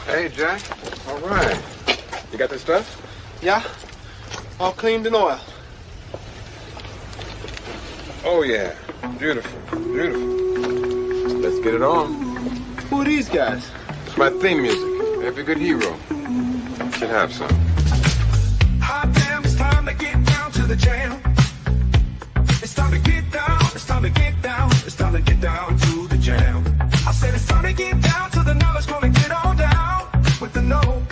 Hey, Jack. All right. You got this stuff? Yeah. All cleaned in oil. Oh, yeah. Beautiful. Beautiful. Let's get it on. Who are these guys? It's my theme music. Every good hero should have some. Hot damn, it's time to get down to the jam. It's time to get down, it's time to get down, it's time to get down to the jam. I said it's time to get down to the knowledge, gonna get on down with the know.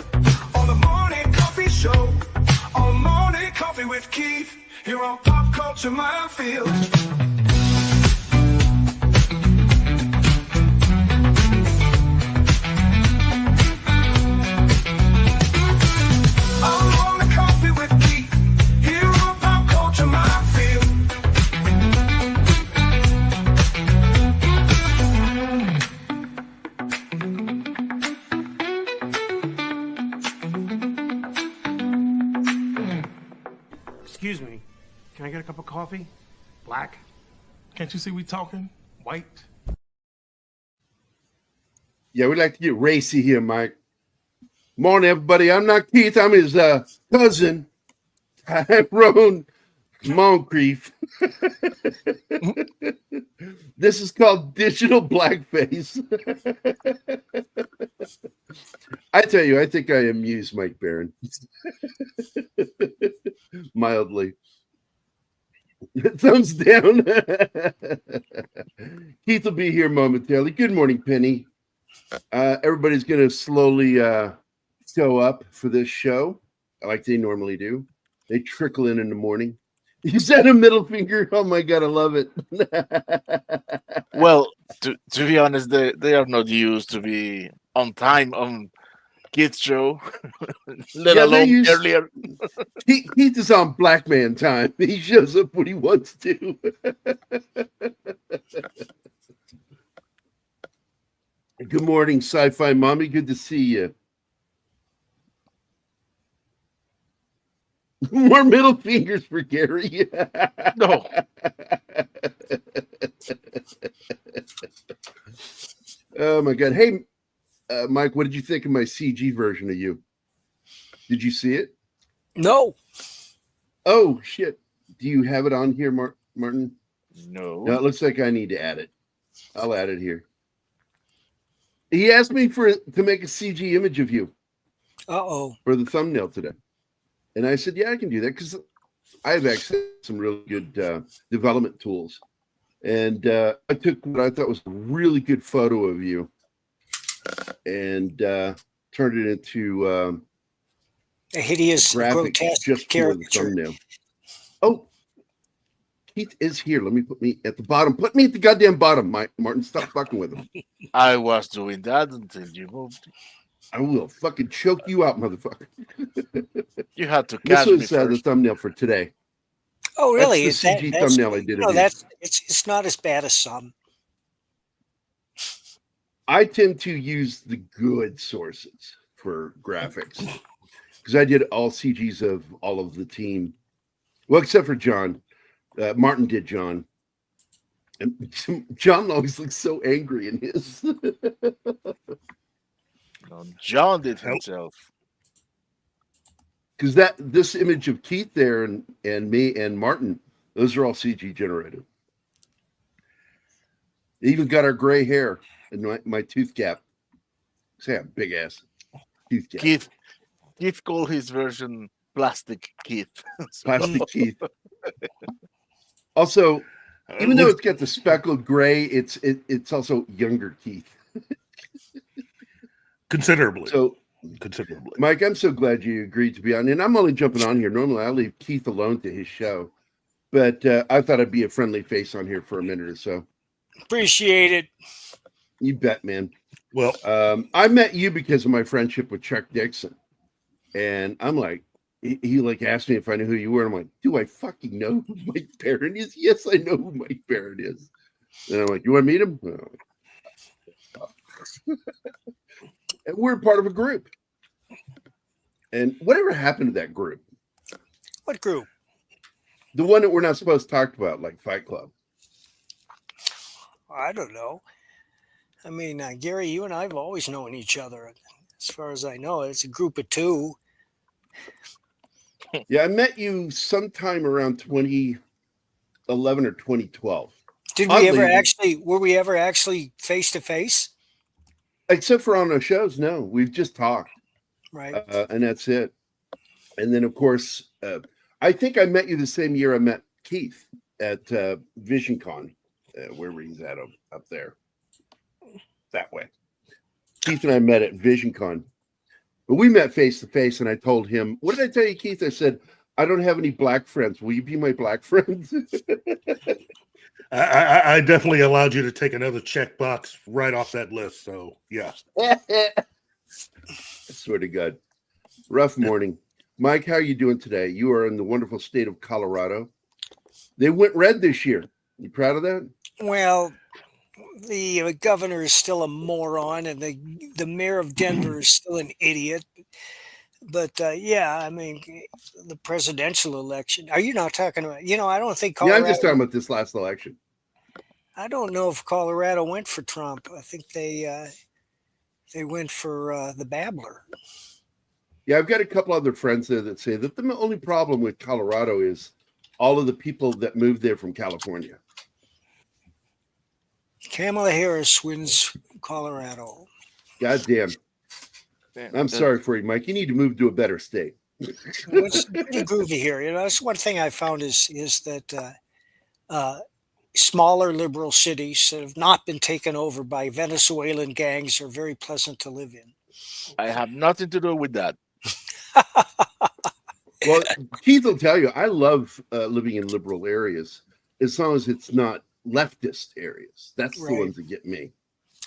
On the morning coffee show, on morning coffee with Keith, here on Pop Culture Minefield. Excuse me, can I get a cup of coffee? Black? Can't you see we talking? White? Yeah, we like to get racy here, Mike. Morning, everybody. I'm not Keith. I'm his cousin, Tyrone Moncrief. This is called digital blackface. I tell you, I think I amuse Mike Barron. Mildly. Thumbs down. Keith will be here momentarily. Good morning, Penny. Everybody's going to slowly show up for this show, like they normally do. They trickle in the morning. You said a middle finger. Oh my God, I love it. Well, to be honest, they are not used to be on time on kids' show, let alone earlier. Keith is on black man time. He shows up when he wants to. Good morning, Sci-Fi Mommy. Good to see you. More middle fingers for Gary. No. Oh my God. Hey, Mike, what did you think of my CG version of you? Did you see it? No. Oh shit. Do you have it on here, Martin? No. No, it looks like I need to add it. I'll add it here. He asked me to make a CG image of you. Uh-oh. For the thumbnail today. And I said, yeah, I can do that because I have access to some really good development tools. And I took what I thought was a really good photo of you and turned it into a hideous, grotesque just for the thumbnail. Oh, Keith is here. Let me put me at the bottom. Put me at the goddamn bottom, Martin. Stop fucking with him. I was doing that until you moved. I will fucking choke you out, motherfucker. You had to catch me. This was the thumbnail for today. Oh, really? That's the CG thumbnail I did. No, it's not as bad as some. I tend to use the good sources for graphics because I did all CGs of all of the team. Well, except for John. Martin did John. And John always looks so angry in his. John did himself. Because this image of Keith there and me and Martin, those are all CG generated. They even got our gray hair and my tooth gap. Say a big ass tooth gap. Keith called his version Plastic Keith. Plastic Keith. Also, even though it's got the speckled gray, it's also younger Keith. Considerably. So, Mike, I'm so glad you agreed to be on. And I'm only jumping on here. Normally, I leave Keith alone to his show. But I thought I'd be a friendly face on here for a minute or so. Appreciate it. You bet, man. Well, I met you because of my friendship with Chuck Dixon. And I'm like, he like asked me if I knew who you were. And I'm like, do I fucking know who Mike Barron is? Yes, I know who Mike Barron is. And I'm like, you want to meet him? And we're part of a group. And whatever happened to that group? What group? The one that we're not supposed to talk about, like Fight Club. I don't know. I mean, Gary, you and I have always known each other. as far as I know. It's a group of two. Yeah, I met you sometime around 2011 or 2012. Did we ever Oddly, actually? Were we ever actually face to face? except for on our shows, no, we've just talked, Right. and that's it. And then, of course, I think I met you the same year I met Keith at VisionCon, wherever he's at up there, that way. Keith and I met at VisionCon, but we met face to face, and I told him, "What did I tell you, Keith?" I said, "I don't have any black friends. Will you be my black friend?" I definitely allowed you to take another checkbox right off that list. So yeah. I swear to God, rough morning. Mike, how are you doing today? You are in the wonderful state of Colorado. They went red this year. You proud of that? Well, the governor is still a moron, and the mayor of Denver is still an idiot. But yeah, I mean, the presidential election. Are you not talking about? I don't think Yeah, Colorado. I'm just talking about this last election. I don't know if Colorado went for Trump. I think they went for the babbler. Yeah, I've got a couple other friends there that say that the only problem with Colorado is all of the people that moved there from California. Kamala Harris wins Colorado. God damn. I'm sorry for you, Mike. You need to move to a better state. It's pretty groovy here. That's one thing I found is that smaller liberal cities that have not been taken over by Venezuelan gangs are very pleasant to live in. I have nothing to do with that. Well, Keith will tell you, I love living in liberal areas as long as it's not leftist areas. That's the Right. ones that get me.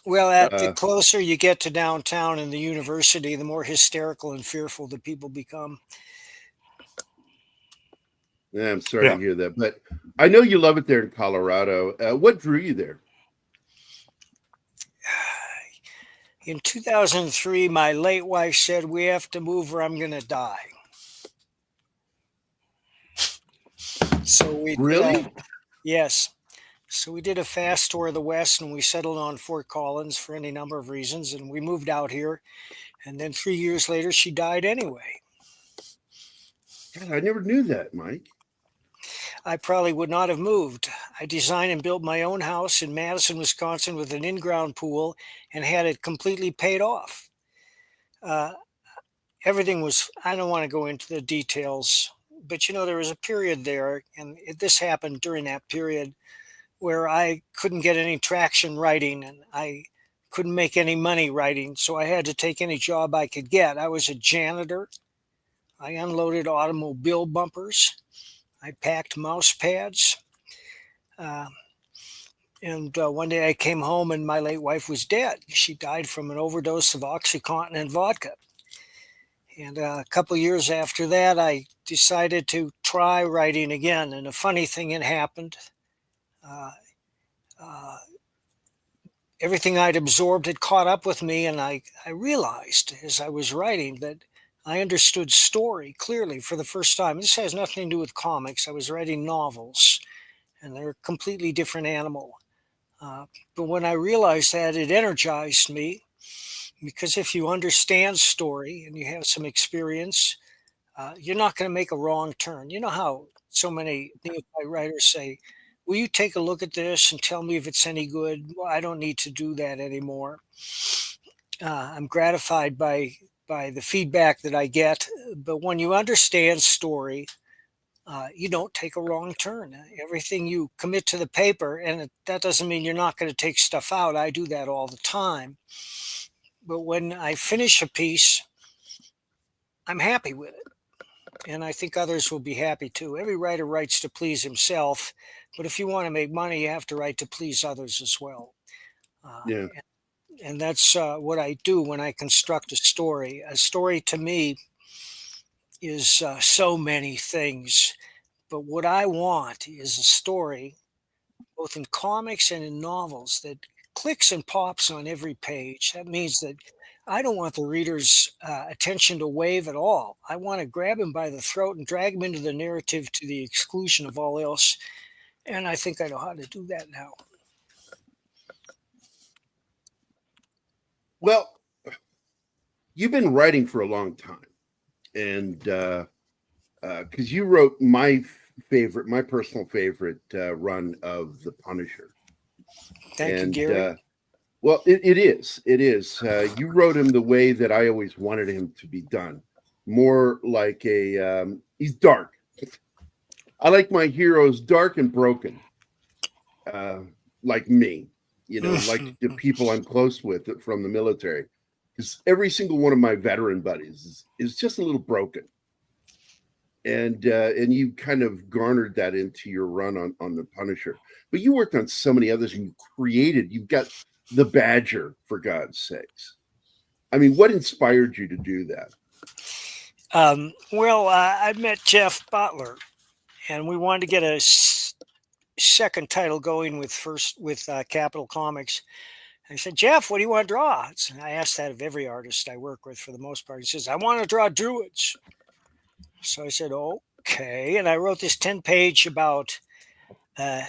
Well, the closer you get to downtown and the university, the more hysterical and fearful the people become. Yeah, I'm sorry to hear that, but I know you love it there in Colorado. What drew you there? In 2003, my late wife said, "We have to move or I'm going to die." So we Really? yes. So we did a fast tour of the West, and we settled on Fort Collins for any number of reasons, and we moved out here. And then 3 years later, she died anyway. God, I never knew that, Mike. I probably would not have moved. I designed and built my own house in Madison, Wisconsin with an in-ground pool and had it completely paid off. Everything was, I don't want to go into the details, but there was a period there, and this happened during that period where I couldn't get any traction writing and I couldn't make any money writing. So I had to take any job I could get. I was a janitor. I unloaded automobile bumpers. I packed mouse pads. And one day I came home and my late wife was dead. She died from an overdose of OxyContin and vodka. And a couple of years after that, I decided to try writing again. And a funny thing had happened. Everything I'd absorbed had caught up with me, and I realized as I was writing that I understood story clearly for the first time. This has nothing to do with comics. I was writing novels, and they're a completely different animal. But when I realized that, it energized me, because if you understand story and you have some experience, you're not going to make a wrong turn. You know how so many neophyte writers say, "Will you take a look at this and tell me if it's any good?" Well, I don't need to do that anymore. I'm gratified by the feedback that I get. But when you understand story, you don't take a wrong turn. Everything you commit to the paper, and that doesn't mean you're not going to take stuff out. I do that all the time. But when I finish a piece, I'm happy with it. And I think others will be happy too. Every writer writes to please himself, but if you want to make money, you have to write to please others as well. Yeah. And that's what I do when I construct a story. A story to me is so many things, but what I want is a story, both in comics and in novels, that clicks and pops on every page. That means that I don't want the reader's attention to wave at all. I want to grab him by the throat and drag him into the narrative to the exclusion of all else. And I think I know how to do that now. Well, you've been writing for a long time, and because you wrote my personal favorite run of The Punisher. Thank you, And Gary. well, it is. It is. You wrote him the way that I always wanted him to be done. More like he's dark. I like my heroes dark and broken, like me, like the people I'm close with from the military. Because every single one of my veteran buddies is just a little broken. And you kind of garnered that into your run on The Punisher. But you worked on so many others, and you've got The Badger, for God's sakes. I mean, what inspired you to do that? Well, I met Jeff Butler, and we wanted to get a second title going with Capital Comics. I said, Jeff, what do you want to draw? I asked that of every artist I work with for the most part. He says, I want to draw druids. So I said, okay. And I wrote this 10-page about a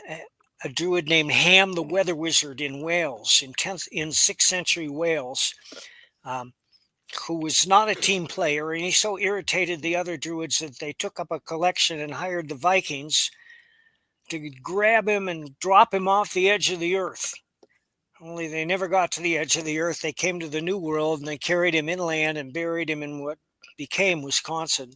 druid named Ham the Weather Wizard in Wales, in 6th century Wales, who was not a team player. And he so irritated the other druids that they took up a collection and hired the Vikings to grab him and drop him off the edge of the earth. Only they never got to the edge of the earth. They came to the New World, and they carried him inland and buried him in what became Wisconsin.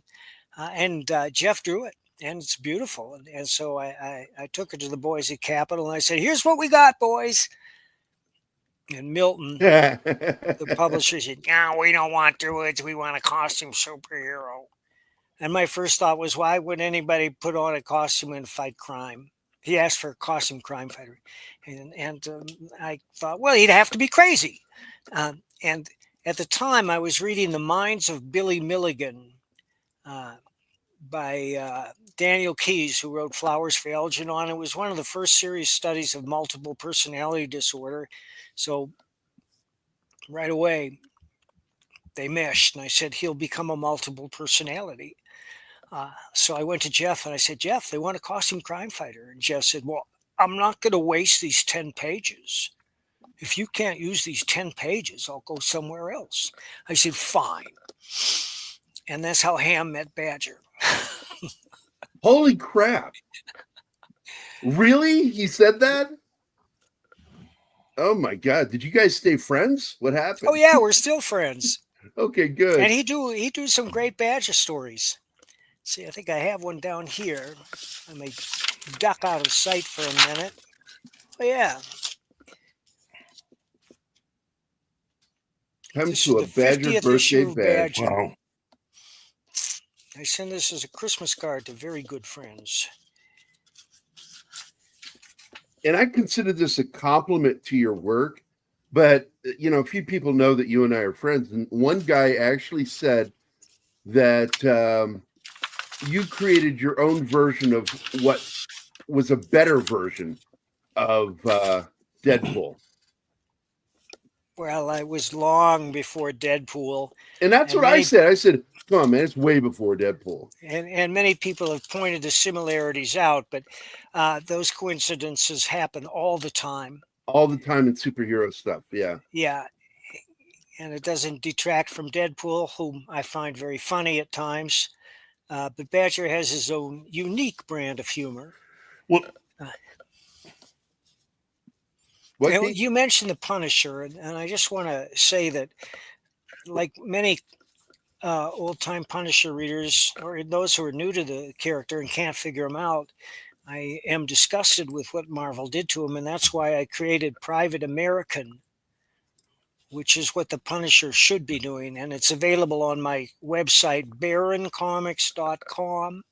And Jeff drew it, and it's beautiful. And so I took it to the boys at Capitol, and I said, here's what we got, boys. And Milton, the publisher, said, no, we don't want druids. We want a costume superhero. And my first thought was, why would anybody put on a costume and fight crime? He asked for a costume crime fighter. And I thought, well, he'd have to be crazy. And at the time, I was reading The Minds of Billy Milligan, by Daniel Keyes, who wrote Flowers for Algernon. It was one of the first serious studies of multiple personality disorder. So right away, they meshed, and I said, he'll become a multiple personality. So I went to Jeff, and I said, Jeff, they want a costume crime fighter. And Jeff said, well, I'm not going to waste these 10 pages. If you can't use these 10 pages, I'll go somewhere else. I said, fine. And that's how Ham met Badger. Holy crap. Really? He said that? Oh my God. Did you guys stay friends? What happened? Oh yeah, we're still friends. Okay, good. And he do some great Badger stories. See, I think I have one down here. I may duck out of sight for a minute. Oh yeah. Comes to a Badger birthday badge. Wow. I send this as a Christmas card to very good friends. And I consider this a compliment to your work, but a few people know that you and I are friends. And one guy actually said that you created your own version of what was a better version of Deadpool. Well, I was long before Deadpool. And that's what I said. I said, come on, man, it's way before Deadpool. And many people have pointed the similarities out, but those coincidences happen all the time. All the time in superhero stuff, yeah. Yeah. And it doesn't detract from Deadpool, whom I find very funny at times. But Badger has his own unique brand of humor. Well, You mentioned the Punisher, and I just want to say that, like many old-time Punisher readers, or those who are new to the character and can't figure him out, I am disgusted with what Marvel did to him, and that's why I created Private American, which is what the Punisher should be doing, and it's available on my website, baroncomics.com.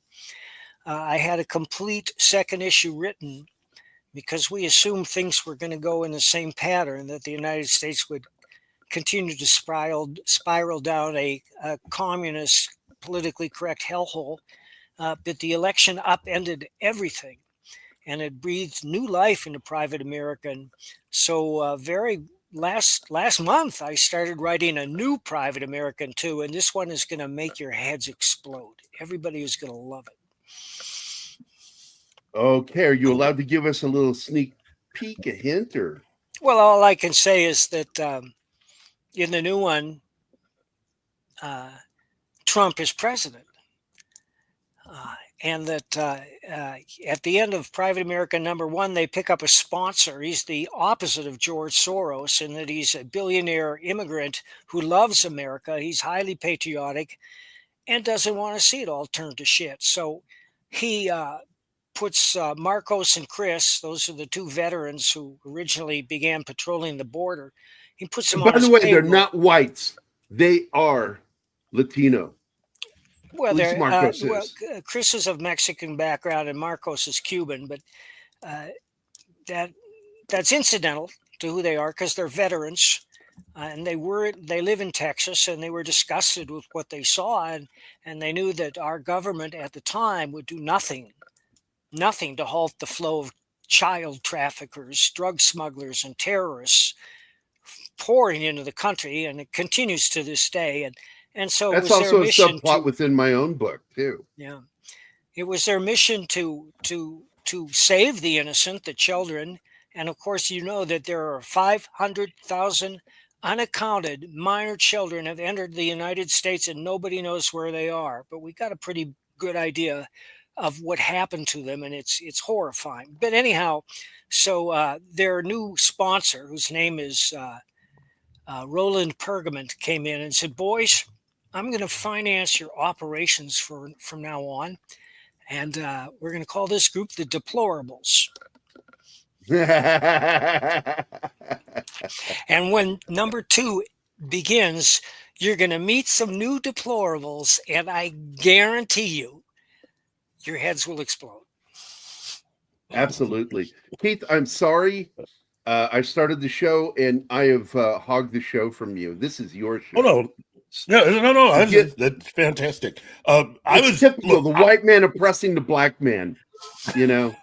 I had a complete second issue written because we assumed things were going to go in the same pattern, that the United States would continue to spiral down a communist, politically correct hellhole. But the election upended everything, and it breathed new life into Private American. So last month, I started writing a new Private American too, and this one is going to make your heads explode. Everybody is going to love it. Okay, are you allowed to give us a little sneak peek, a hint, or? Well, all I can say is that in the new one, Trump is president. And that at the end of Private America #1, they pick up a sponsor. He's the opposite of George Soros in that he's a billionaire immigrant who loves America. He's highly patriotic and doesn't want to see it all turn to shit. So he puts Marcos and Chris, those are the two veterans who originally began patrolling the border. He puts them And on by the his way, they're payroll. not whites. They are Latino. Well, At least they're, Marcos Chris is of Mexican background and Marcos is Cuban, but that's incidental to who they are because they're veterans, and they live in Texas, and they were disgusted with what they saw, and they knew that our government at the time would do nothing to halt the flow of child traffickers, drug smugglers, and terrorists pouring into the country, and it continues to this day. And so That's it was also their a mission subplot within my own book too. Yeah, it was their mission to save the innocent, the children, and of course, you know that there are 500,000 unaccounted minor children have entered the United States, and nobody knows where they are. But we got a pretty good idea of what happened to them, and it's horrifying. But anyhow, so their new sponsor, whose name is Roland Pergament, came in and said, "Boys, I'm going to finance your operations from now on, and we're going to call this group the Deplorables." And when #2 begins, you're going to meet some new deplorables, and I guarantee you, your heads will explode. Absolutely. Keith, I'm sorry. I started the show and I have hogged the show from you. This is your show. Oh, no. No. That's fantastic. It's typical, the white man oppressing the black man, you know.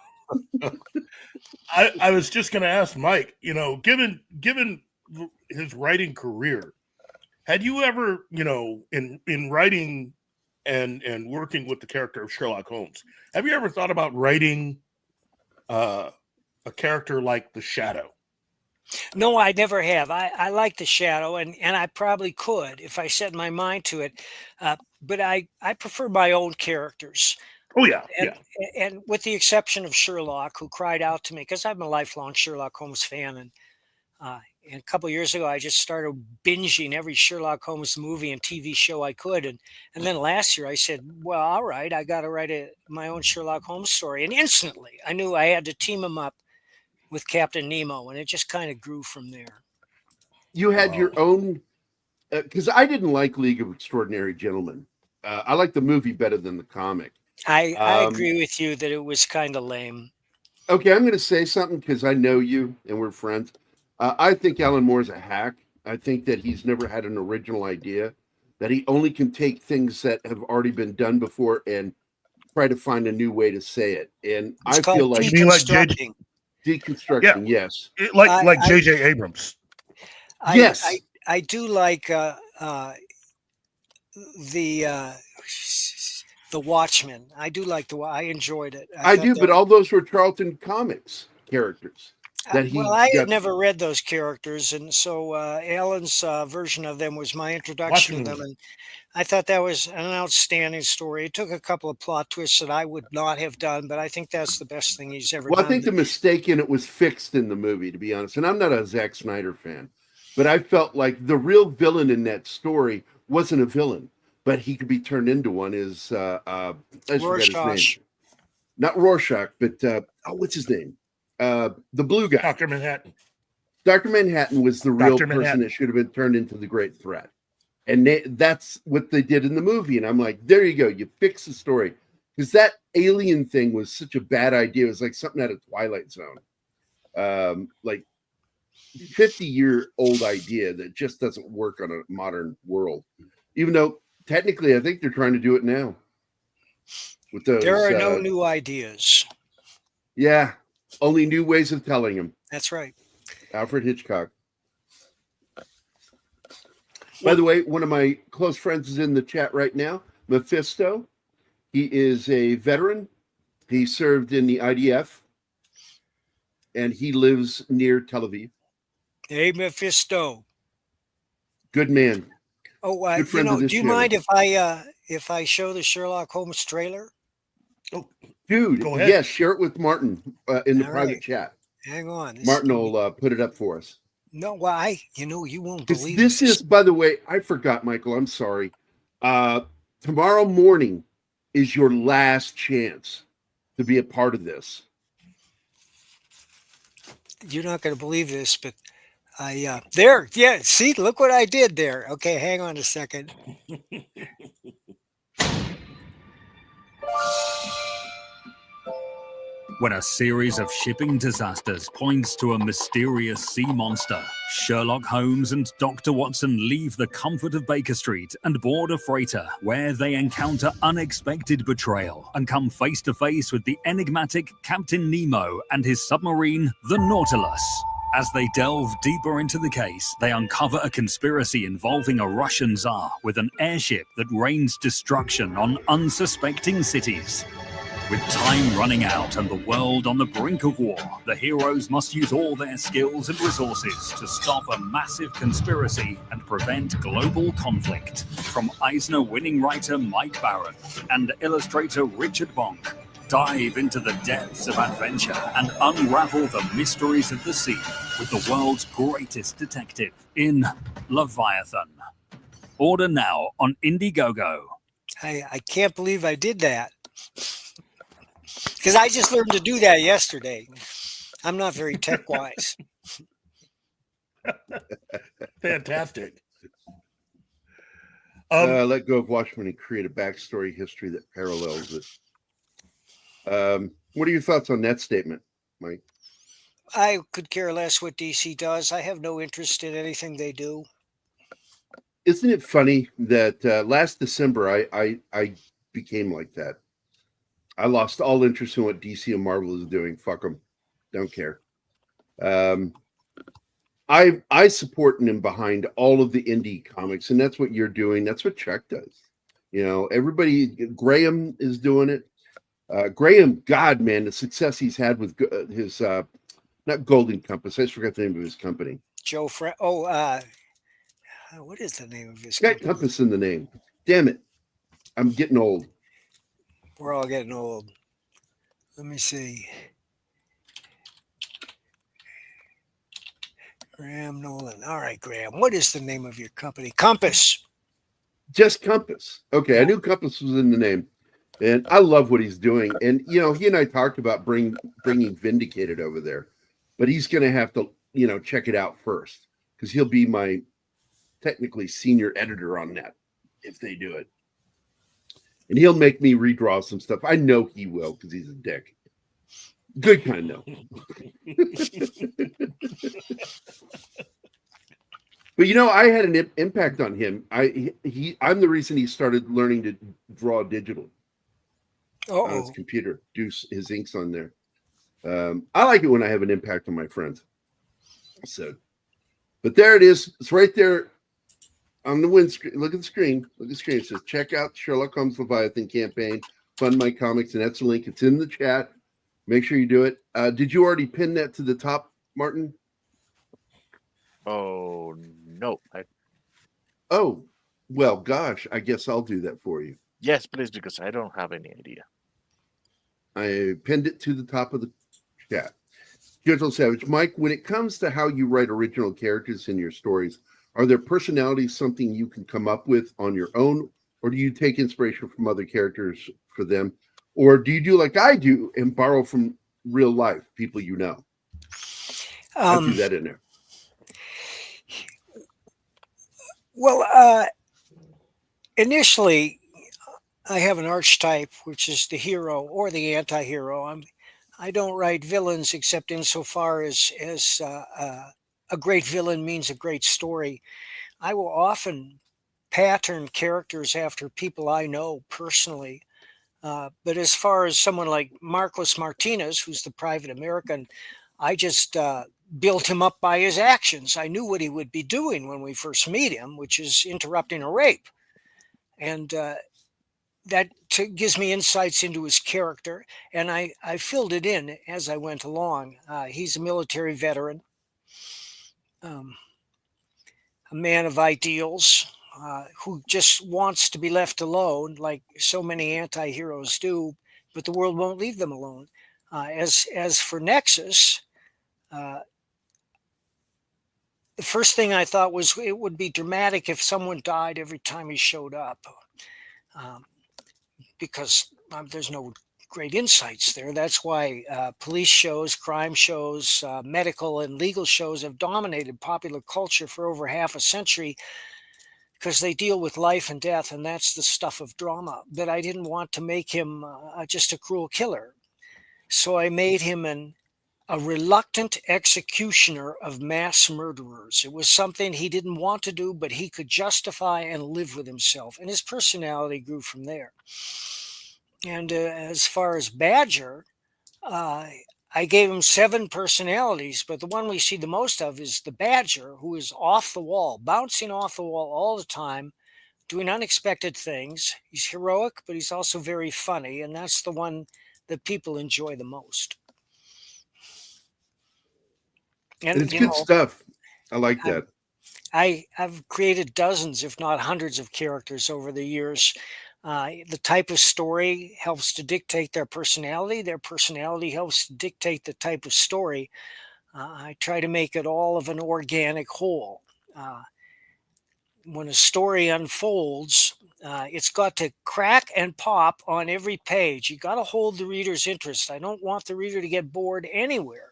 I was just going to ask Mike, you know, given his writing career, had you ever, you know, in writing and working with the character of Sherlock Holmes, have you ever thought about writing a character like the Shadow? No, I never have. I like the Shadow, and I probably could if I set my mind to it. But I prefer my own characters. Oh, yeah. And with the exception of Sherlock, who cried out to me, because I'm a lifelong Sherlock Holmes fan. And a couple of years ago, I just started binging every Sherlock Holmes movie and TV show I could. And then last year I said, well, all right, I got to write my own Sherlock Holmes story. And instantly I knew I had to team him up with Captain Nemo. And it just kind of grew from there. You had your own, because I didn't like League of Extraordinary Gentlemen. I like the movie better than the comic. I agree with you that it was kind of lame. Okay, I'm going to say something because I know you and we're friends. I think Alan Moore's a hack. I think that he's never had an original idea, that he only can take things that have already been done before and try to find a new way to say it. And It's I feel called like deconstructing. deconstruction, yes. Like J.J. Abrams. Yes. I do like the Watchmen. I do like I enjoyed it. I do, but all those were Charlton Comics characters. I had never read those characters, and so Alan's version of them was my introduction to them, and I thought that was an outstanding story. It took a couple of plot twists that I would not have done, but I think that's the best thing he's ever done. Well, I think the mistake in it was fixed in the movie, to be honest, and I'm not a Zack Snyder fan, but I felt like the real villain in that story wasn't a villain, but he could be turned into one. Is I forget his name. Not Rorschach, but what's his name? The blue guy. Dr. Manhattan. Dr. Manhattan was the real person that should have been turned into the Great Threat. And that's what they did in the movie. And I'm like, there you go. You fix the story. Because that alien thing was such a bad idea. It was like something out of Twilight Zone. Like 50-year-old idea that just doesn't work on a modern world. Even though technically I think they're trying to do it now. With those, there are no new ideas. Yeah. Only new ways of telling them. That's right. Alfred Hitchcock. By the way, one of my close friends is in the chat right now, Mephisto. He is a veteran. He served in the IDF, and he lives near Tel Aviv. Hey, Mephisto. Good man. Oh, Good friend of this do you channel. mind if I show the Sherlock Holmes trailer? Oh, Dude, Go ahead. yes, share it with Martin in the All private right. chat. Hang on. Martin will put it up for us. No, why? You won't Because believe this is, by the way, I forgot, Michael. I'm sorry. Tomorrow morning is your last chance to be a part of this. You're not going to believe this, but there. Yeah. See, look what I did there. Okay, hang on a second. When a series of shipping disasters points to a mysterious sea monster, Sherlock Holmes and Dr. Watson leave the comfort of Baker Street and board a freighter where they encounter unexpected betrayal and come face to face with the enigmatic Captain Nemo and his submarine, the Nautilus. As they delve deeper into the case, they uncover a conspiracy involving a Russian Tsar with an airship that rains destruction on unsuspecting cities. With time running out and the world on the brink of war, the heroes must use all their skills and resources to stop a massive conspiracy and prevent global conflict. From Eisner-winning writer Mike Barron and illustrator Richard Bonk, dive into the depths of adventure and unravel the mysteries of the sea with the world's greatest detective in Leviathan. Order now on Indiegogo. I can't believe I did that. Because I just learned to do that yesterday. I'm not very tech wise. Fantastic. Let go of Watchmen and create a backstory history that parallels it. What are your thoughts on that statement, Mike? I could care less what DC does. I have no interest in anything they do. Isn't it funny that last December I became like that? I lost all interest in what DC and Marvel is doing. Fuck them. Don't care. I support and am behind all of the indie comics, and that's what you're doing. That's what Chuck does. You know, everybody, Graham is doing it. Graham, God, man, the success he's had with his, not Golden Compass. I just forgot the name of his company. What is the name of his Got company? Compass in the name. Damn it. I'm getting old. We're all getting old. Let me see. Graham Nolan. All right, Graham. What is the name of your company? Compass. Just Compass. Okay, I knew Compass was in the name. And I love what he's doing. And, you know, he and I talked about bringing Vindicated over there. But he's going to have to, you know, check it out first. Because he'll be my technically senior editor on that if they do it. And he'll make me redraw some stuff. I know he will because he's a dick. Good kind, though. But, you know, I had an impact on him. I'm the reason he started learning to draw digital on his computer, do his inks on there. I like it when I have an impact on my friends. So, but there it is. It's right there on the windscreen. Look at the screen. Look at the screen. It says, check out Sherlock Holmes Leviathan campaign, fund my comics, and that's the link. It's in the chat. Make sure you do it. Did you already pin that to the top, Martin? Oh, no. Oh, well, gosh, I guess I'll do that for you. Yes, please, because I don't have any idea. I pinned it to the top of the chat. Gentle Savage. Mike, when it comes to how you write original characters in your stories, are their personalities something you can come up with on your own, or do you take inspiration from other characters for them? Or do you do like I do and borrow from real life, people you know? I'll do that in there. Well, initially, I have an archetype, which is the hero or the anti-hero. I don't write villains except insofar as a great villain means a great story. I will often pattern characters after people I know personally. But as far as someone like Marcos Martinez, who's the private American, I just built him up by his actions. I knew what he would be doing when we first meet him, which is interrupting a rape. And that gives me insights into his character. And I filled it in as I went along. He's a military veteran, a man of ideals, who just wants to be left alone, like so many anti-heroes do, but the world won't leave them alone. As for Nexus, the first thing I thought was it would be dramatic if someone died every time he showed up, um, because there's no great insights there. That's why police shows, crime shows, medical and legal shows have dominated popular culture for over half a century, because they deal with life and death, and that's the stuff of drama. But I didn't want to make him just a cruel killer. So I made him a reluctant executioner of mass murderers. It was something he didn't want to do, but he could justify and live with himself. And his personality grew from there. And as far as Badger, I gave him 7 personalities, but the one we see the most of is the Badger, who is off the wall, bouncing off the wall all the time, doing unexpected things. He's heroic, but he's also very funny, and that's the one that people enjoy the most. And It's good stuff. I like that. I've created dozens, if not hundreds, of characters over the years. The type of story helps to dictate their personality. Their personality helps to dictate the type of story. I try to make it all of an organic whole. When a story unfolds, it's got to crack and pop on every page. You got to hold the reader's interest. I don't want the reader to get bored anywhere.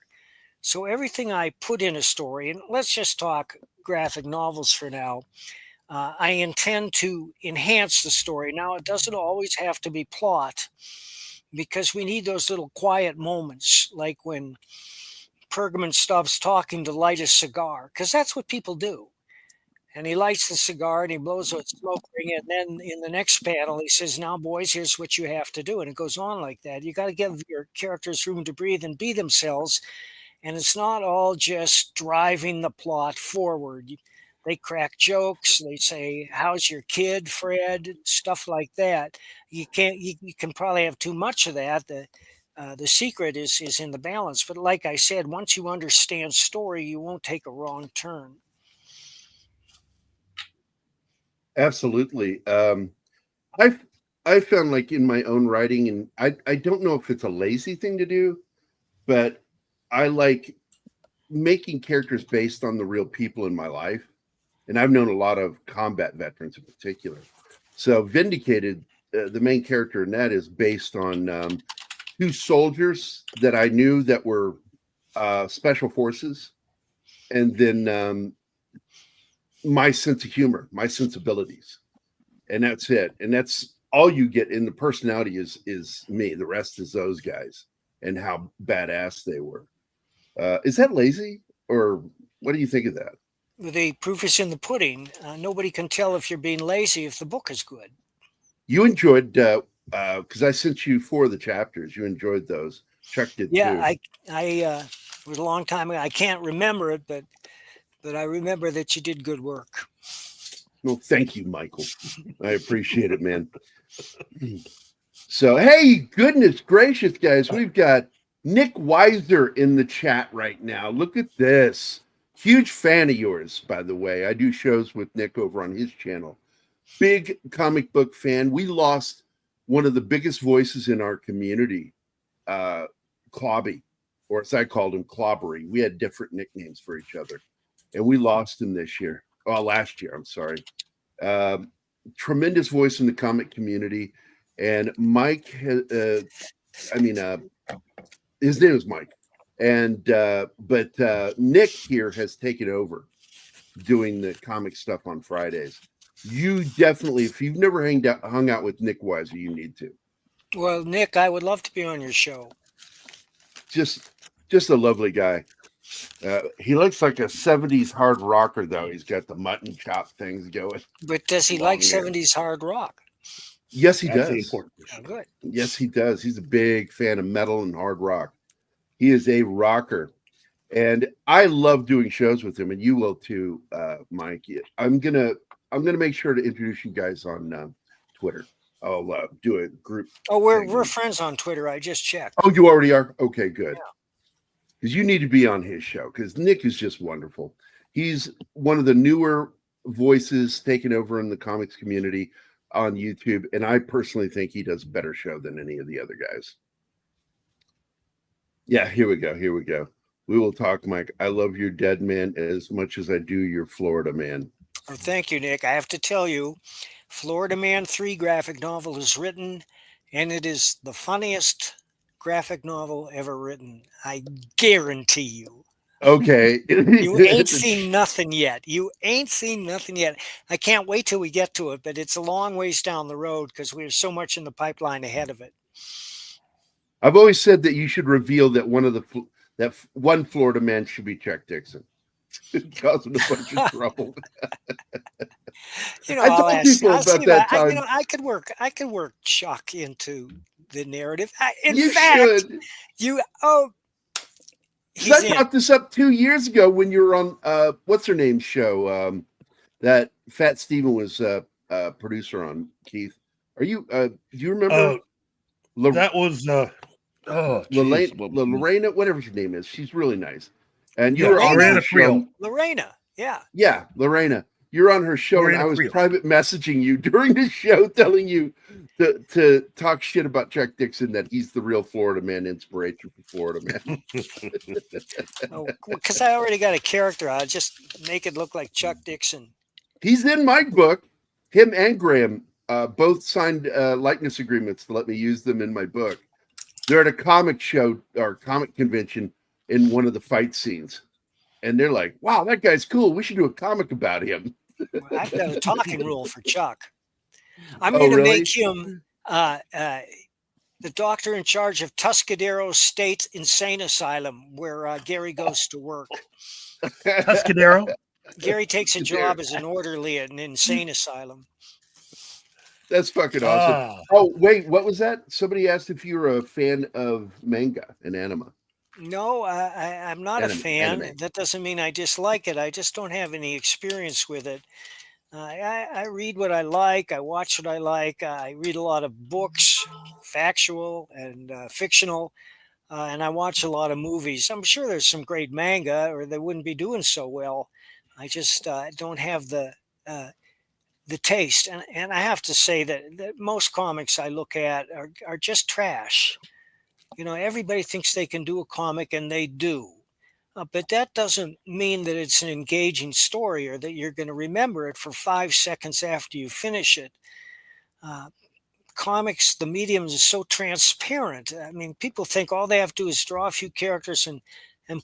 So everything I put in a story, and let's just talk graphic novels for now, I intend to enhance the story. Now, it doesn't always have to be plot, because we need those little quiet moments, like when Pergamon stops talking to light a cigar, because that's what people do. And he lights the cigar and he blows a smoke ring, and then in the next panel he says, "Now, boys, here's what you have to do." And it goes on like that. You got to give your characters room to breathe and be themselves. And it's not all just driving the plot forward. They crack jokes. They say, "How's your kid, Fred?" Stuff like that. You can't. You can probably have too much of that. The secret is in the balance. But like I said, once you understand story, you won't take a wrong turn. Absolutely. I found, like, in my own writing, and I don't know if it's a lazy thing to do, but I like making characters based on the real people in my life. And I've known a lot of combat veterans in particular. So Vindicated, the main character in that, is based on 2 soldiers that I knew that were special forces. And then my sense of humor, my sensibilities. And that's it. And that's all you get in the personality is me. The rest is those guys and how badass they were. Is that lazy, or what do you think of that? The proof is in the pudding. Nobody can tell if you're being lazy if the book is good. You enjoyed, because I sent you 4 of the chapters. You enjoyed those. Chuck did too. Yeah, it was a long time ago. I can't remember it, but I remember that you did good work. Well, thank you, Michael. I appreciate it, man. So, hey, goodness gracious, guys, we've got Nick Weiser in the chat right now. Look at this. Huge fan of yours, by the way. I do shows with Nick over on his channel. Big comic book fan. We lost one of the biggest voices in our community, Clobby, or as I called him, Clobbery. We had different nicknames for each other. And we lost him this year. Oh, last year, I'm sorry. Tremendous voice in the comic community. And Mike, his name is Mike. And but Nick here has taken over doing the comic stuff on Fridays. You definitely, if you've never hung out with Nick Weiser, you need to. Well, Nick, I would love to be on your show. Just a lovely guy. He looks like a 70s hard rocker, though. He's got the mutton chop things going. But does he like 70s hard rock? Yes, he That's does. important. Oh, good. Yes, he does. He's a big fan of metal and hard rock. He is a rocker. And I love doing shows with him, and you will too, Mike. I'm gonna make sure to introduce you guys on Twitter. I'll do a group. Oh, we're friends on Twitter. I just checked. Oh, you already are? Okay, good. Yeah. Because you need to be on his show, because Nick is just wonderful. He's one of the newer voices taken over in the comics community on YouTube, and I personally think he does a better show than any of the other guys. Yeah, here we go. Here we go. We will talk, Mike. I love your Dead Man as much as I do your Florida Man. Oh, thank you, Nick. I have to tell you, Florida Man 3 graphic novel is written, and it is the funniest graphic novel ever written. I guarantee you. Okay. You ain't seen nothing yet. You ain't seen nothing yet. I can't wait till we get to it, but it's a long ways down the road because we have so much in the pipeline ahead of it. I've always said that you should reveal that one Florida man should be Chuck Dixon. Causing a bunch of trouble. You know, I told people about that time. I could work Chuck into the narrative. You should. I brought this up 2 years ago when you were on what's her name's show that Fat Steven was producer on. Keith, are you? Do you remember? That was Lorena, whatever her name is. She's really nice. And you Yeah, were on Lorena her show. Lorena, yeah. Yeah, Lorena. You're on her show, Lorena and I was Creel. private messaging you during the show, telling you to talk shit about Chuck Dixon, that he's the real Florida Man inspiration for Florida Man. Because I already got a character. I'll just make it look like Chuck Dixon. He's in my book. Him and Graham both signed likeness agreements to let me use them in my book. They're at a comic show or comic convention in one of the fight scenes. And they're like, wow, that guy's cool. We should do a comic about him. Well, I've got a talking rule for Chuck. I'm going to make him the doctor in charge of Tuscadero State Insane Asylum, where Gary goes to work. Tuscadero? Gary takes a job as an orderly at an insane asylum. That's fucking awesome. Oh, wait, what was that? Somebody asked if you were a fan of manga and anime. No, I'm not a fan. Anime. That doesn't mean I dislike it. I just don't have any experience with it. I read what I like. I watch what I like. I read a lot of books, factual and fictional, and I watch a lot of movies. I'm sure there's some great manga, or they wouldn't be doing so well. I just don't have the taste, and I have to say that most comics I look at are just trash. You know, everybody thinks they can do a comic, and they do. But that doesn't mean that it's an engaging story or that you're going to remember it for 5 seconds after you finish it. Comics, the medium is so transparent. I mean, people think all they have to do is draw a few characters and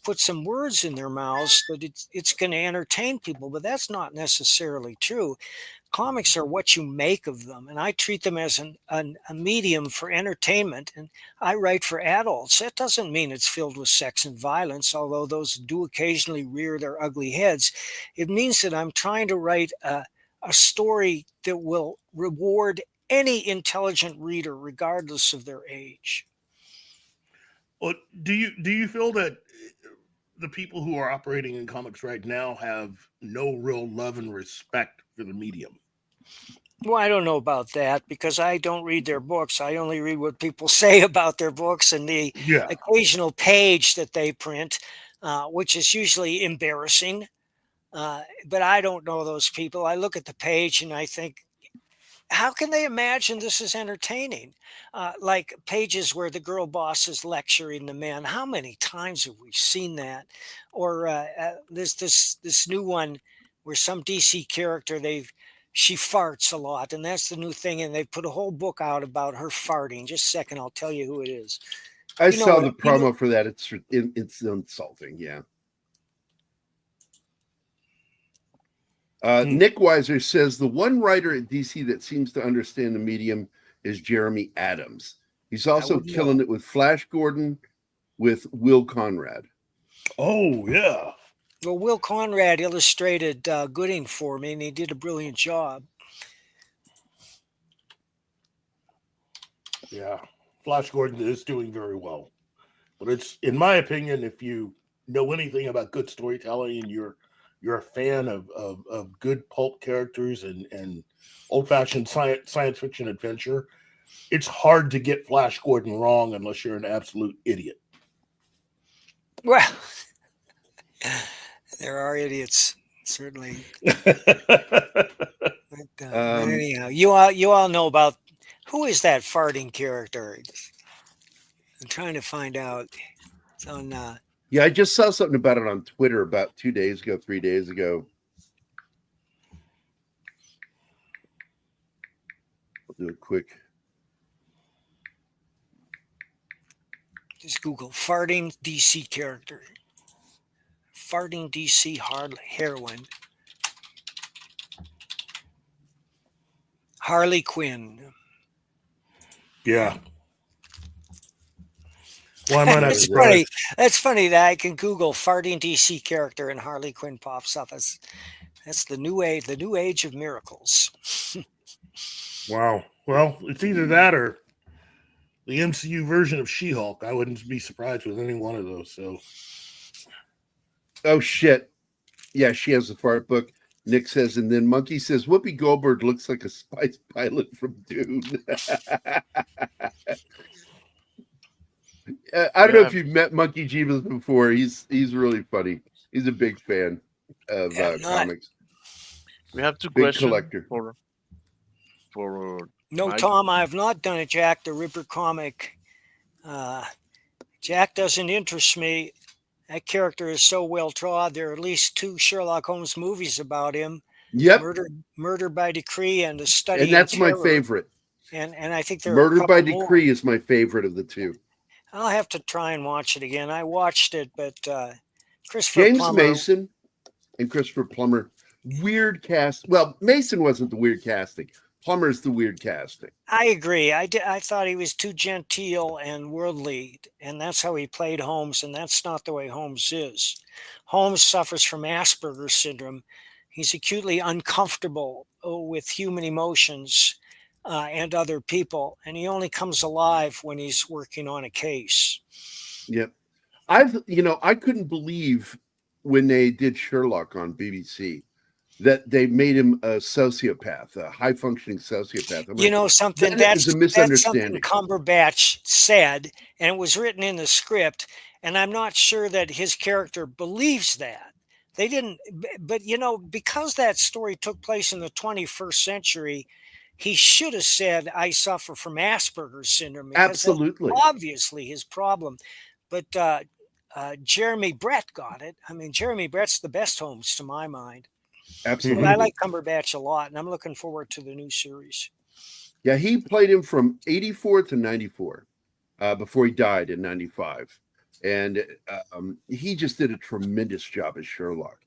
put some words in their mouths that it's going to entertain people, but that's not necessarily true. Comics are what you make of them, and I treat them as a medium for entertainment, and I write for adults. That doesn't mean it's filled with sex and violence, although those do occasionally rear their ugly heads. It means that I'm trying to write a story that will reward any intelligent reader, regardless of their age. Well, do you feel that the people who are operating in comics right now have no real love and respect for the medium? Well, I don't know about that because I don't read their books. I only read what people say about their books and the occasional page that they print, which is usually embarrassing. But I don't know those people. I look at the page and I think, how can they imagine this is entertaining? Like pages where the girl boss is lecturing the men. How many times have we seen that? Or there's this new one where some DC character, she farts a lot, and that's the new thing. And they put a whole book out about her farting. Just a second, I'll tell you who it is. I saw the promo for that. It's insulting. Yeah. Nick Weiser says the one writer at DC that seems to understand the medium is Jeremy Adams. He's also killing it with Flash Gordon, with Will Conrad. Oh, yeah. Well, Will Conrad illustrated Gooding for me, and he did a brilliant job. Yeah, Flash Gordon is doing very well. But it's, in my opinion, if you know anything about good storytelling and you're a fan of good pulp characters and old-fashioned science fiction adventure, it's hard to get Flash Gordon wrong unless you're an absolute idiot. Well, there are idiots. certainly. But, anyhow, you all know about who is that farting character? I'm trying to find out. It's on. Yeah, I just saw something about it on Twitter about 2 days ago, 3 days ago. I'll do it quick. Just Google farting DC character. Farting DC hard heroine. Harley Quinn. Yeah. Well, I might have That's to funny. That's funny that I can Google farting DC character and Harley Quinn pops up. That's the new age of miracles. Wow. Well, it's either that or the MCU version of She-Hulk. I wouldn't be surprised with any one of those. So. Oh shit! Yeah, she has the fart book. Nick says, and then Monkey says, Whoopi Goldberg looks like a spice pilot from Dune. I don't know if you've met Monkey Jeebus before. He's really funny. He's a big fan of comics. We have two big questions collector. For No, Mike. Tom, I have not done a Jack the Ripper comic. Jack doesn't interest me. That character is so well trod. There are at least 2 Sherlock Holmes movies about him. Yep. Murder by Decree and A Study And that's in my Terror. favorite. And I think there are a Murder by couple Decree more. is my favorite of the 2. I'll have to try and watch it again. I watched it, but Christopher James Plummer, Mason and Christopher Plummer, weird cast. Well, Mason wasn't the weird casting. Plummer's the weird casting. I agree. I thought he was too genteel and worldly, and that's how he played Holmes, and that's not the way Holmes is. Holmes suffers from Asperger's syndrome. He's acutely uncomfortable with human emotions and other people, and he only comes alive when he's working on a case. Yep. I couldn't believe when they did Sherlock on BBC that they made him a sociopath, a high functioning sociopath. I'm You like, know something? that is a That's something misunderstanding. Cumberbatch said, and it was written in the script, and I'm not sure that his character believes that. They didn't, but because that story took place in the 21st century, he should have said, I suffer from Asperger's syndrome. Because Absolutely. that's obviously his problem. But Jeremy Brett got it. I mean, Jeremy Brett's the best Holmes to my mind. Absolutely. But I like Cumberbatch a lot, and I'm looking forward to the new series. Yeah, he played him from 84 to 94 before he died in 95. And he just did a tremendous job as Sherlock.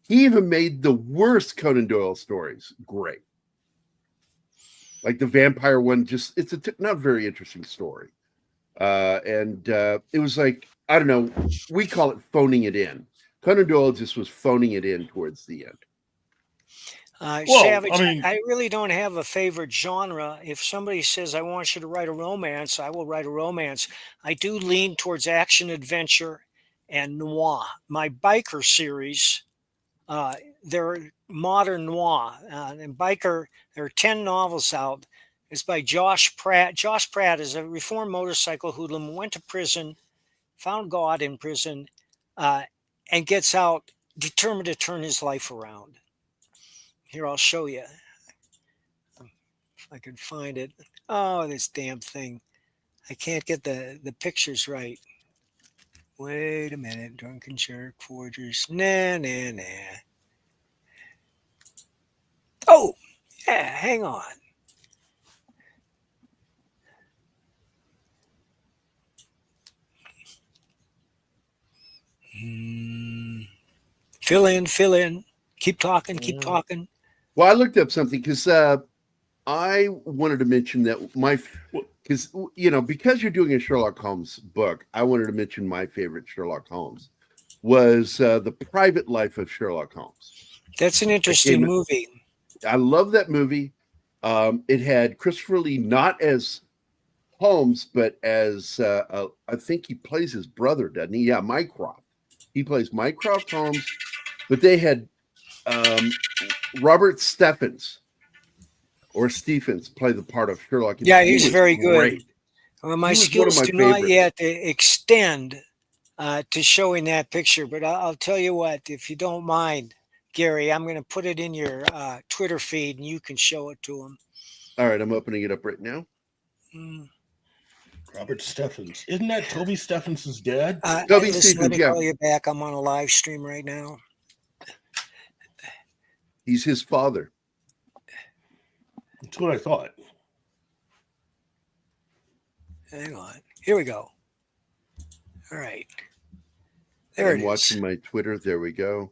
He even made the worst Conan Doyle stories great. Like the vampire one, it's not a very interesting story. And it was like, I don't know, we call it phoning it in. Conan Doyle just was phoning it in towards the end. Savage, I really don't have a favorite genre. If somebody says, I want you to write a romance, I will write a romance. I do lean towards action, adventure, and noir. My biker series, they're modern noir. And biker, there are 10 novels out. It's by Josh Pratt. Josh Pratt is a reformed motorcycle hoodlum, went to prison, found God in prison, and gets out determined to turn his life around. Here, I'll show you. If I can find it. Oh, this damn thing. I can't get the pictures right. Wait a minute. Drunken Jerk Forgers. Nah. Oh, yeah, hang on. Fill in. Keep talking. Well, I looked up something because I wanted to mention that because you're doing a Sherlock Holmes book, I wanted to mention my favorite Sherlock Holmes was The Private Life of Sherlock Holmes. That's an interesting movie. I love that movie. It had Christopher Lee not as Holmes, but as I think he plays his brother, doesn't he? Yeah, Mycroft. He plays Mycroft Holmes, but they had Robert Stephens play the part of Sherlock. Yeah, he's very good. Well, my skills do not yet extend to showing that picture, but I'll tell you what, if you don't mind, Gary. I'm going to put it in your Twitter feed, and you can show it to him. All right, I'm opening it up right now. Robert Steffens. Isn't that Toby Steffens' dad? Toby Listen, let Stevens, me yeah. call you back. I'm on a live stream right now. He's his father. That's what I thought. Hang on. Here we go. All right. There I'm it watching is. my Twitter. There we go.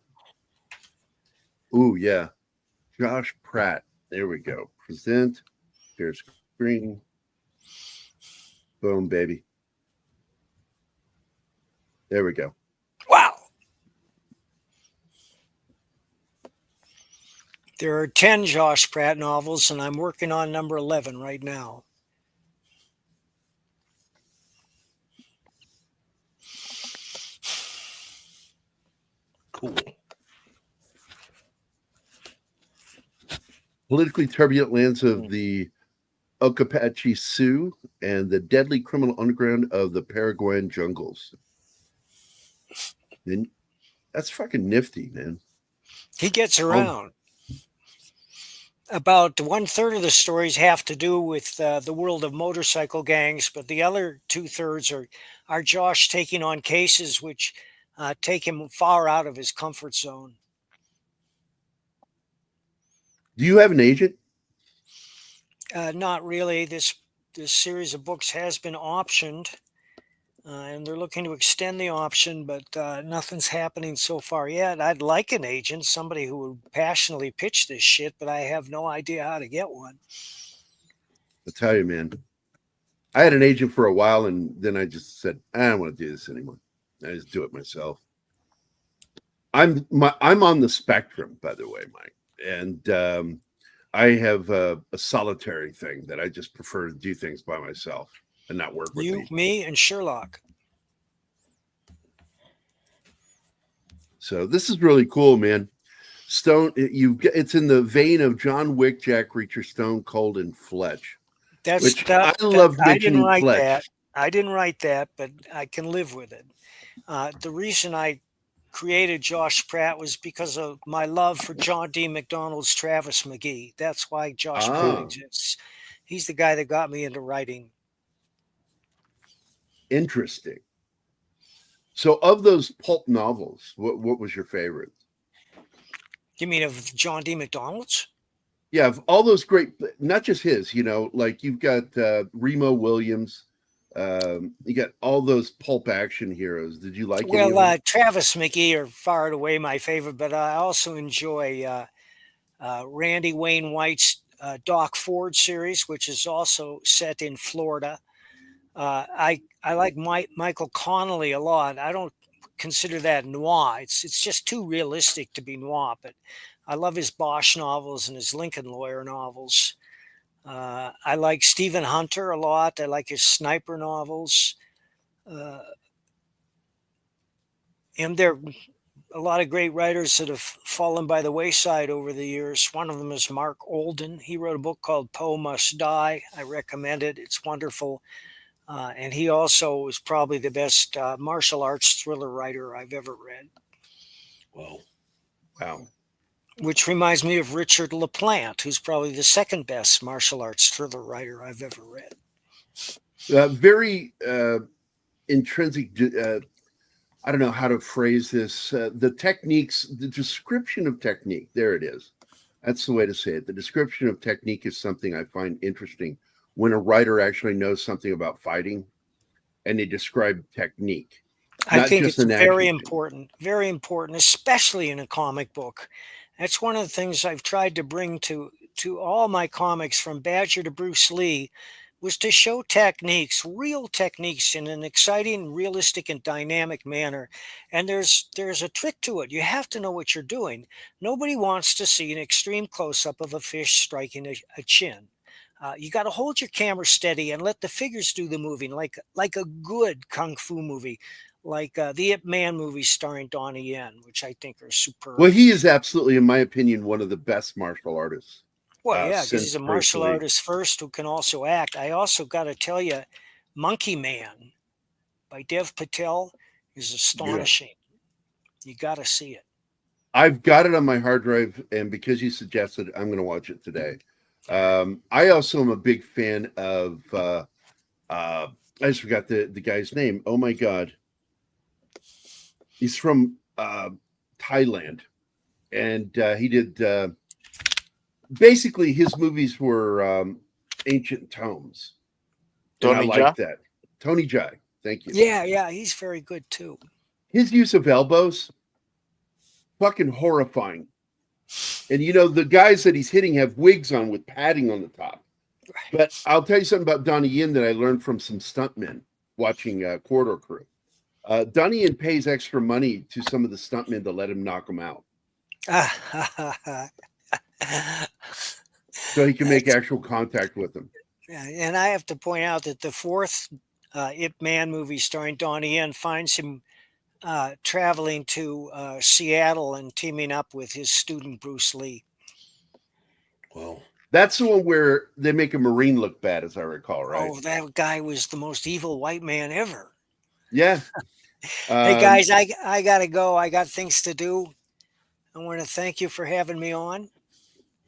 Ooh, yeah. Josh Pratt. There we go. Present. Here's screen. Boom, baby. There we go. Wow. There are 10 Josh Pratt novels, and I'm working on number 11 right now. Cool. Politically turbulent lands of the Okapachi Sioux and the deadly criminal underground of the Paraguayan jungles. And that's fucking nifty, man. He gets around. About 1/3 of the stories have to do with the world of motorcycle gangs, but the other 2/3 are Josh taking on cases which take him far out of his comfort zone. Do you have an agent? Not really. This series of books has been optioned, and they're looking to extend the option, but nothing's happening so far yet. I'd like an agent, somebody who would passionately pitch this shit, but I have no idea how to get one. I'll tell you, man. I had an agent for a while, and then I just said, I don't want to do this anymore. I just do it myself. I'm on the spectrum, by the way, Mike, and I have a solitary thing that I just prefer to do things by myself and not work with You, people. me, and Sherlock. So this is really cool, man. Stone, it's in the vein of John Wick, Jack Reacher, Stone Cold, and Fletch. That's Which that, I love I didn't mentioning write Fletch. that. I didn't write that, but I can live with it. The reason I created Josh Pratt was because of my love for John D. McDonald's Travis McGee. That's why Josh Pratt exists. He's the guy that got me into writing. Interesting. So of those pulp novels, what was your favorite? You mean of John D. McDonald's? Yeah, of all those great, not just his, like you've got Remo Williams, you got all those pulp action heroes. Did you like any of them? Well, Travis McGee are far and away my favorite, but I also enjoy Randy Wayne White's Doc Ford series, which is also set in Florida. I like Michael Connolly a lot. I don't consider that noir. It's just too realistic to be noir, but I love his Bosch novels and his Lincoln Lawyer novels. I like Stephen Hunter a lot. I like his sniper novels. And there are a lot of great writers that have fallen by the wayside over the years. One of them is Mark Olden. He wrote a book called Poe Must Die. I recommend it. It's wonderful. And he also is probably the best martial arts thriller writer I've ever read. Wow. Which reminds me of Richard LaPlante, who's probably the second best martial arts thriller writer I've ever read. Very intrinsic. I don't know how to phrase this. The techniques, the description of technique. There it is. That's the way to say it. The description of technique is something I find interesting when a writer actually knows something about fighting and they describe technique. I think it's very important, especially in a comic book. That's one of the things I've tried to bring to all my comics, from Badger to Bruce Lee, was to show techniques, real techniques, in an exciting, realistic, and dynamic manner. And there's a trick to it. You have to know what you're doing. Nobody wants to see an extreme close-up of a fish striking a chin. You got to hold your camera steady and let the figures do the moving, like a good kung fu movie, like the Ip Man movies starring Donnie Yen, which I think are superb. Well, he is absolutely, in my opinion, one of the best martial artists. Well, yeah, because he's a martial artist first who can also act. I also got to tell you, Monkey Man by Dev Patel is astonishing. You got to see it. I've got it on my hard drive, and because you suggested, I'm going to watch it today. I also am a big fan of. I just forgot the guy's name. Oh my god, he's from Thailand, and he did. Basically, his movies were ancient tomes. And I like that. Tony Jai. Thank you. Yeah, he's very good too. His use of elbows, fucking horrifying. And you know, the guys that he's hitting have wigs on with padding on the top. But I'll tell you something about Donnie Yen that I learned from some stuntmen watching Corridor Crew. Donnie Yen pays extra money to some of the stuntmen to let him knock them out. So he can make actual contact with them. And I have to point out that the fourth Ip Man movie starring Donnie Yen finds him traveling to Seattle and teaming up with his student Bruce Lee. Well, that's the one where they make a Marine look bad, as I recall, right? Oh, that guy was the most evil white man ever. Yeah. Hey guys, I gotta go. I got things to do. I want to thank you for having me on.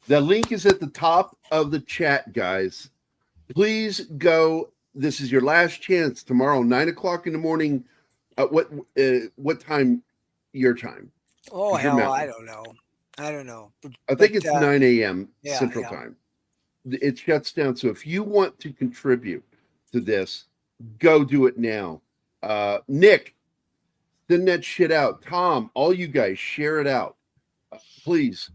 The link is at the top of the chat, guys. Please go. This is your last chance tomorrow, 9 o'clock in the morning. What time? Your time? Oh hell, I don't know. I think it's 9 a.m. Central Time. It shuts down. So if you want to contribute to this, go do it now. Nick, send that shit out. Tom, all you guys, share it out. Please.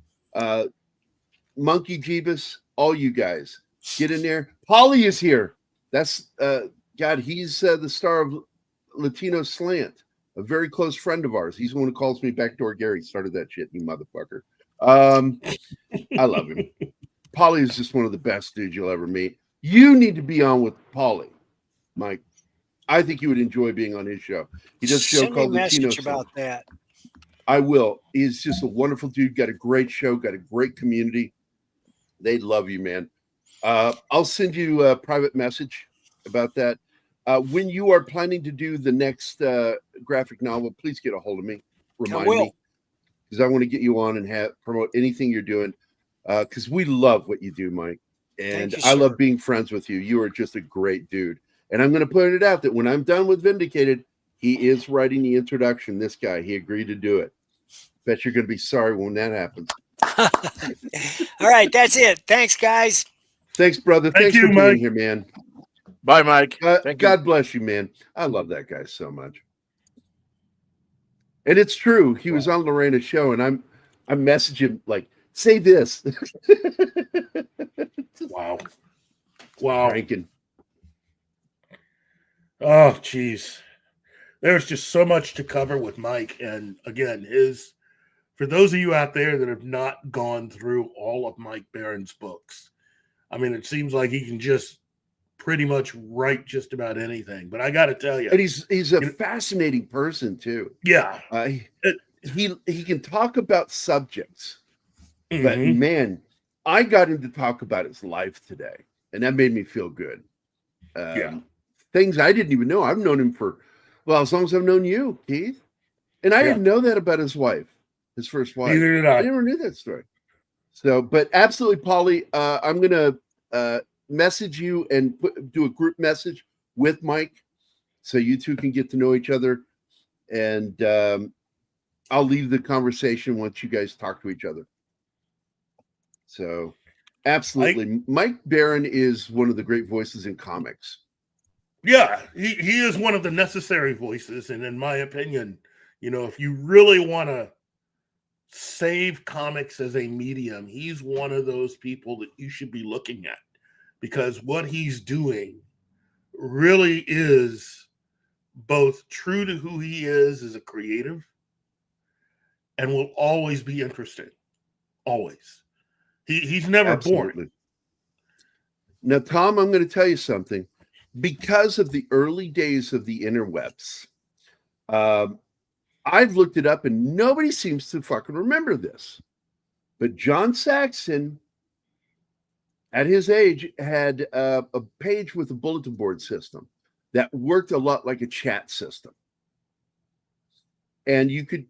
Monkey Jeebus, all you guys, get in there. Polly is here. That's God, he's the star of Latino Slant, a very close friend of ours. He's the one who calls me Backdoor Gary. Started that shit, you motherfucker. I love him. Polly is just one of the best dudes you'll ever meet. You need to be on with Polly, Mike. I think you would enjoy being on his show. He does a show called Latino message about that. I will. He's just a wonderful dude. Got a great show. Got a great community. They love you, man. I'll send you a private message about that. When you are planning to do the next graphic novel, please get a hold of me. Remind me, because I want to get you on and promote anything you're doing. Because we love what you do, Mike, and I love being friends with you. You are just a great dude. And I'm going to put it out that when I'm done with Vindicated, he is writing the introduction. This guy, he agreed to do it. Bet you're going to be sorry when that happens. All right, that's it. Thanks, guys. Thanks, brother. Thanks for being here, man. Bye, Mike. God bless you, man. I love that guy so much. And it's true. He was on Lorena's show, and I messaged him like, say this. Wow. Rankin. Oh, geez. There's just so much to cover with Mike. And again, for those of you out there that have not gone through all of Mike Barron's books, I mean, it seems like he can just pretty much write just about anything. But I got to tell you, and he's a fascinating person too. Yeah, he can talk about subjects, but man, I got him to talk about his life today, and that made me feel good. Things I didn't even know. I've known him for as long as I've known you, Keith, and I didn't know that about his wife, his first wife. Neither did I. I never knew that story. So, but absolutely, Polly, I'm gonna message you and do a group message with Mike, so you two can get to know each other, and I'll leave the conversation once you guys talk to each other. So, absolutely, Mike Barron is one of the great voices in comics. Yeah, he is one of the necessary voices, and in my opinion, if you really want to save comics as a medium, he's one of those people that you should be looking at, because what he's doing really is both true to who he is as a creative and will always be interesting. Always. He's never boring. Now, Tom, I'm going to tell you something. Because of the early days of the interwebs, I've looked it up and nobody seems to fucking remember this. But John Saxon, at his age, had a page with a bulletin board system that worked a lot like a chat system. And you could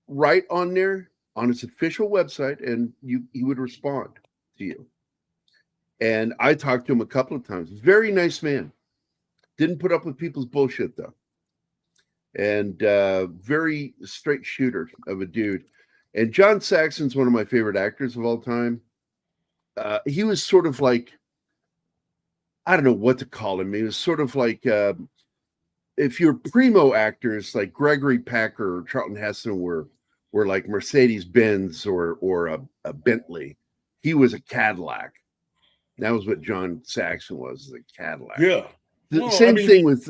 write on there on his official website, and he would respond to you. And I talked to him a couple of times. Very nice man. Didn't put up with people's bullshit though. And very straight shooter of a dude. And John Saxon's one of my favorite actors of all time. He was sort of like, I don't know what to call him. He was sort of like, if you're primo actors like Gregory Packer or Charlton Heston were like Mercedes-Benz or a Bentley, he was a Cadillac. That was what John Saxon was, a Cadillac. Yeah. The same thing with,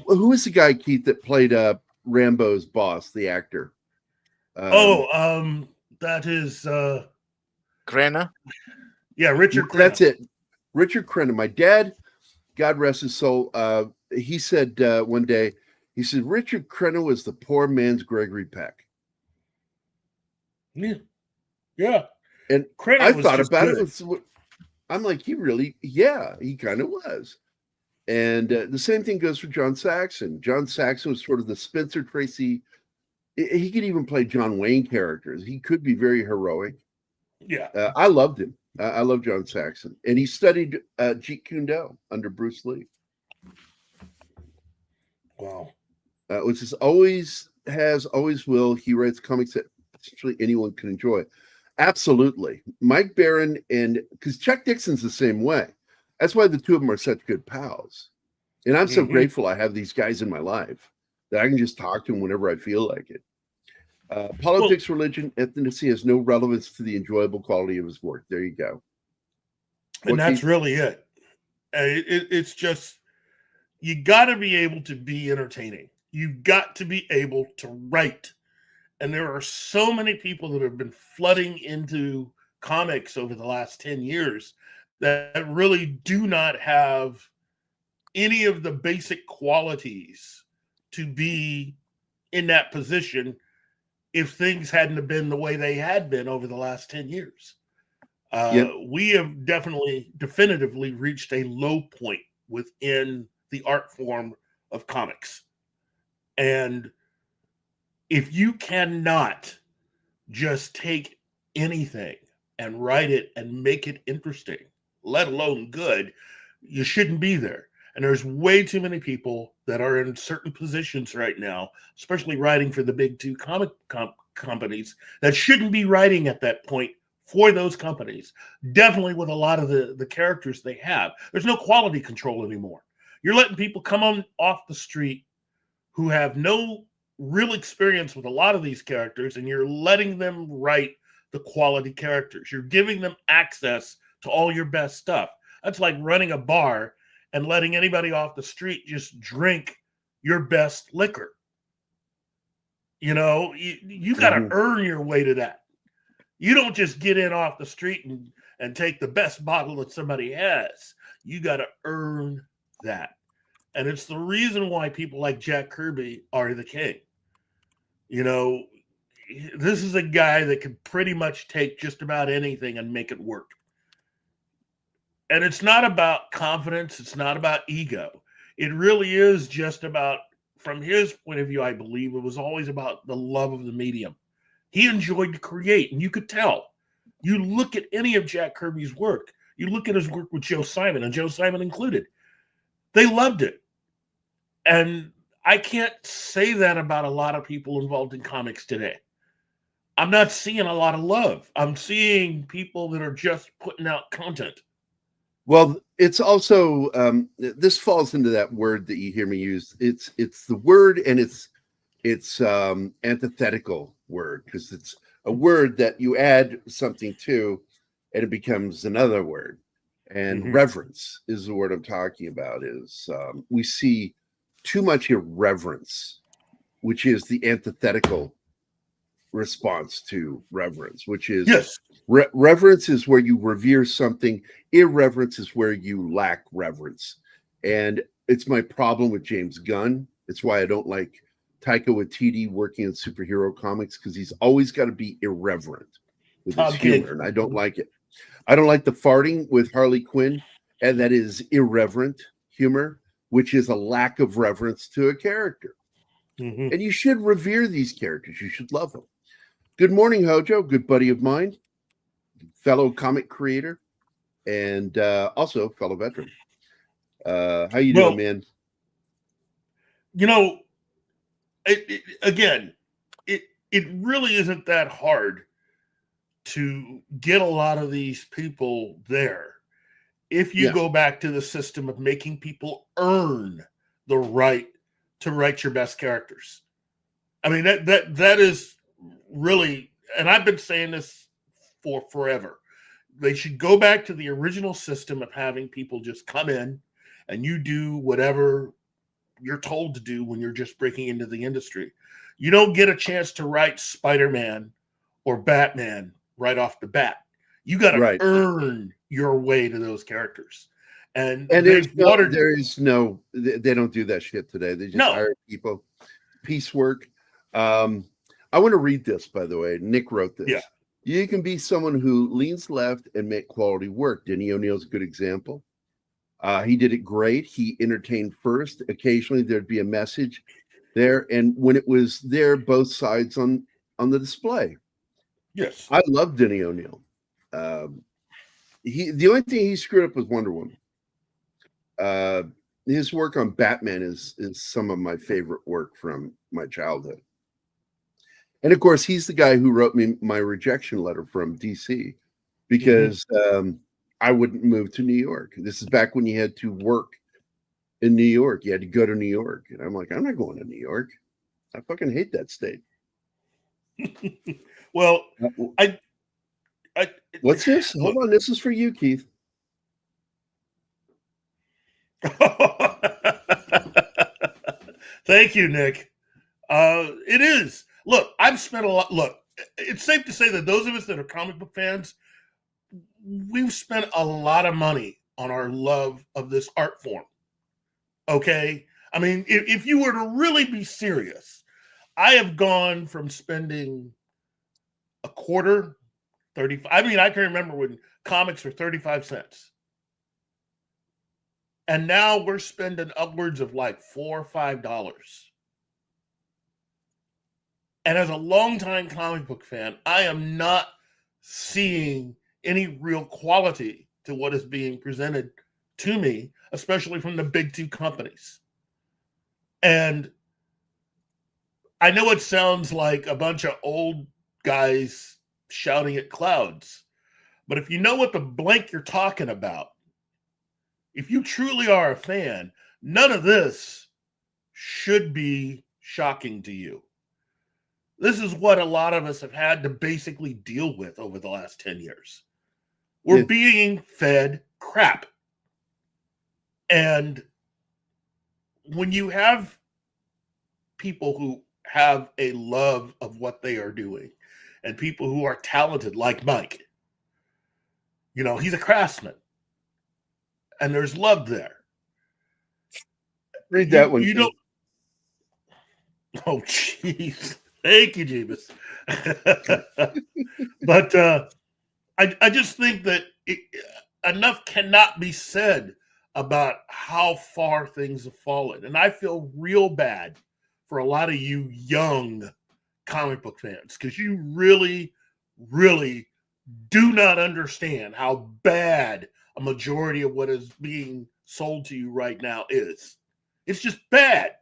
who was the guy, Keith, that played Rambo's boss, the actor? That is Crenna? Yeah, Richard Crenna. That's it. Richard Crenna. My dad, God rest his soul, he said one day, he said, Richard Crenna was the poor man's Gregory Peck. Yeah. Yeah. And Crenna I was thought just about good. it. I'm like, he kind of was. And the same thing goes for John Saxon. John Saxon was sort of the Spencer Tracy. He could even play John Wayne characters. He could be very heroic. Yeah. I loved him. I love John Saxon. And he studied Jeet Kune Do under Bruce Lee. Wow. Which is always will. He writes comics that essentially anyone can enjoy. Absolutely. Mike Barron, and because Chuck Dixon's the same way. That's why the two of them are such good pals. And I'm so grateful I have these guys in my life that I can just talk to them whenever I feel like it. Politics, religion, ethnicity has no relevance to the enjoyable quality of his work. There you go. And that's really it. It's just, you got to be able to be entertaining. You've got to be able to write. And there are so many people that have been flooding into comics over the last 10 years that really do not have any of the basic qualities to be in that position if things hadn't have been the way they had been over the last 10 years. We have definitively reached a low point within the art form of comics. And if you cannot just take anything and write it and make it interesting, let alone good, you shouldn't be there. And there's way too many people that are in certain positions right now, especially writing for the big two comic companies, that shouldn't be writing at that point for those companies. Definitely with a lot of the characters they have. There's no quality control anymore. You're letting people come on off the street who have no real experience with a lot of these characters, and you're letting them write the quality characters. You're giving them access to all your best stuff. That's like running a bar and letting anybody off the street just drink your best liquor. You know, you got to earn your way to that. You don't just get in off the street and take the best bottle that somebody has. You got to earn that. And it's the reason why people like Jack Kirby are the king. You know, this is a guy that can pretty much take just about anything and make it work. And it's not about confidence. It's not about ego. It really is just about, from his point of view, I believe it was always about the love of the medium. He enjoyed to create, and you could tell. You look at any of Jack Kirby's work. You look at his work with Joe Simon, and Joe Simon included. They loved it. And I can't say that about a lot of people involved in comics today. I'm not seeing a lot of love. I'm seeing people that are just putting out content. Well, it's also this falls into that word that you hear me use. It's the word, and it's antithetical word, because it's a word that you add something to, and it becomes another word. And reverence is the word I'm talking about. Is we see too much irreverence, which is the antithetical response to reverence, which is reverence is where you revere something. Irreverence is where you lack reverence. And it's my problem with James Gunn. It's why I don't like Taika Waititi working in superhero comics, because he's always got to be irreverent with his humor, and I don't like it. I don't like the farting with Harley Quinn, and that is irreverent humor, which is a lack of reverence to a character. And you should revere these characters. You should love them. Good morning, Hojo. Good buddy of mine, fellow comic creator, and also fellow veteran. How you doing, man? You know, again, it really isn't that hard to get a lot of these people there if you go back to the system of making people earn the right to write your best characters. I mean, that is really, and I've been saying this for forever. They should go back to the original system of having people just come in and you do whatever you're told to do when you're just breaking into the industry. You don't get a chance to write Spider-Man or Batman right off the bat. You got to earn your way to those characters. And they don't do that shit today. They just hire people, piecework. I want to read this, by the way. Nick wrote this. Yeah. You can be someone who leans left and make quality work. Denny O'Neil's a good example. He did it great. He entertained first. Occasionally there'd be a message there. And when it was there, both sides on the display. Yes. I love Denny O'Neil. The only thing he screwed up was Wonder Woman. His work on Batman is some of my favorite work from my childhood. And of course, he's the guy who wrote me my rejection letter from DC because I wouldn't move to New York. This is back when you had to work in New York. You had to go to New York. And I'm like, I'm not going to New York. I fucking hate that state. Well, what's this? Hold on. This is for you, Keith. Thank you, Nick. It is. Look, I've spent a lot. Look, it's safe to say that those of us that are comic book fans, we've spent a lot of money on our love of this art form. Okay? I mean, if you were to really be serious, I have gone from spending a quarter, 35. I mean, I can remember when comics were 35 cents. And now we're spending upwards of like $4 or $5. And as a longtime comic book fan, I am not seeing any real quality to what is being presented to me, especially from the big two companies. And I know it sounds like a bunch of old guys shouting at clouds, but if you know what the blank you're talking about, if you truly are a fan, none of this should be shocking to you. This is what a lot of us have had to basically deal with over the last 10 years. We're being fed crap. And when you have people who have a love of what they are doing and people who are talented like Mike, you know, he's a craftsman and there's love there. Read that one. You don't. Oh, jeez. Thank you, Jeebus. But I just think that enough cannot be said about how far things have fallen. And I feel real bad for a lot of you young comic book fans because you really, really do not understand how bad a majority of what is being sold to you right now is. It's just bad.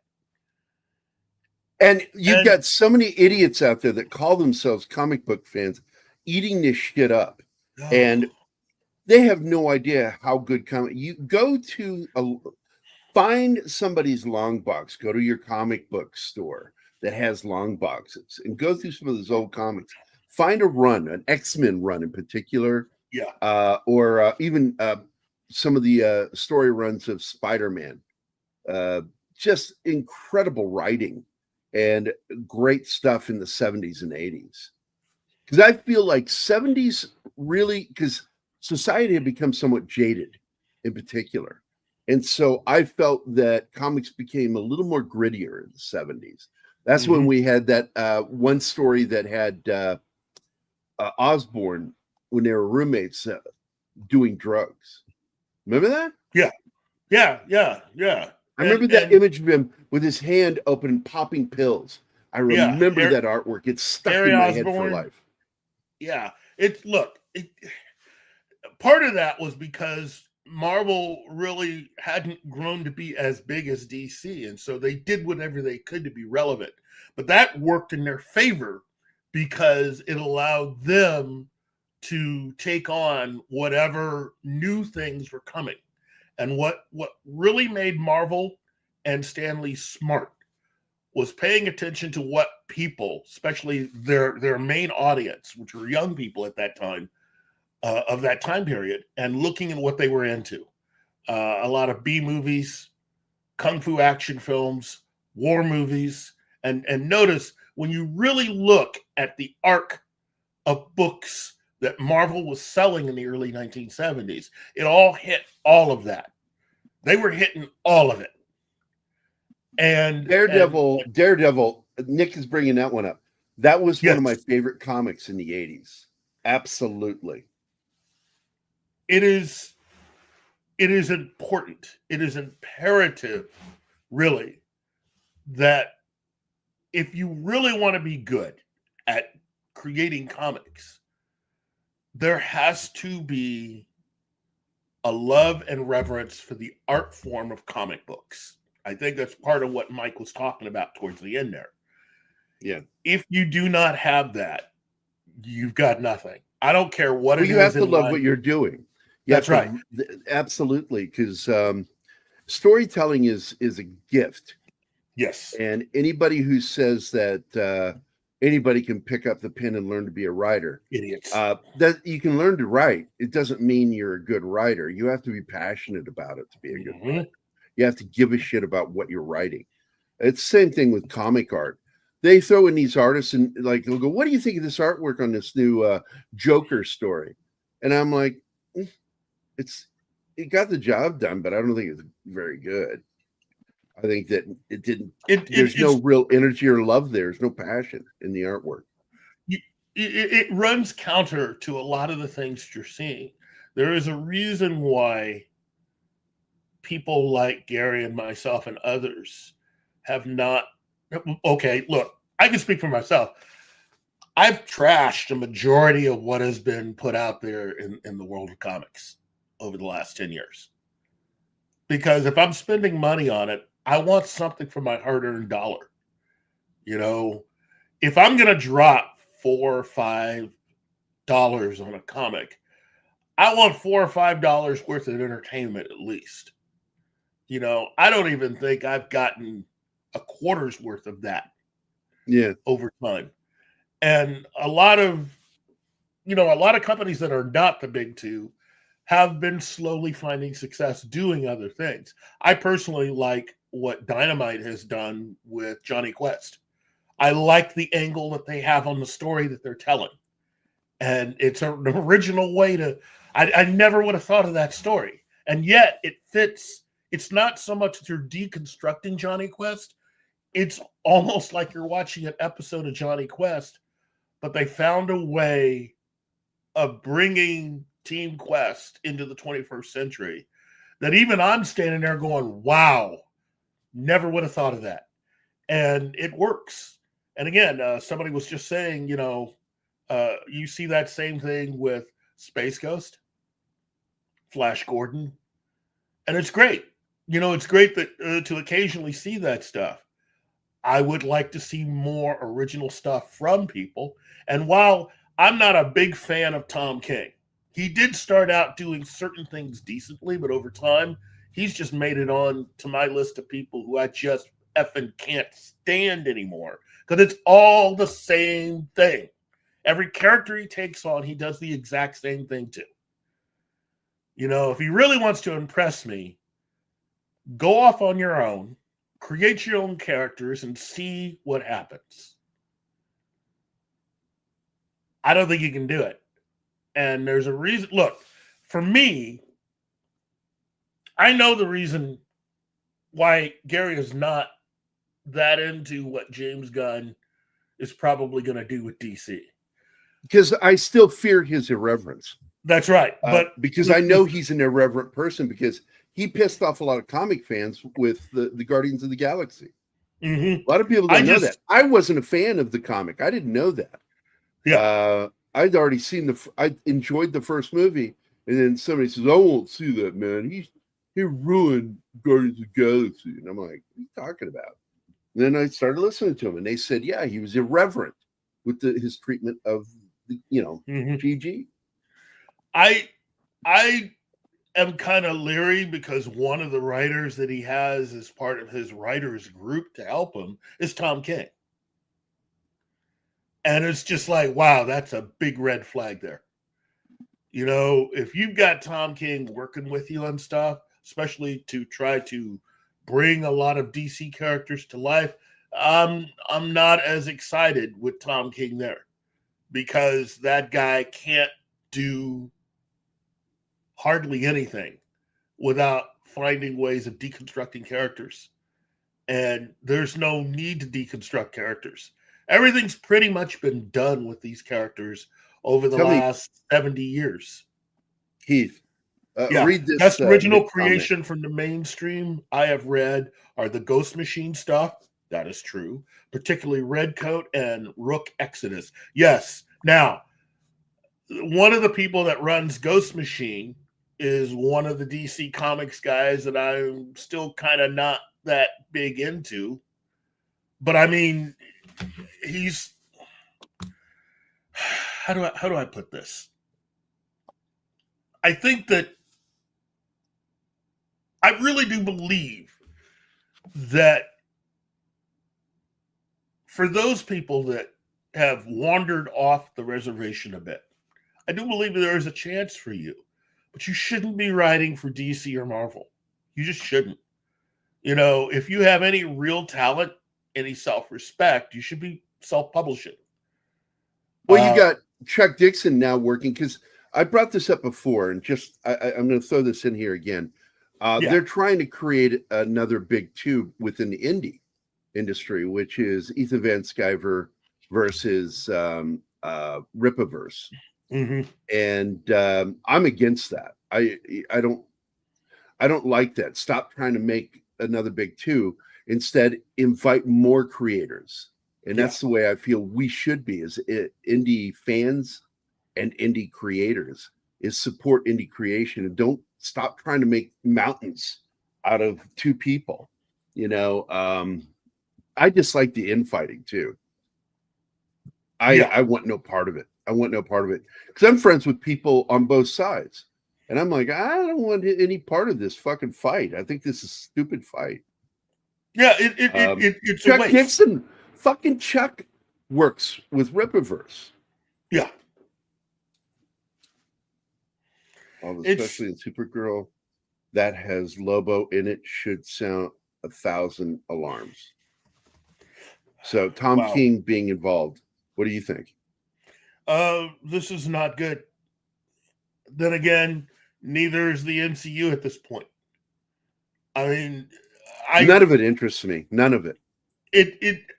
And you've got so many idiots out there that call themselves comic book fans eating this shit up. Oh. And they have no idea how good you go to find somebody's long box, go to your comic book store that has long boxes and go through some of those old comics. Find a run, an X-Men run in particular. Yeah. Or even some of the story runs of Spider-Man. Just incredible writing. And great stuff in the 70s and 80s. Because I feel like 70s really, because society had become somewhat jaded in particular. And so I felt that comics became a little more grittier in the 70s. That's when we had that one story that had Osborn, when they were roommates, doing drugs. Remember that? Yeah. I remember that image of him with his hand open and popping pills. I remember Harry- that artwork. It's stuck Harry in my head for Osborn. life. Yeah, part of that was because Marvel really hadn't grown to be as big as DC, and so they did whatever they could to be relevant. But that worked in their favor because it allowed them to take on whatever new things were coming. And what really made Marvel and Stan Lee smart was paying attention to what people, especially their main audience, which were young people at that time, of that time period, and looking at what they were into. A lot of B movies, kung fu action films, war movies, and notice when you really look at the arc of books that Marvel was selling in the early 1970s, it all hit all of that. They were hitting all of it. And Daredevil, Nick is bringing that one up. That was one of my favorite comics in the 80s. Absolutely. It is important. It is imperative, really, that if you really want to be good at creating comics, there has to be a love and reverence for the art form of comic books. I think that's part of what Mike was talking about towards the end there. Yeah. If you do not have that, you've got nothing. I don't care what it is. You have to love what you're doing. That's right. Absolutely. Because storytelling is a gift. Yes. And anybody who says that anybody can pick up the pen and learn to be a writer, idiots. That you can learn to write. It doesn't mean you're a good writer. You have to be passionate about it to be a good writer. You have to give a shit about what you're writing. It's the same thing with comic art. They throw in these artists and like they'll go, "What do you think of this artwork on this new Joker story?" And I'm like, it got the job done, but I don't think it's very good. I think that it didn't. There's no real energy or love there. There's no passion in the artwork. It runs counter to a lot of the things you're seeing. There is a reason why people like Gary and myself and others have not. Okay, look, I can speak for myself. I've trashed a majority of what has been put out there in the world of comics over the last 10 years. Because if I'm spending money on it, I want something for my hard-earned dollar. You know, if I'm going to drop $4 or $5 on a comic, I want $4 or $5 worth of entertainment at least. You know, I don't even think I've gotten a quarter's worth of that. Over time. And a lot of companies that are not the big two have been slowly finding success doing other things. I personally like what Dynamite has done with Johnny Quest. I like the angle that they have on the story that they're telling. And it's an original way to, I never would have thought of that story. And yet it fits. It's not so much that you're deconstructing Johnny Quest. It's almost like you're watching an episode of Johnny Quest, but they found a way of bringing Team Quest into the 21st century that even I'm standing there going, wow, never would have thought of that. And it works. And again, somebody was just saying, you see that same thing with Space Ghost, Flash Gordon, and it's great. It's great that to occasionally see that stuff. I would like to see more original stuff from people. And while I'm not a big fan of Tom King, he did start out doing certain things decently, but over time, he's just made it on to my list of people who I just effing can't stand anymore because it's all the same thing. Every character he takes on, he does the exact same thing too. If he really wants to impress me, go off on your own, create your own characters, and see what happens. I don't think you can do it. And there's a reason. Look, for me, I know the reason why Gary is not that into what James Gunn is probably going to do with DC. Because I still fear his irreverence. That's right. But because I know he's an irreverent person because he pissed off a lot of comic fans with the Guardians of the Galaxy. Mm-hmm. A lot of people don't know that. I wasn't a fan of the comic. I didn't know that. Yeah. I'd already seen I enjoyed the first movie, and then somebody says, "I won't see that, man. He ruined Guardians of the Galaxy." And I'm like, "What are you talking about?" And then I started listening to him, and they said, "Yeah, he was irreverent with his treatment of, GG." I am kind of leery because one of the writers that he has as part of his writers group to help him is Tom King. And it's just like, wow, that's a big red flag there. You know, if you've got Tom King working with you on stuff, especially to try to bring a lot of DC characters to life, I'm not as excited with Tom King there, because that guy can't do hardly anything without finding ways of deconstructing characters. And there's no need to deconstruct characters. Everything's pretty much been done with these characters over the last 70 years. Keith, read this. Best original creation from the mainstream I have read are the Ghost Machine stuff. That is true. Particularly Redcoat and Rook Exodus. Yes. Now, one of the people that runs Ghost Machine is one of the DC Comics guys that I'm still kind of not that big into. But I mean, he's, how do I put this? I think that I really do believe that for those people that have wandered off the reservation a bit, I do believe that there is a chance for you, but you shouldn't be writing for DC or Marvel. You just shouldn't. You know, if you have any real talent, any self-respect, you should be self-publishing. Well, you got Chuck Dixon now working, because I brought this up before, and just I'm going to throw this in here again. They're trying to create another big two within the indie industry, which is Ethan Van Sciver versus Rippaverse. Mm-hmm. And I'm against that. I don't like that. Stop trying to make another big two. Instead, invite more creators. And that's the way I feel we should be as indie fans and indie creators, is support indie creation and don't stop trying to make mountains out of two people. You know, I just like the infighting too. I want no part of it. I want no part of it, because I'm friends with people on both sides. And I'm like, I don't want any part of this fucking fight. I think this is a stupid fight. Yeah, it's Chuck a waste. Dixon, fucking Chuck works with Rippaverse. Yeah. Especially in Supergirl, that has Lobo in it, should sound 1,000 alarms. So Tom King being involved, what do you think? This is not good. Then again, neither is the MCU at this point. I mean, none of it interests me. None of it.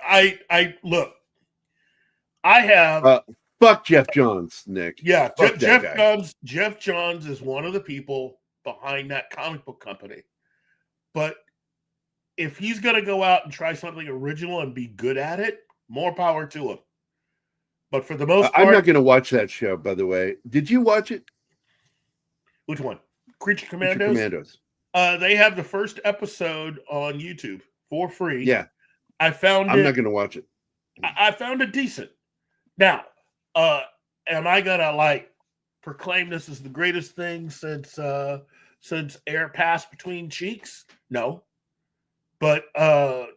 I look. I have fuck Jeff Johns, Nick. Yeah, fuck Jeff Johns. Jeff Johns is one of the people behind that comic book company. But if he's going to go out and try something original and be good at it, more power to him. But for the most part, I'm not going to watch that show. By the way, did you watch it? Which one? Creature Commandos. Commandos. They have the first episode on YouTube for free. Yeah, I'm not going to watch it. I found it decent. Now, am I gonna proclaim this as the greatest thing since air passed between cheeks? No, but I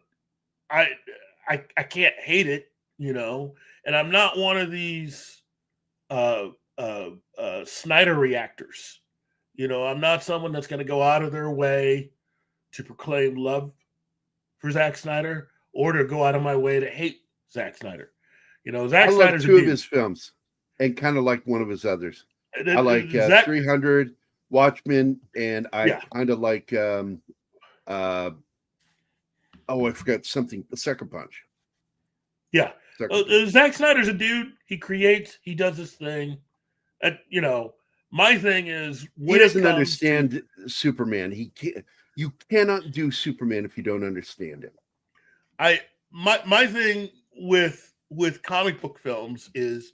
can't hate it, you know. And I'm not one of these Snyder reactors. You know, I'm not someone that's going to go out of their way to proclaim love for Zack Snyder or to go out of my way to hate Zack Snyder. You know, Zack Snyder's two of his films and kind of like one of his others. I like 300, Watchmen, and I kind of like I forgot something, the Second Punch. Yeah. Zack Snyder's a dude. He creates, he does his thing. You know, my thing is he doesn't understand Superman. You cannot do Superman if you don't understand him. My thing with comic book films is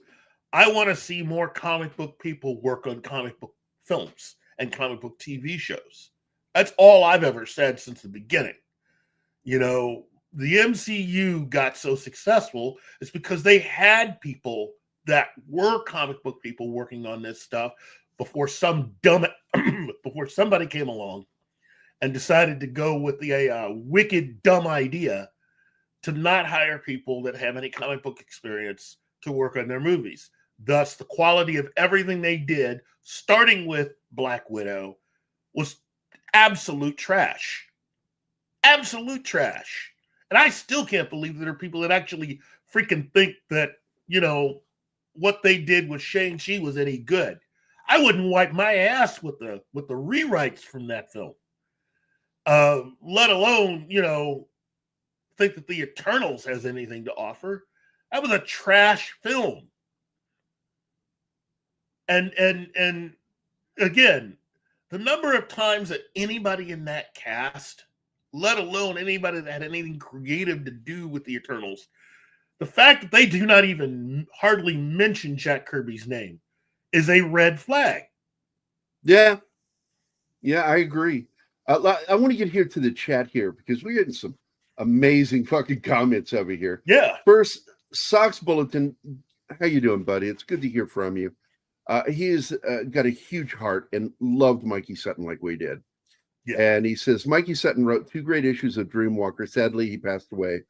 I want to see more comic book people work on comic book films and comic book TV shows. That's all I've ever said since the beginning. You know, the MCU got so successful is because they had people that were comic book people working on this stuff before before somebody came along and decided to go with the wicked dumb idea to not hire people that have any comic book experience to work on their movies. Thus, the quality of everything they did, starting with Black Widow, was absolute trash. Absolute trash. And I still can't believe that there are people that actually freaking think that, you know, what they did with Shang-Chi was any good. I wouldn't wipe my ass with the rewrites from that film. Let alone, you know, think that the Eternals has anything to offer. That was a trash film. And again, the number of times that anybody in that cast, let alone anybody that had anything creative to do with the Eternals, the fact that they do not even hardly mention Jack Kirby's name is a red flag. Yeah, I agree. I want to get here to the chat here because we're getting some amazing fucking comments over here. Yeah. First, Socks Bulletin, how you doing, buddy? It's good to hear from you. He has got a huge heart and loved Mikey Sutton like we did. Yeah. And he says, Mikey Sutton wrote 2 great issues of Dreamwalker. Sadly, he passed away.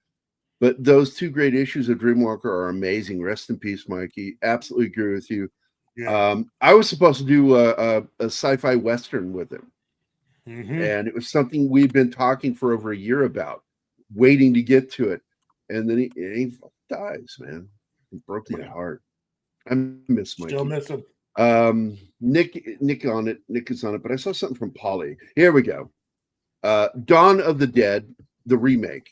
But those 2 great issues of Dreamwalker are amazing. Rest in peace, Mikey. Absolutely agree with you. Yeah. I was supposed to do a sci-fi Western with him. Mm-hmm. And it was something we'd been talking for over a year about, waiting to get to it. And then he dies, man. It broke my heart. I miss Mikey. Still miss him. Nick on it. Nick is on it. But I saw something from Polly. Here we go. Dawn of the Dead, the remake.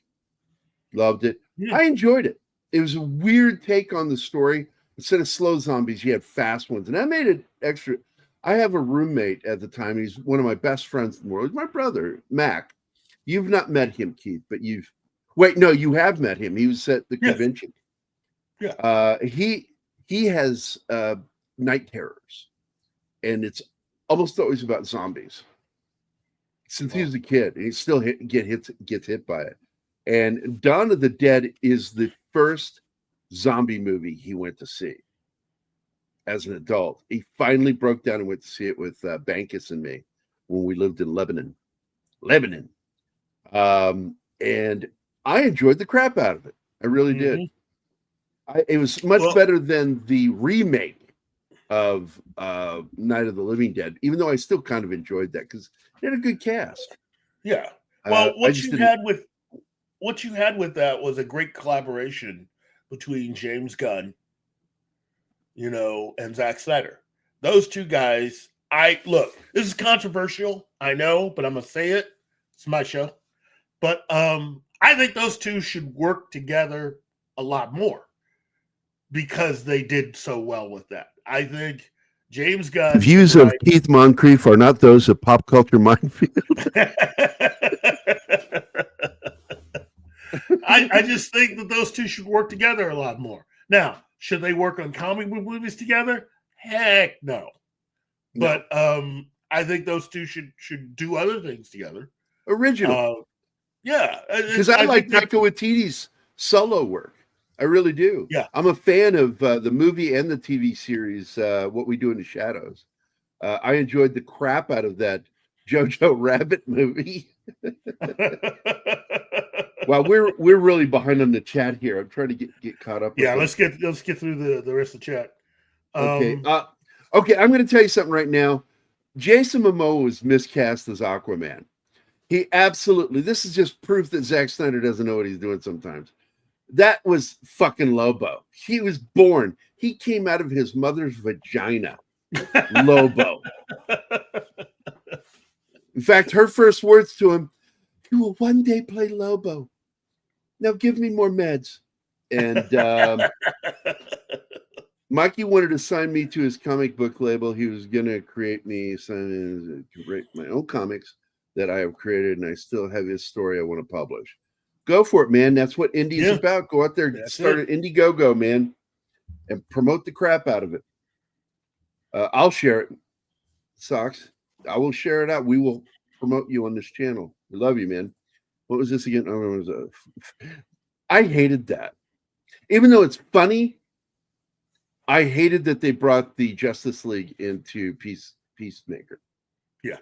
Loved it. Yeah. I enjoyed it. It was a weird take on the story. Instead of slow zombies, you had fast ones. And that made it extra. I have a roommate at the time. He's one of my best friends in the world. He's my brother, Mac. You've not met him, Keith, but you have met him. He was at the convention. Yeah. He has night terrors, and it's almost always about zombies. Since he was a kid, and he still gets hit by it. And Dawn of the Dead is the first zombie movie he went to see as an adult. He finally broke down and went to see it with Bankus and me when we lived in Lebanon. And I enjoyed the crap out of it. I really did. It was much better than the remake of Night of the Living Dead, even though I still kind of enjoyed that because it had a good cast. Yeah. Well, what you had with that was a great collaboration between James Gunn, you know, and Zack Snyder. Those 2 guys, this is controversial, I know, but I'm gonna say it. It's my show. But I think those 2 should work together a lot more because they did so well with that. I think James Gunn. Views of Keith Moncrief are not those of Pop Culture Minefield. I just think that those 2 should work together a lot more. Now, should they work on comic book movies together? Heck no. But I think those 2 should do other things together. Original. Yeah. Because I like Taika Waititi's solo work. I really do. Yeah. I'm a fan of the movie and the TV series, What We Do in the Shadows. I enjoyed the crap out of that Jojo Rabbit movie. Well, we're really behind on the chat here. I'm trying to get caught up. Yeah, let's get through the rest of the chat. Okay. Okay, I'm going to tell you something right now. Jason Momoa was miscast as Aquaman. He absolutely. This is just proof that Zack Snyder doesn't know what he's doing sometimes. That was fucking Lobo. He was born. He came out of his mother's vagina. Lobo. In fact, her first words to him, "You will one day play Lobo. Now give me more meds." And Mikey wanted to sign me to his comic book label. He was going to create my own comics that I have created, and I still have his story I want to publish. Go for it, man. That's what indie's Yeah. about. Go out there, That's start an Indiegogo, man, and promote the crap out of it. I'll share it. Socks. I will share it out. We will promote you on this channel. We love you, man. What was this again? Oh, it was I hated that. Even though it's funny, I hated that they brought the Justice League into Peacemaker. Yeah.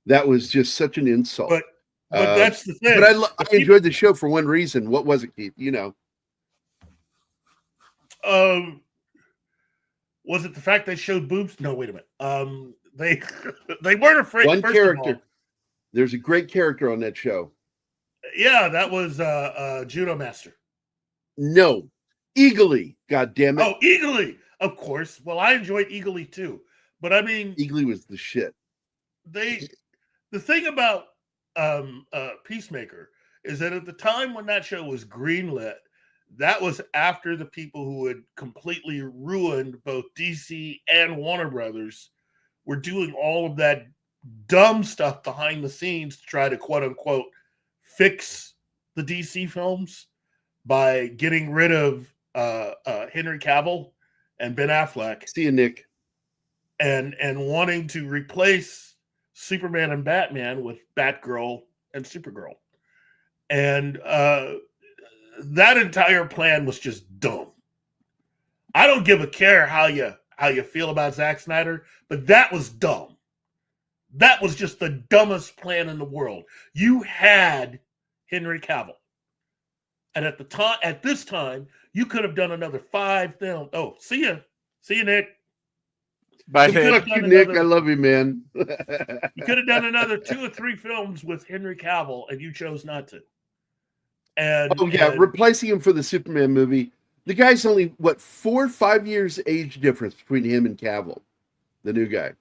That was just such an insult. But that's the thing. But I enjoyed the show for one reason. What was it, Keith? You know. Was it the fact they showed boobs? No, wait a minute. They weren't afraid. One first character. of all. There's a great character on that show. Yeah, that was Judo Master. No, Eagly. God damn it. Oh, Eagly, of course. Well, I enjoyed Eagly too, but I mean, Eagly was the shit. The thing about Peacemaker is that at the time when that show was greenlit, that was after the people who had completely ruined both DC and Warner Brothers were doing all of that dumb stuff behind the scenes to try to quote unquote fix the DC films by getting rid of Henry Cavill and Ben Affleck. See you, Nick. And wanting to replace Superman and Batman with Batgirl and Supergirl. And that entire plan was just dumb. I don't give a care how you feel about Zack Snyder, but that was dumb. That was just the dumbest plan in the world. You had Henry Cavill. And at this time, you could have done another 5 films. Oh, see you, Nick. Bye, Fuck you, Nick. I love you, man. You could have done another 2 or 3 films with Henry Cavill, and you chose not to. And replacing him for the Superman movie. The guy's only 4 or 5 years age difference between him and Cavill, the new guy.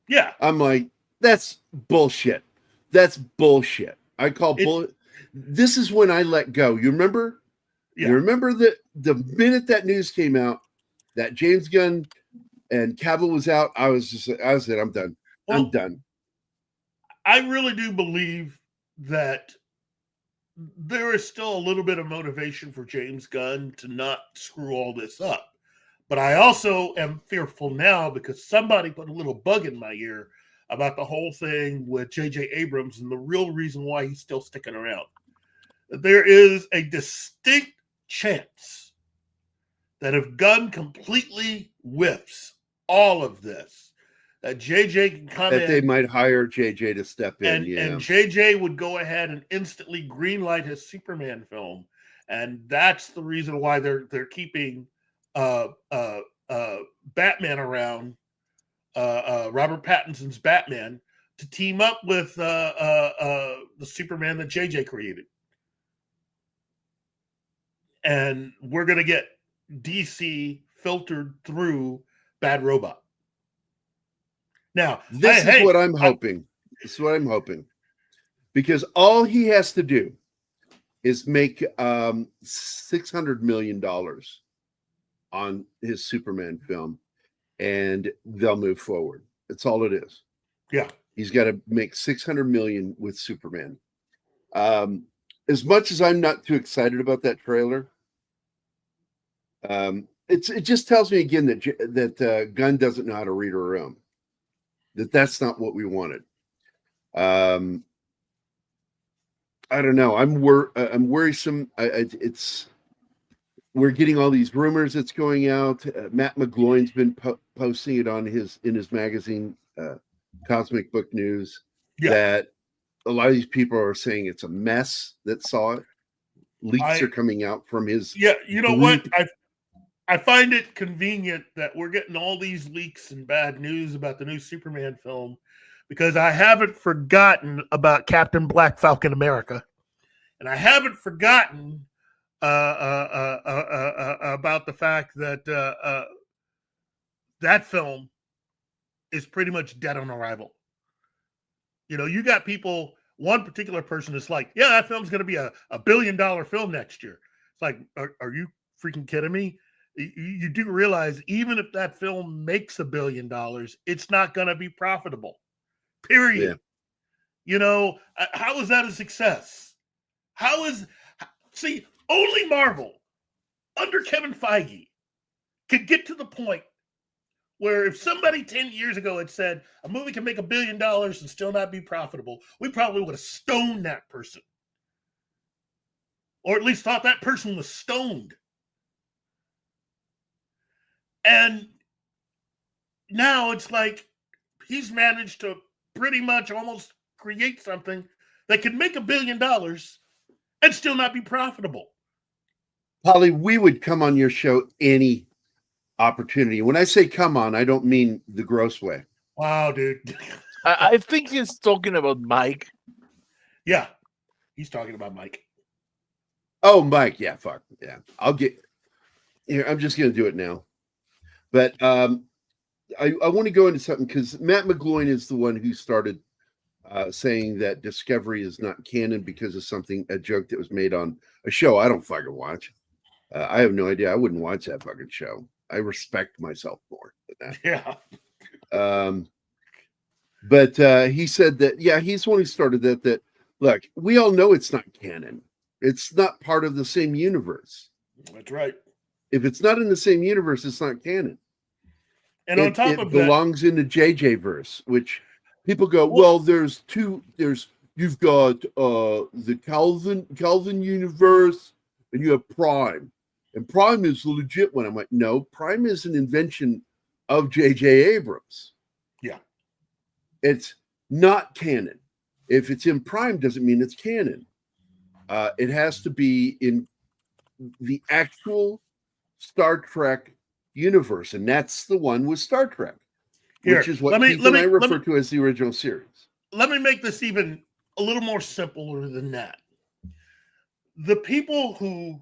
Yeah, I'm like, that's bullshit. That's bullshit. I call bull. This is when I let go. You remember? Yeah. You remember that the minute that news came out, that James Gunn and Cavill was out, I said, I'm done. Well, I'm done. I really do believe that there is still a little bit of motivation for James Gunn to not screw all this up. But I also am fearful now because somebody put a little bug in my ear about the whole thing with J.J. Abrams and the real reason why he's still sticking around. There is a distinct chance that if Gunn completely whiffs all of this, that JJ can come in. That they might hire JJ to step in. And JJ would go ahead and instantly greenlight his Superman film. And that's the reason why they're keeping Batman around, Robert Pattinson's Batman, to team up with the Superman that JJ created. And we're going to get DC filtered through Bad Robot. Now, this is what I'm hoping. This is what I'm hoping. Because all he has to do is make $600 million on his Superman film, and they'll move forward. That's all it is. Yeah. He's got to make $600 million with Superman. As much as I'm not too excited about that trailer, it just tells me again that Gunn doesn't know how to read a room. That's not what we wanted. I don't know. I'm worrisome. We're getting all these rumors that's going out. Matt McGloin's been posting it in his magazine, Cosmic Book News, that a lot of these people are saying it's a mess that saw it. Leaks are coming out from his. Yeah, you know what? I find it convenient that we're getting all these leaks and bad news about the new Superman film because I haven't forgotten about Captain Black Falcon America. And I haven't forgotten about the fact that that film is pretty much dead on arrival. You know, you got people, one particular person is like, yeah, that film's going to be a $1 billion film next year. It's like, are you freaking kidding me? You do realize even if that film makes $1 billion, it's not going to be profitable. Period. Yeah. You know, how is that a success? See, only Marvel under Kevin Feige could get to the point where if somebody 10 years ago had said a movie can make $1 billion and still not be profitable, we probably would have stoned that person. Or at least thought that person was stoned. And now it's like he's managed to pretty much almost create something that can make $1 billion and still not be profitable. Polly, we would come on your show any opportunity. When I say come on, I don't mean the gross way. Wow, dude. I think he's talking about Mike. Yeah, he's talking about Mike. Oh, Mike. Yeah, fuck. Yeah. I'll get here. I'm just going to do it now. But I want to go into something because Matt McGloin is the one who started saying that Discovery is not canon because of a joke that was made on a show I don't fucking watch. I have no idea. I wouldn't watch that fucking show. I respect myself more than that. Yeah. But he said that, yeah, he's the one who started that, look, we all know it's not canon. It's not part of the same universe. That's right. If it's not in the same universe, it's not canon. And on top of that, it belongs in the JJ verse, which people go, well, you've got the Calvin universe and you have Prime. And Prime is the legit one. I'm like, no, Prime is an invention of J.J. Abrams. Yeah. It's not canon. If it's in Prime, doesn't mean it's canon. It has to be in the actual Star Trek universe, and that's the one with Star Trek, which is what Keith and I refer to as the original series. Let me make this even a little more simpler than that. The people who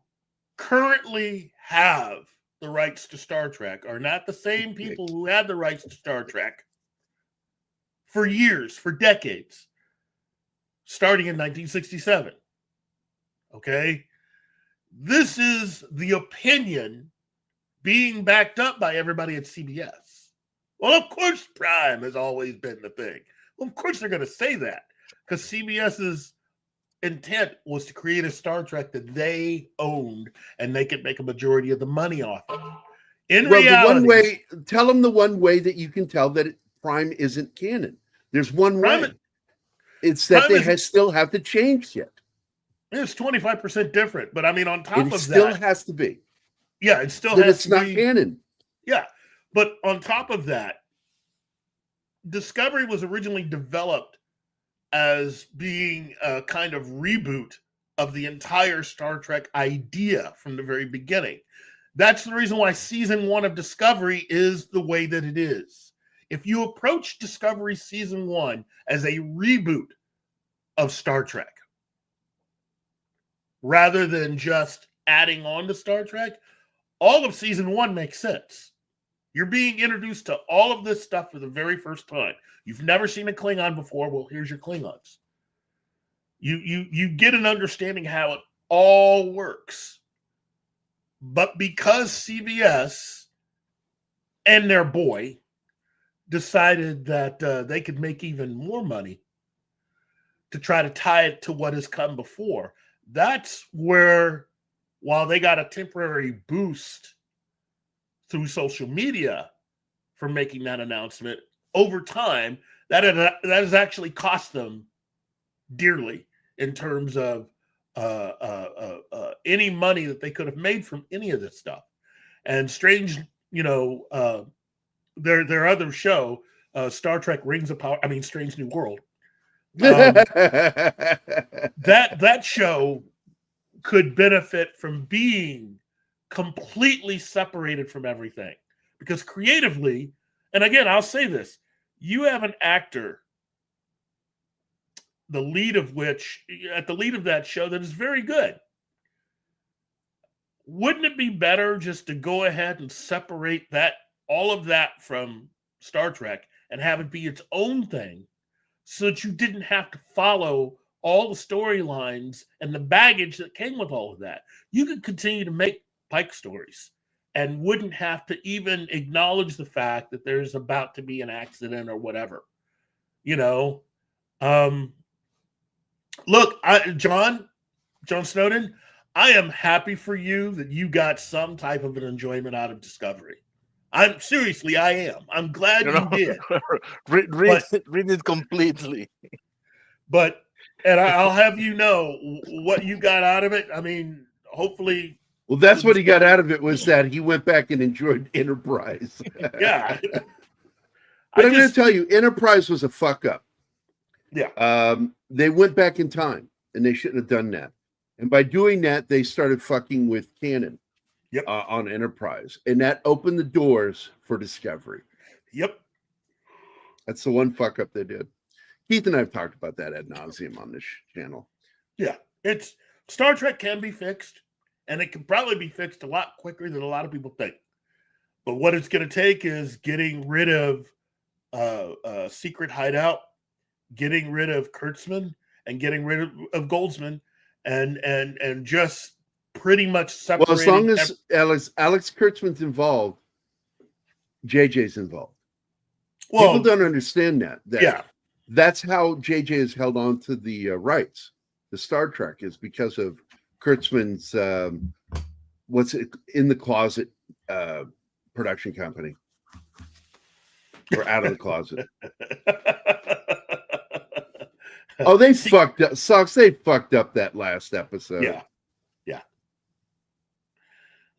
currently have the rights to Star Trek are not the same people who had the rights to Star Trek for years, for decades, starting in 1967. Okay? This is the opinion being backed up by everybody at CBS. Well, of course, Prime has always been the thing. Well, of course, they're going to say that because CBS's intent was to create a Star Trek that they owned and they could make a majority of the money off of. In reality, tell them the one way that you can tell that Prime isn't canon. There's one way. It's that they still have to change it. It's 25% different, but I mean, on top of that, it still has to be. Yeah, it still has it's not canon. Yeah, but on top of that, Discovery was originally developed as being a kind of reboot of the entire Star Trek idea from the very beginning. That's the reason why season 1 of Discovery is the way that it is. If you approach Discovery season 1 as a reboot of Star Trek, rather than just adding on to Star Trek, all of season 1 makes sense. You're being introduced to all of this stuff for the very first time. You've never seen a Klingon before. Well, here's your Klingons. You get an understanding how it all works. But because CBS and their boy decided that they could make even more money to try to tie it to what has come before, that's where, while they got a temporary boost through social media for making that announcement, over time, that has actually cost them dearly in terms of any money that they could have made from any of this stuff. And Strange, their other show, Star Trek Rings of Power, Strange New World, that show could benefit from being completely separated from everything, because creatively, and again, I'll say this, you have an actor, at the lead of that show, that is very good. Wouldn't it be better just to go ahead and separate all of that from Star Trek and have it be its own thing, so that you didn't have to follow all the storylines and the baggage that came with all of that? You could continue to make Pike stories and wouldn't have to even acknowledge the fact that there's about to be an accident or whatever. Look, John, John Snowden, I am happy for you that you got some type of an enjoyment out of Discovery. I'm seriously, I am. I'm glad you did. read it completely. And I'll have you know what you got out of it. I mean, hopefully. Well, that's what he got out of it, was that he went back and enjoyed Enterprise. Yeah. But I'm going to tell you, Enterprise was a fuck up. Yeah. They went back in time, and they shouldn't have done that. And by doing that, they started fucking with canon on Enterprise. And that opened the doors for Discovery. Yep. That's the one fuck up they did. Keith and I have talked about that ad nauseum on this channel. Yeah. It's Star Trek can be fixed, and it can probably be fixed a lot quicker than a lot of people think. But what it's going to take is getting rid of Secret Hideout, getting rid of Kurtzman, and getting rid of Goldsman, and just pretty much separating. Well, as long as Alex Kurtzman's involved, JJ's involved. Well, people don't understand that. That's how JJ has held on to the rights. The Star Trek is because of Kurtzman's what's it in the closet production company, or out of the closet. Oh, they fucked up. Socks, they fucked up that last episode. Yeah.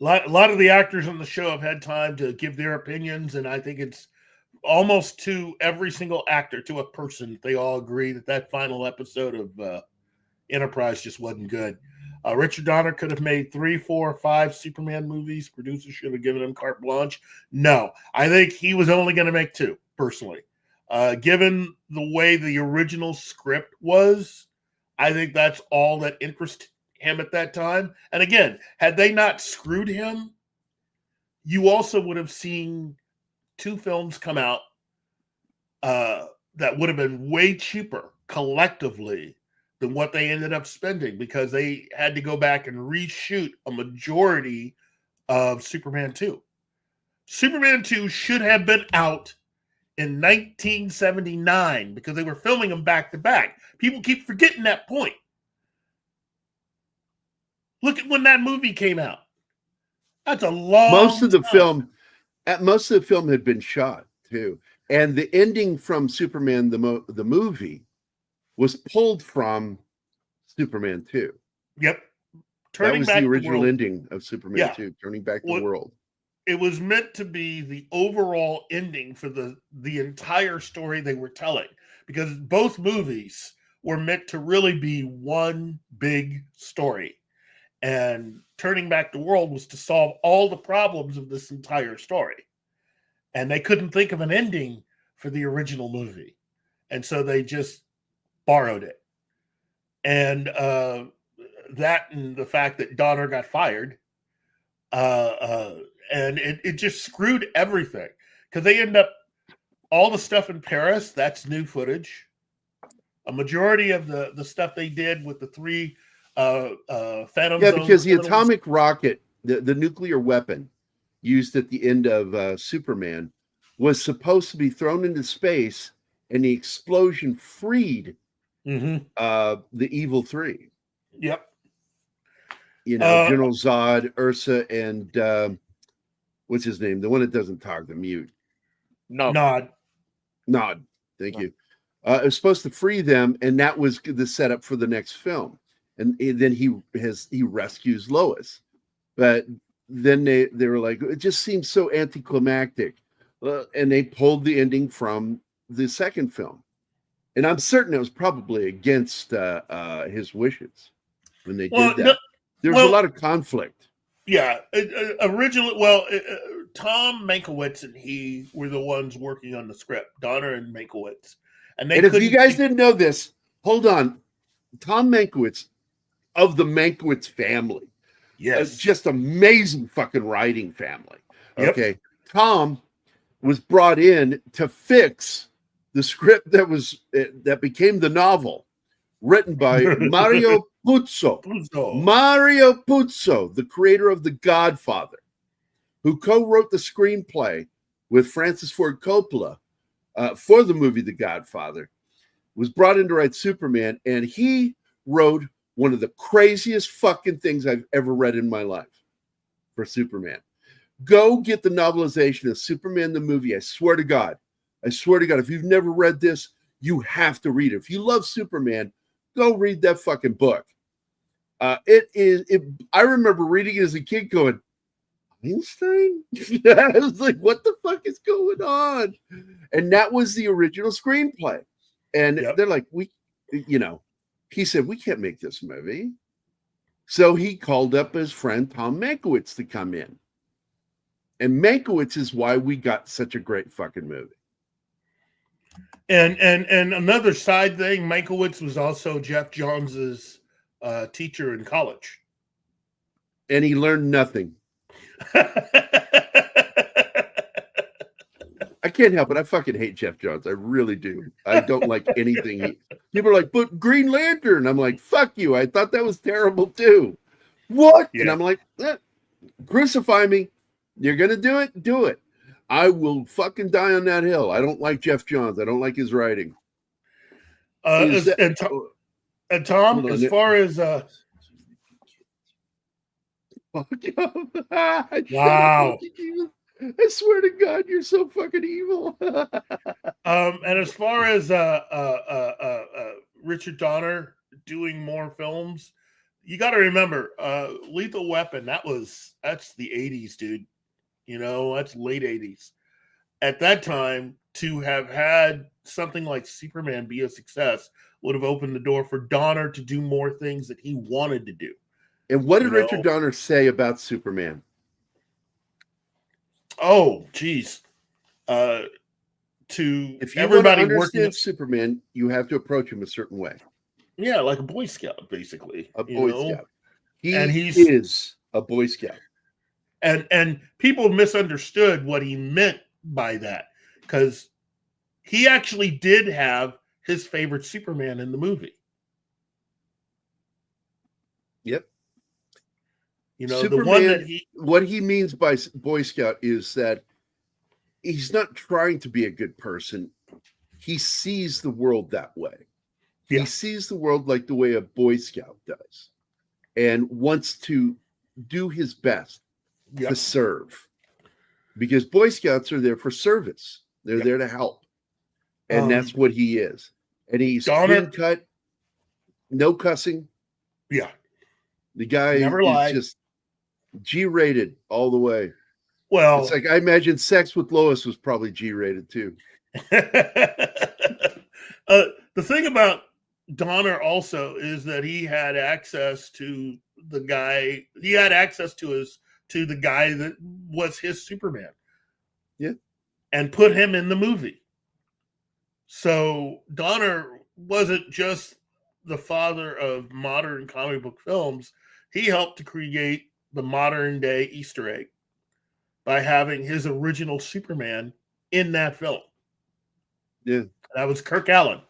A lot of the actors on the show have had time to give their opinions, and I think it's almost to every single actor, to a person, they all agree that final episode of Enterprise just wasn't good. Richard Donner could have made 3, 4, 5 Superman movies. Producers should have given him carte blanche. No, I think he was only going to make 2, personally. Given the way the original script was, I think that's all that interested him at that time. And again, had they not screwed him, you also would have seen 2 films come out that would have been way cheaper collectively than what they ended up spending, because they had to go back and reshoot a majority of Superman 2. Superman 2 should have been out in 1979 because they were filming them back to back. People keep forgetting that point. Look at when that movie came out. That's a long most of the film had been shot too, and the ending from Superman the movie was pulled from Superman 2. Yep. That was the original ending of Superman 2, Turning Back the World. It was meant to be the overall ending for the entire story they were telling, because both movies were meant to really be one big story. And Turning Back the World was to solve all the problems of this entire story. And they couldn't think of an ending for the original movie. And so they just borrowed it. And that, and the fact that Donner got fired, and it just screwed everything. Because they end up, all the stuff in Paris, that's new footage. A majority of the stuff they did with the 3 Phantom Zone, because the atomic rocket, the nuclear weapon used at the end of Superman, was supposed to be thrown into space, and the explosion freed the evil 3. Yep. General Zod, Ursa, and what's his name? The one that doesn't talk, the mute. Nod. Thank you. It was supposed to free them, and that was the setup for the next film. And then he rescues Lois, but then they were like, it just seems so anticlimactic, and they pulled the ending from the second film, and I'm certain it was probably against his wishes when they did that. There was a lot of conflict. Yeah, originally, Tom Mankiewicz and he were the ones working on the script, Donner and Mankiewicz, and if you guys didn't know this, hold on, Tom Mankiewicz, of the Mankiewicz family. Yes. Just amazing fucking writing family. Yep. Okay. Tom was brought in to fix the script that became the novel, written by Mario Puzo. Mario Puzo, the creator of The Godfather, who co-wrote the screenplay with Francis Ford Coppola for the movie The Godfather, was brought in to write Superman, and he wrote one of the craziest fucking things I've ever read in my life for Superman. Go get the novelization of Superman the movie. I swear to God, if you've never read this, you have to read it. If you love Superman, go read that fucking book. I remember reading it as a kid going, Einstein? I was like, what the fuck is going on? And that was the original screenplay. And they're like, he said, we can't make this movie. So he called up his friend Tom Mankiewicz to come in. And Mankiewicz is why we got such a great fucking movie. And another side thing, Mankiewicz was also Jeff Johns's teacher in college. And he learned nothing. I can't help it. I fucking hate Jeff Johns. I really do. I don't like anything. People are like, but Green Lantern. I'm like, fuck you. I thought that was terrible too. What? Yeah. And I'm like, crucify me. You're going to do it? Do it. I will fucking die on that hill. I don't like Jeff Johns. I don't like his writing. And Tom, as far as wow. I swear to God, you're so fucking evil. And as far as Richard Donner doing more films, you got to remember, Lethal Weapon. That's the 80s, dude. That's late 80s. At that time, to have had something like Superman be a success would have opened the door for Donner to do more things that he wanted to do. And what did Richard Donner say about Superman? Oh, geez. If you want to understand Superman, you have to approach him a certain way. Yeah, like a Boy Scout, basically. A Boy Scout. He is a Boy Scout. And people misunderstood what he meant by that, because he actually did have his favorite Superman in the movie. Yep. Superman, the one that what he means by Boy Scout is that he's not trying to be a good person. He sees the world that way. Yeah. He sees the world like the way a Boy Scout does, and wants to do his best to serve, because Boy Scouts are there for service. They're there to help, and that's what he is. And he's clean cut, no cussing. Yeah, the guy is just G-rated all the way. Well, it's like I imagine sex with Lois was probably G-rated too. The thing about Donner also is that he had access to the guy. He had access to the guy that was his Superman. Yeah, and put him in the movie. So Donner wasn't just the father of modern comic book films. He helped to create the modern day Easter egg by having his original Superman in that film. Yeah. That was Kirk Allen.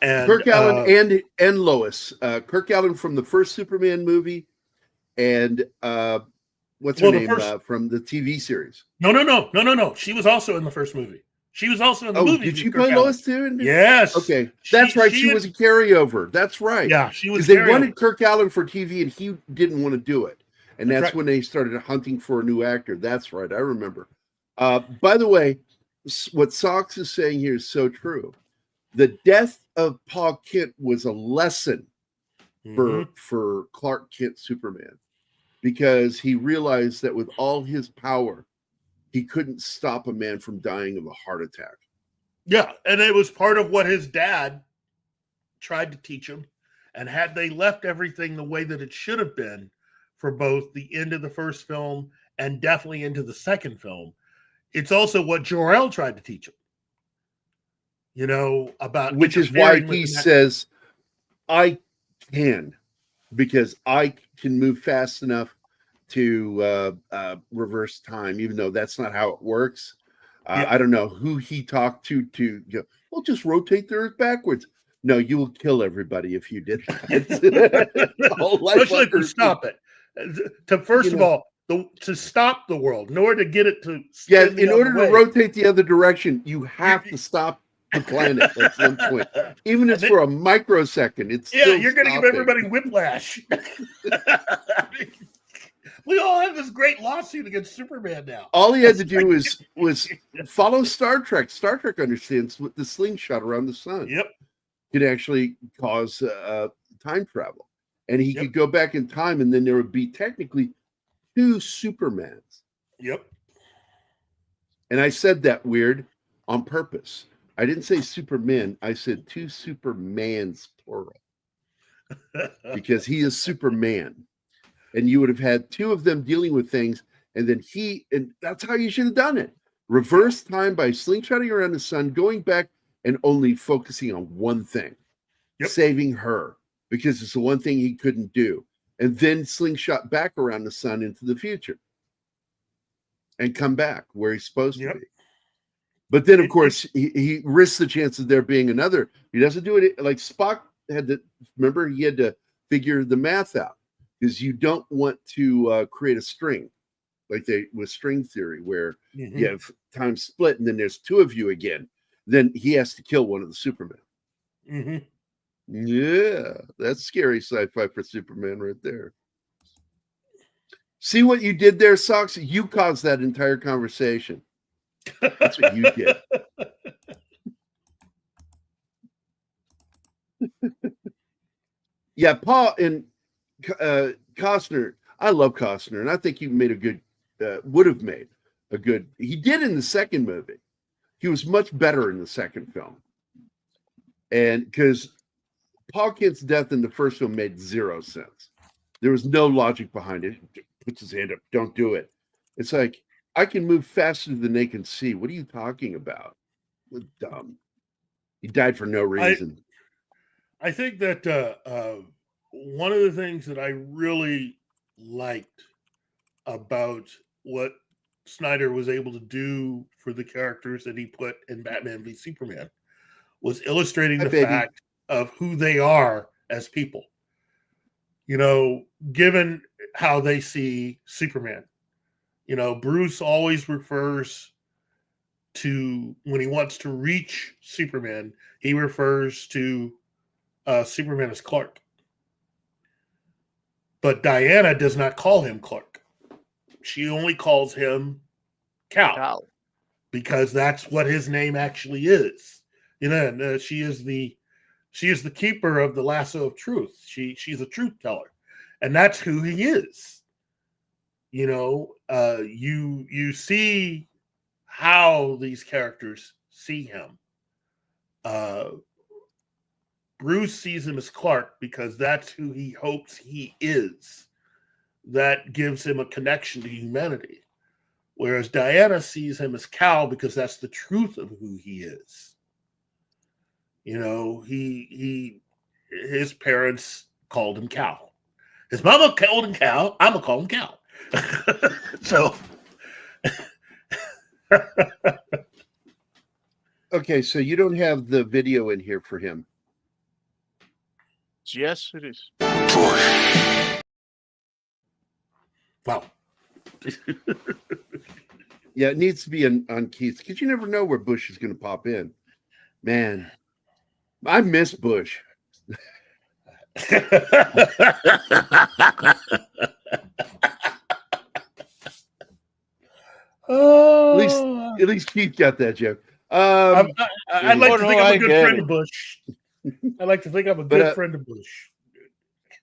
And Kirk Allen and Lois. Kirk Allen from the first Superman movie, and what's her name from the TV series? No. She was also in the first movie. She was also in the movie. Did she play Lois too? Yes. Okay, that's right. She was a carryover. That's right. Yeah, she was. Because they wanted Kirk Allen for TV, and he didn't want to do it, and that's right. When they started hunting for a new actor. That's right. I remember. By the way, what Sox is saying here is so true. The death of Paul Kent was a lesson for Clark Kent Superman, because he realized that with all his power, he couldn't stop a man from dying of a heart attack. Yeah, and it was part of what his dad tried to teach him. And had they left everything the way that it should have been for both the end of the first film and definitely into the second film, it's also what Jor-El tried to teach him. About which is why he says, I can, because I can move fast enough to reverse time, even though that's not how it works. I don't know who he talked to go, well, just rotate the Earth backwards. No, you will kill everybody if you did that. Especially if you stop it. First of all, to stop the world, in order to get it to in order to rotate the other direction, you have to stop the planet at some point. Even if it's for a microsecond, it's Yeah, still you're going to give stopping. everybody whiplash. We all have this great lawsuit against Superman now. All he had to do was follow Star Trek. Star Trek understands what the slingshot around the sun could actually cause time travel. And he could go back in time, and then there would be technically 2 Supermans. Yep. And I said that weird on purpose. I didn't say Superman. I said 2 Supermans, plural. Because he is Superman. And you would have had 2 of them dealing with things, and then and that's how you should have done it. Reverse time by slingshotting around the sun, going back and only focusing on one thing, saving her, because it's the one thing he couldn't do. And then slingshot back around the sun into the future and come back where he's supposed to be. But then, of course, he risks the chance of there being another. He doesn't do it like Spock had to, remember, he had to figure the math out. Because you don't want to create a string, like with string theory, where you have time split, and then there's 2 of you again. Then he has to kill one of the Supermen. Yeah, that's scary sci-fi for Superman right there. See what you did there, Socks? You caused that entire conversation. That's what you did. Yeah, Paul and Costner, I love Costner, and I think he made a good, would have made a good, he did in the second movie. He was much better in the second film. And because Paul Kent's death in the first film made 0 sense. There was no logic behind it. He puts his hand up, don't do it. It's like, I can move faster than they can see. What are you talking about? What dumb. He died for no reason. I think that one of the things that I really liked about what Snyder was able to do for the characters that he put in Batman v Superman was illustrating the fact of who they are as people. You know, given how they see Superman. You know, Bruce always refers to, when he wants to reach Superman, he refers to Superman as Clark. But Diana does not call him Clark. She only calls him Cal. Because that's what his name actually is. You know, and, she is the keeper of the lasso of truth. She's a truth teller. And that's who he is. You know, you see how these characters see him. Bruce sees him as Clark because that's who he hopes he is. That gives him a connection to humanity. Whereas Diana sees him as Cal because that's the truth of who he is. You know, his parents called him Cal. His mama called him Cal. I'm gonna call him Cal. So, okay, so you don't have the video in here for him. Yes, it is. Wow. Yeah, it needs to be on Keith because you never know where Bush is going to pop in. Man, I miss Bush. At least Keith got that joke. I'd like to think I'm a good friend of Bush. I like to think I'm a good friend of Bush.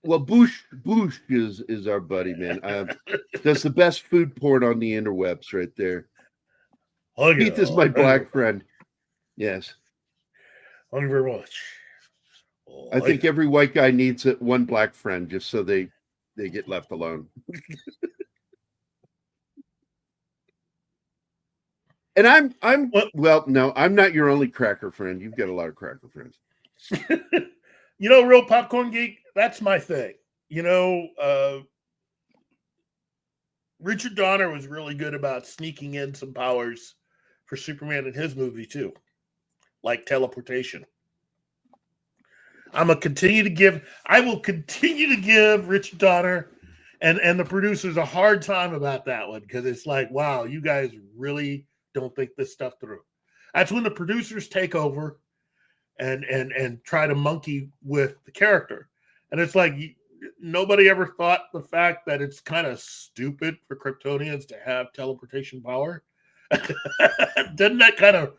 Well, Bush is our buddy, man. Does the best food porn on the interwebs right there. Oh, yeah. Keith is my black friend. Yes. Thank you very much. I think every white guy needs one black friend just so they get left alone. And I'm no, I'm not your only cracker friend. You've got a lot of cracker friends. You know, Real Popcorn Geek, that's my thing. You know, Richard Donner was really good about sneaking in some powers for Superman in his movie too, like teleportation. I will continue to give Richard Donner and the producers a hard time about that one because it's like, wow, you guys really don't think this stuff through. That's when the producers take over and try to monkey with the character. And it's like nobody ever thought the fact that it's kind of stupid for Kryptonians to have teleportation power. Doesn't that kind of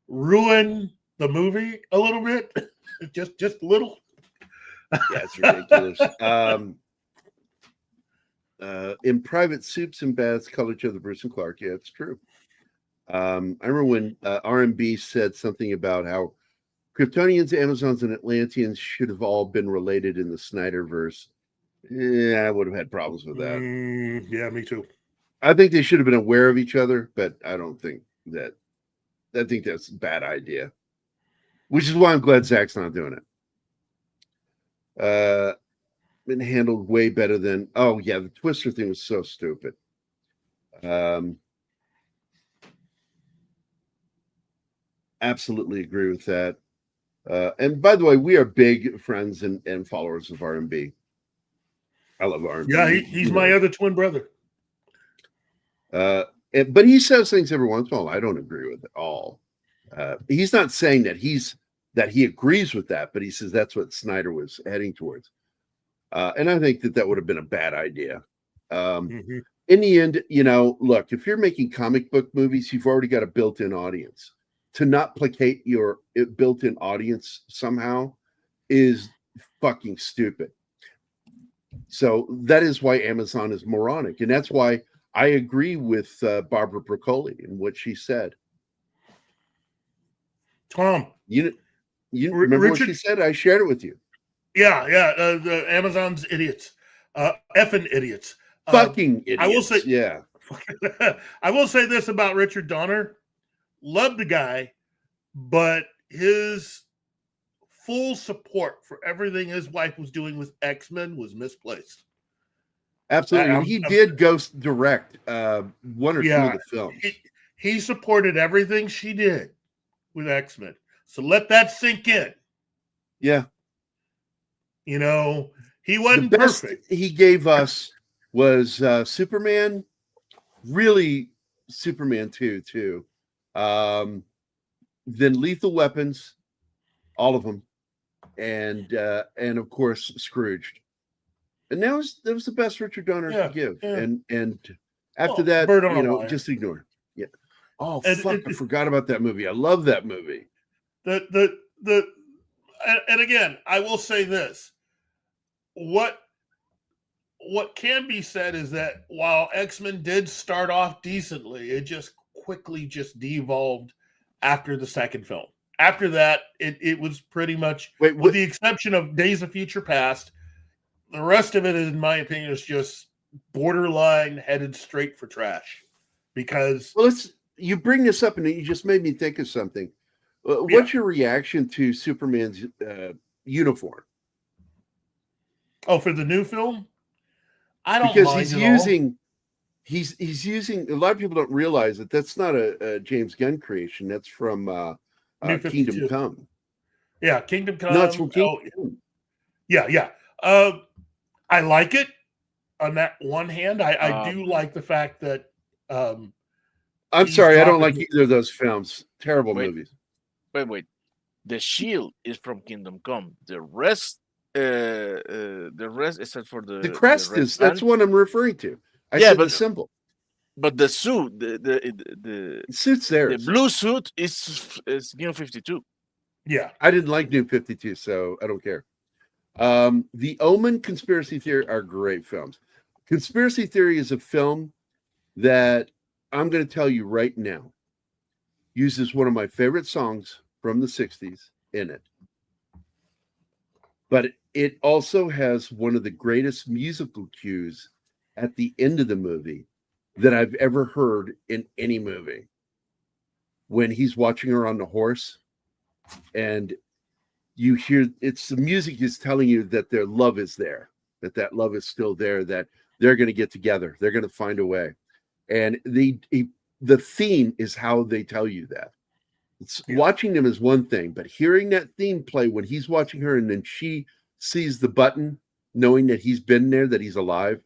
ruin the movie a little bit? just a little. Yeah, it's ridiculous. In private soups and baths, call each other Bruce and Clark. Yeah, it's true. I remember when R&B said something about how Kryptonians, Amazons, and Atlanteans should have all been related in the Snyderverse. Yeah, I would have had problems with that. Yeah, me too. I think they should have been aware of each other, but I don't think that. I think that's a bad idea. Which is why I'm glad Zach's not doing it. Been handled way better than. Oh yeah, the Twister thing was so stupid. Absolutely agree with that. And by the way, we are big friends and followers of R&B. I love R&B. Yeah, he's my other twin brother. But he says things every once in a while I don't agree with at all. He's not saying that he agrees with that, but he says that's what Snyder was heading towards. And I think that would have been a bad idea. In the end, look, if you're making comic book movies, you've already got a built-in audience. To not placate your built-in audience somehow is fucking stupid. So that is why Amazon is moronic. And that's why I agree with Barbara Broccoli and what she said. Tom, you remember Richard, what she said? I shared it with you. Yeah. The Amazon's idiots. Effing idiots. Fucking idiots. I will say, yeah. I will say this about Richard Donner. Love the guy, but his full support for everything his wife was doing with X-Men was misplaced. Absolutely. And he did ghost direct one or two of the films. He supported everything she did with X-Men. So let that sink in. Yeah. He wasn't perfect. He gave us was Superman, really Superman 2 too. Then Lethal Weapons, all of them, and of course Scrooged. And that was the best Richard Donner could give. Yeah. And after that, just ignore. Yeah. Oh fuck! I forgot about that movie. I love that movie. And again, I will say this: what can be said is that while X-Men did start off decently, it just quickly devolved after the second film. After that, it was pretty much, with the exception of Days of Future Past, the rest of it, in my opinion, is just borderline headed straight for trash. Because you bring this up and you just made me think of something. What's your reaction to Superman's uniform? Oh, for the new film? I don't because mind he's using a lot of people don't realize that that's not a James Gunn creation. That's from Kingdom Come. Yeah, Kingdom Come. No, it's from Kingdom Come. Yeah. I like it on that one hand. I do like the fact that I'm sorry, I don't like either of those films. Terrible movies. Wait. The Shield is from Kingdom Come. The rest except for the crest is that's what I'm referring to. I said the symbol. But the suit, the suit's there. The blue suit is New 52. Yeah. I didn't like New 52, so I don't care. The Omen, Conspiracy Theory are great films. Conspiracy Theory is a film that I'm going to tell you right now uses one of my favorite songs from the 60s in it. But it also has one of the greatest musical cues at the end of the movie that I've ever heard in any movie. When he's watching her on the horse and you hear the music is telling you that their love is there, that love is still there, that they're going to get together. They're going to find a way. And the theme is how they tell you that. Watching them is one thing, but hearing that theme play when he's watching her and then she sees the button, knowing that he's been there, that he's alive,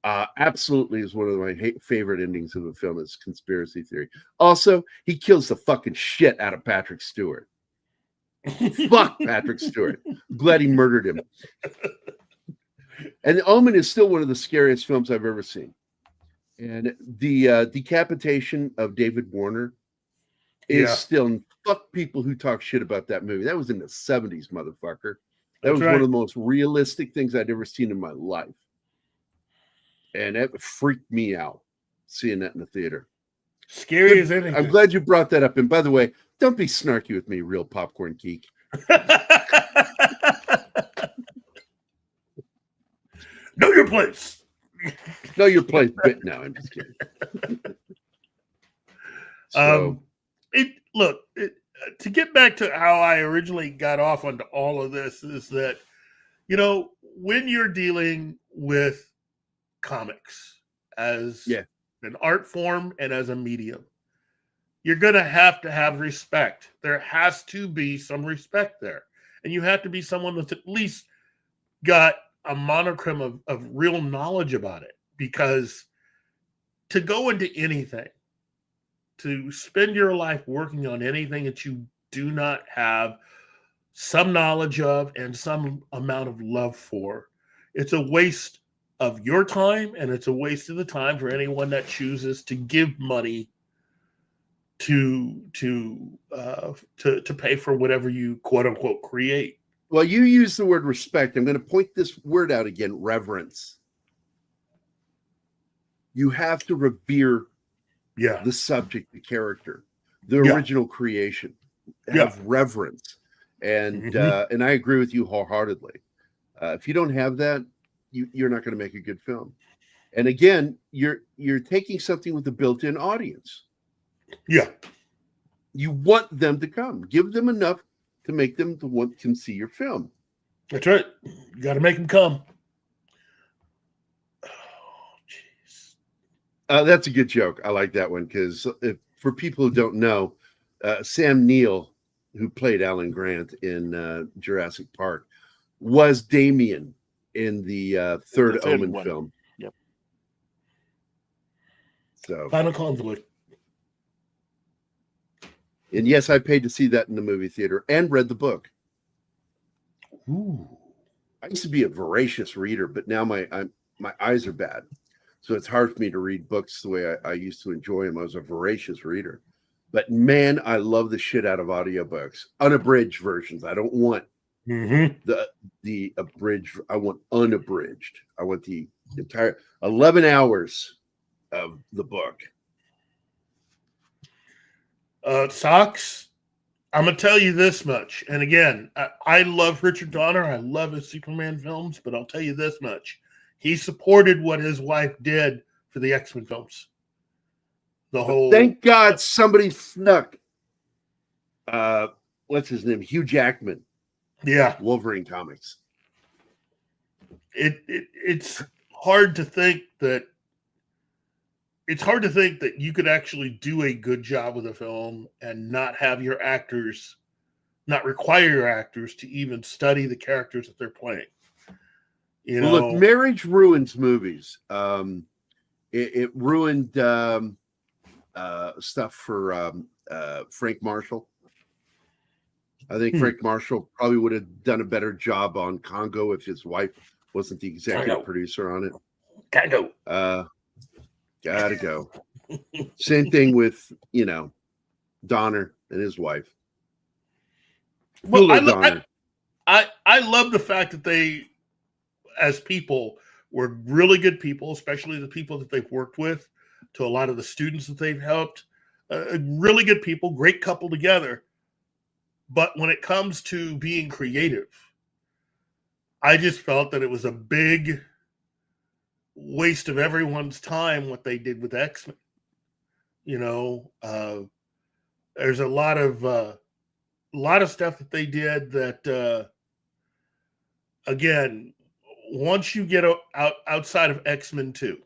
Absolutely is one of my favorite endings of a film. Is Conspiracy Theory. Also, he kills the fucking shit out of Patrick Stewart. Fuck Patrick Stewart. Glad he murdered him. And The Omen is still one of the scariest films I've ever seen. And the decapitation of David Warner is still, fuck people who talk shit about that movie. That was in the 70s, motherfucker. That was one of the most realistic things I'd ever seen in my life. And it freaked me out seeing that in the theater. Scary as anything. I'm glad you brought that up. And by the way, don't be snarky with me, real popcorn geek. Know your place. Know your place. But no, I'm just kidding. So, to get back to how I originally got off onto all of this is that, you know, when you're dealing with comics as an art form and as a medium, you're going to have respect. There has to be some respect there. And you have to be someone that's at least got a monochrome of real knowledge about it. Because to go into anything, to spend your life working on anything that you do not have some knowledge of and some amount of love for, it's a waste of your time, and it's a waste of the time for anyone that chooses to give money to pay for whatever you quote unquote create. Well, you use the word respect. I'm going to point this word out again: reverence. You have to revere the subject, the character, the original creation. Have reverence, and I agree with you wholeheartedly. If you don't have that, you're not going to make a good film. And again, you're taking something with a built-in audience. Yeah, you want them to come. Give them enough to make them to want to see your film. That's right. You got to make them come. That's a good joke. I like that one because for people who don't know, Sam Neill, who played Alan Grant in Jurassic Park, was Damien in the third Omen film. Yep. So final conflict. And yes, I paid to see that in the movie theater and read the book. Ooh. I used to be a voracious reader, but now my eyes are bad. So it's hard for me to read books the way I used to enjoy them. I was a voracious reader. But man, I love the shit out of audiobooks. Unabridged versions. I don't want the abridged. I want unabridged. I want the entire 11 hours of the book. Socks, I'm going to tell you this much. And again, I love Richard Donner. I love his Superman films, but I'll tell you this much. He supported what his wife did for the X-Men films. Thank God somebody snuck. What's his name? Hugh Jackman. Yeah. Wolverine comics. It's hard to think that you could actually do a good job with a film and not have your actors, not require your actors to even study the characters that they're playing. You know, look, marriage ruins movies. It ruined stuff for Frank Marshall. I think Frank Marshall probably would have done a better job on Congo if his wife wasn't the executive producer on it. Gotta go. Same thing with, Donner and his wife. Well, I love the fact that they, as people, were really good people, especially the people that they've worked with, to a lot of the students that they've helped. Really good people, great couple together. But when it comes to being creative, I just felt that it was a big waste of everyone's time what they did with X-Men. There's a lot of stuff that they did that, again, once you get outside of X-Men 2,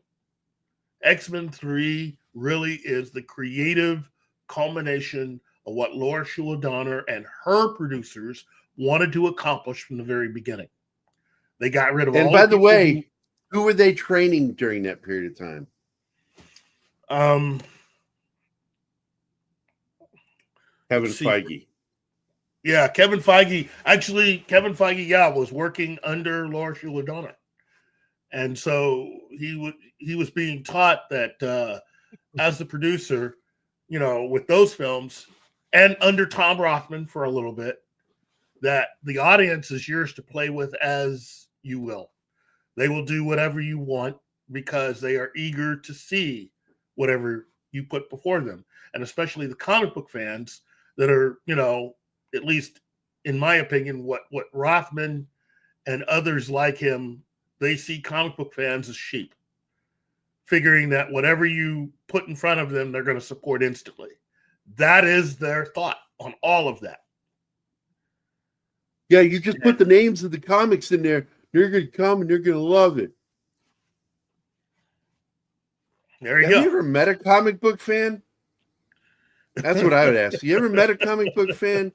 X-Men 3 really is the creative culmination of what Laura Shula Donner and her producers wanted to accomplish from the very beginning. They got rid of all. And by the way, Who were they training during that period of time? Kevin Feige. Yeah, Kevin Feige. Actually, Kevin Feige, was working under Laura Shuler, and so he was being taught that as the producer, with those films, and under Tom Rothman for a little bit, that the audience is yours to play with as you will. They will do whatever you want because they are eager to see whatever you put before them, and especially the comic book fans that are, at least in my opinion, what Rothman and others like him, they see comic book fans as sheep, figuring that whatever you put in front of them, they're going to support instantly. That is their thought on all of that. Yeah, you just put the names of the comics in there. They're going to come and they're going to love it. There you Have go. you ever met a comic book fan? That's what I would ask. You ever met a comic book fan?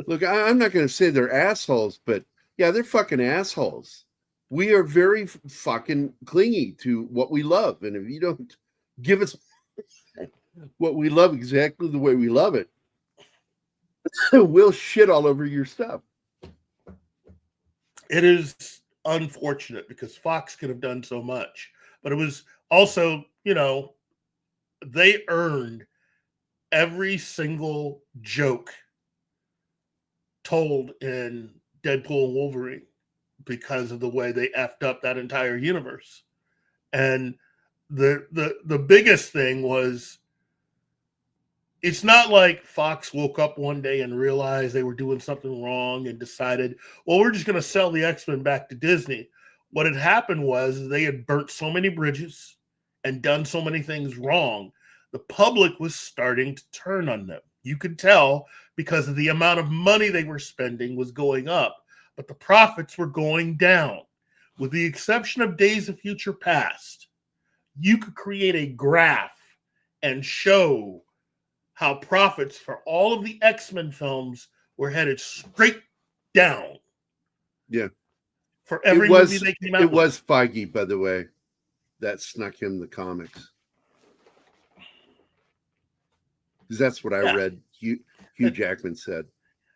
Look, I'm not going to say they're assholes, but yeah, they're fucking assholes. We are very fucking clingy to what we love. And if you don't give us what we love exactly the way we love it, we'll shit all over your stuff. It is unfortunate because Fox could have done so much, but it was also, they earned every single joke told in Deadpool and Wolverine because of the way they effed up that entire universe. And the biggest thing was, it's not like Fox woke up one day and realized they were doing something wrong and decided, well, we're just going to sell the X-Men back to Disney. What had happened was they had burnt so many bridges and done so many things wrong. The public was starting to turn on them. You could tell because of the amount of money they were spending was going up, but the profits were going down. With the exception of Days of Future Past, you could create a graph and show how profits for all of the X-Men films were headed straight down. Yeah. For every movie they came out with. It was Feige, by the way, that snuck him the comics. Because that's what I read. Hugh Jackman said.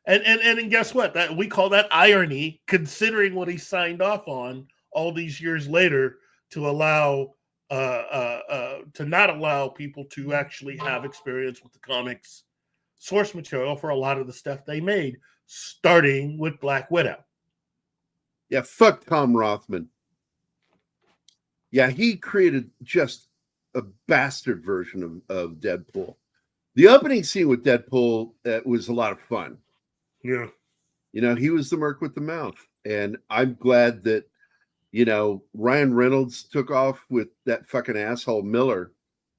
And guess what? That we call that irony, considering what he signed off on all these years later to allow to not allow people to actually have experience with the comics source material for a lot of the stuff they made, starting with Black Widow. Yeah, fuck Tom Rothman. Yeah, he created just a bastard version of Deadpool. The opening scene with Deadpool was a lot of fun. Yeah. He was the merc with the mouth. And I'm glad that, Ryan Reynolds took off with that fucking asshole Miller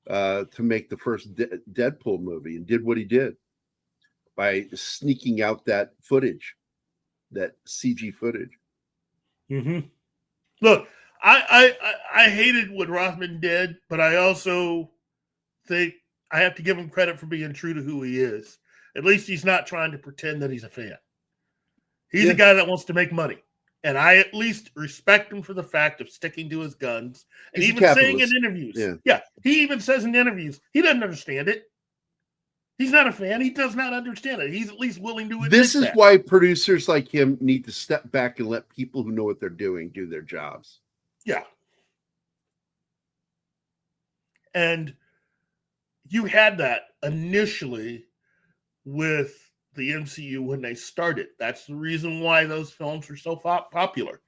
to make the first Deadpool movie and did what he did by sneaking out that footage, that CG footage. Mm-hmm. Look, I hated what Rothman did, but I also think I have to give him credit for being true to who he is. At least he's not trying to pretend that he's a fan. He's a guy that wants to make money. And I at least respect him for the fact of sticking to his guns. And He's even saying in interviews. Yeah, he even says in interviews, he doesn't understand it. He's not a fan. He does not understand it. He's at least willing to admit This is that. why producers like him need to step back and let people who know what they're doing do their jobs. Yeah. And you had that initially with the MCU when they started. That's the reason why those films were so popular.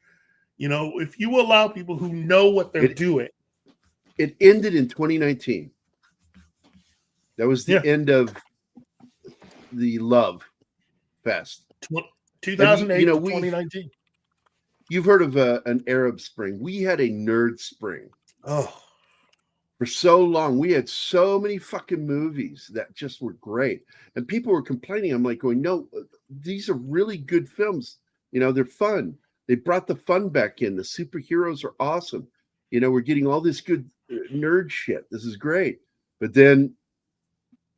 If you allow people who know what they're doing. It ended in 2019. That was the end of the Love Fest. 2008 to 2019. You've heard of an Arab Spring. We had a nerd spring. Oh. For so long, we had so many fucking movies that just were great. And people were complaining. I'm like going, no, these are really good films. They're fun. They brought the fun back in. The superheroes are awesome. We're getting all this good nerd shit. This is great. But then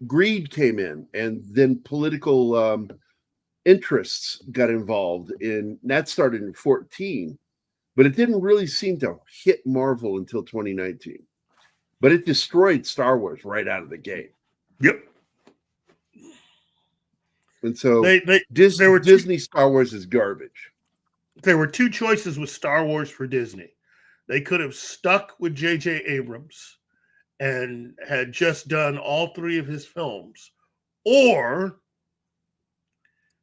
greed came in, and then political interests got involved. That started in 2014. but it didn't really seem to hit Marvel until 2019. But it destroyed Star Wars right out of the gate. Yep. And so Disney Disney Star Wars is garbage. There were two choices with Star Wars for Disney. They could have stuck with J.J. Abrams and had just done all three of his films, or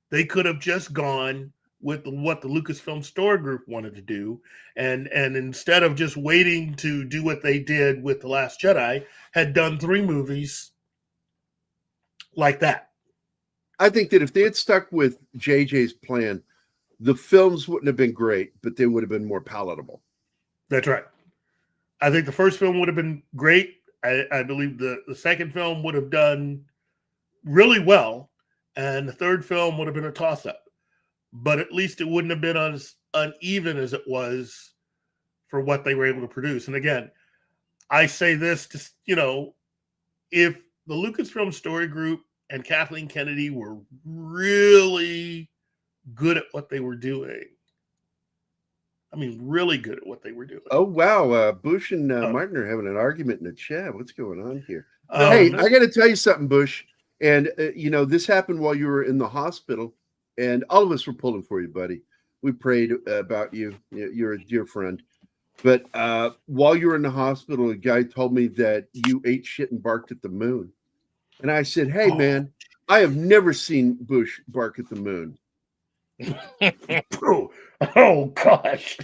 they could have just gone with what the Lucasfilm Story Group wanted to do, and instead of just waiting to do what they did with The Last Jedi, had done 3 movies like that. I think that if they had stuck with JJ's plan, the films wouldn't have been great, but they would have been more palatable. That's right. I think the first film would have been great. I believe the second film would have done really well, and the third film would have been a toss-up. But at least it wouldn't have been as uneven as it was for what they were able to produce. And again, I say this to, if the Lucasfilm Story Group and Kathleen Kennedy were really good at what they were doing. I mean, really good at what they were doing. Oh, wow. Bush and Martin are having an argument in the chat. What's going on here? Hey, I got to tell you something, Bush. And, this happened while you were in the hospital. And all of us were pulling for you, buddy. We prayed about you. You're a dear friend. But while you were in the hospital, a guy told me that you ate shit and barked at the moon. And I said, hey, man, I have never seen Bush bark at the moon. Oh, gosh.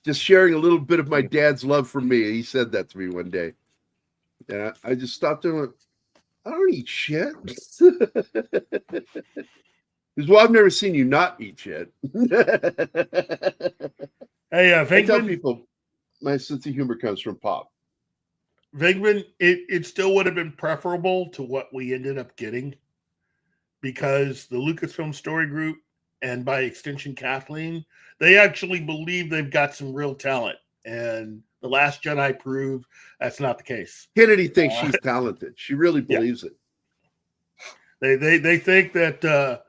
Just sharing a little bit of my dad's love for me. He said that to me one day. And I just stopped and went, I don't eat shit. Because, well, I've never seen you not eat shit. Hey, I tell people my sense of humor comes from Pop. Vigman, it still would have been preferable to what we ended up getting, because the Lucasfilm Story Group, and by extension Kathleen, they actually believe they've got some real talent. And The Last Jedi proved that's not the case. Kennedy thinks she's talented. She really believes it. They think that the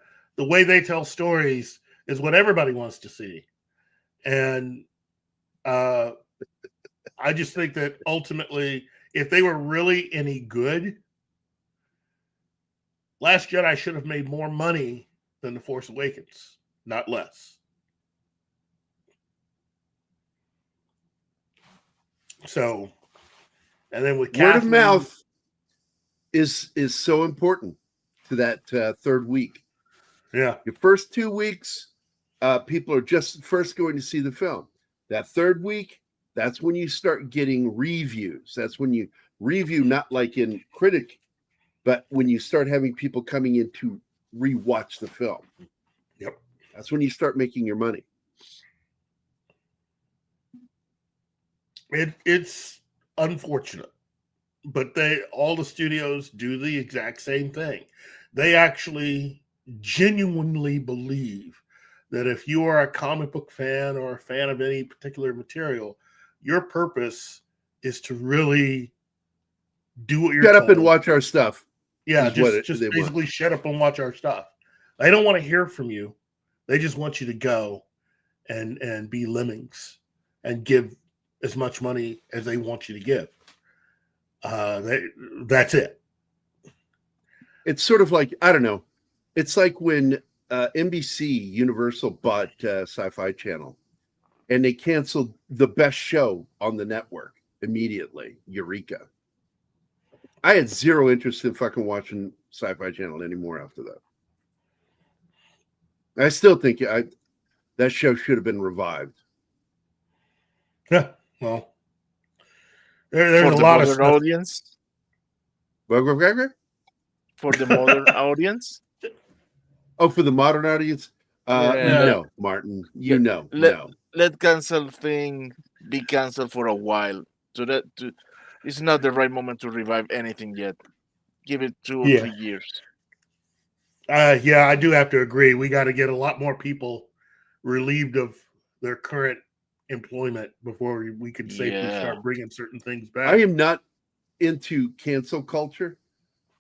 way they tell stories is what everybody wants to see. And I just think that ultimately, if they were really any good, Last Jedi should have made more money than The Force Awakens, not less. So, and then with word of mouth is so important to that third week. Yeah. Your first 2 weeks, people are just first going to see the film. That third week, that's when you start getting reviews. That's when you review, not like in critic, but when you start having people coming in to rewatch the film. Yep. That's when you start making your money. It's unfortunate, but all the studios do the exact same thing. They actually genuinely believe that if you are a comic book fan or a fan of any particular material, your purpose is to really do what you're Shut told. up and watch our stuff. Yeah, just basically shut up and watch our stuff. They don't want to hear from you. They just want you to go and be lemmings and give as much money as they want you to give. That's it. It's sort of like, I don't know. It's like when NBC Universal bought Sci-Fi Channel and they canceled the best show on the network immediately, Eureka. I had zero interest in fucking watching Sci-Fi Channel anymore after that. I still think that show should have been revived. Yeah, well, there's a lot of stuff. Audience. For For the modern audience. Oh, for the modern audience? No, Martin. Let cancel thing be canceled for a while. It's not the right moment to revive anything yet. Give it 2 or 3 years. Yeah, I do have to agree. We got to get a lot more people relieved of their current employment before we can safely start bringing certain things back. I am not into cancel culture,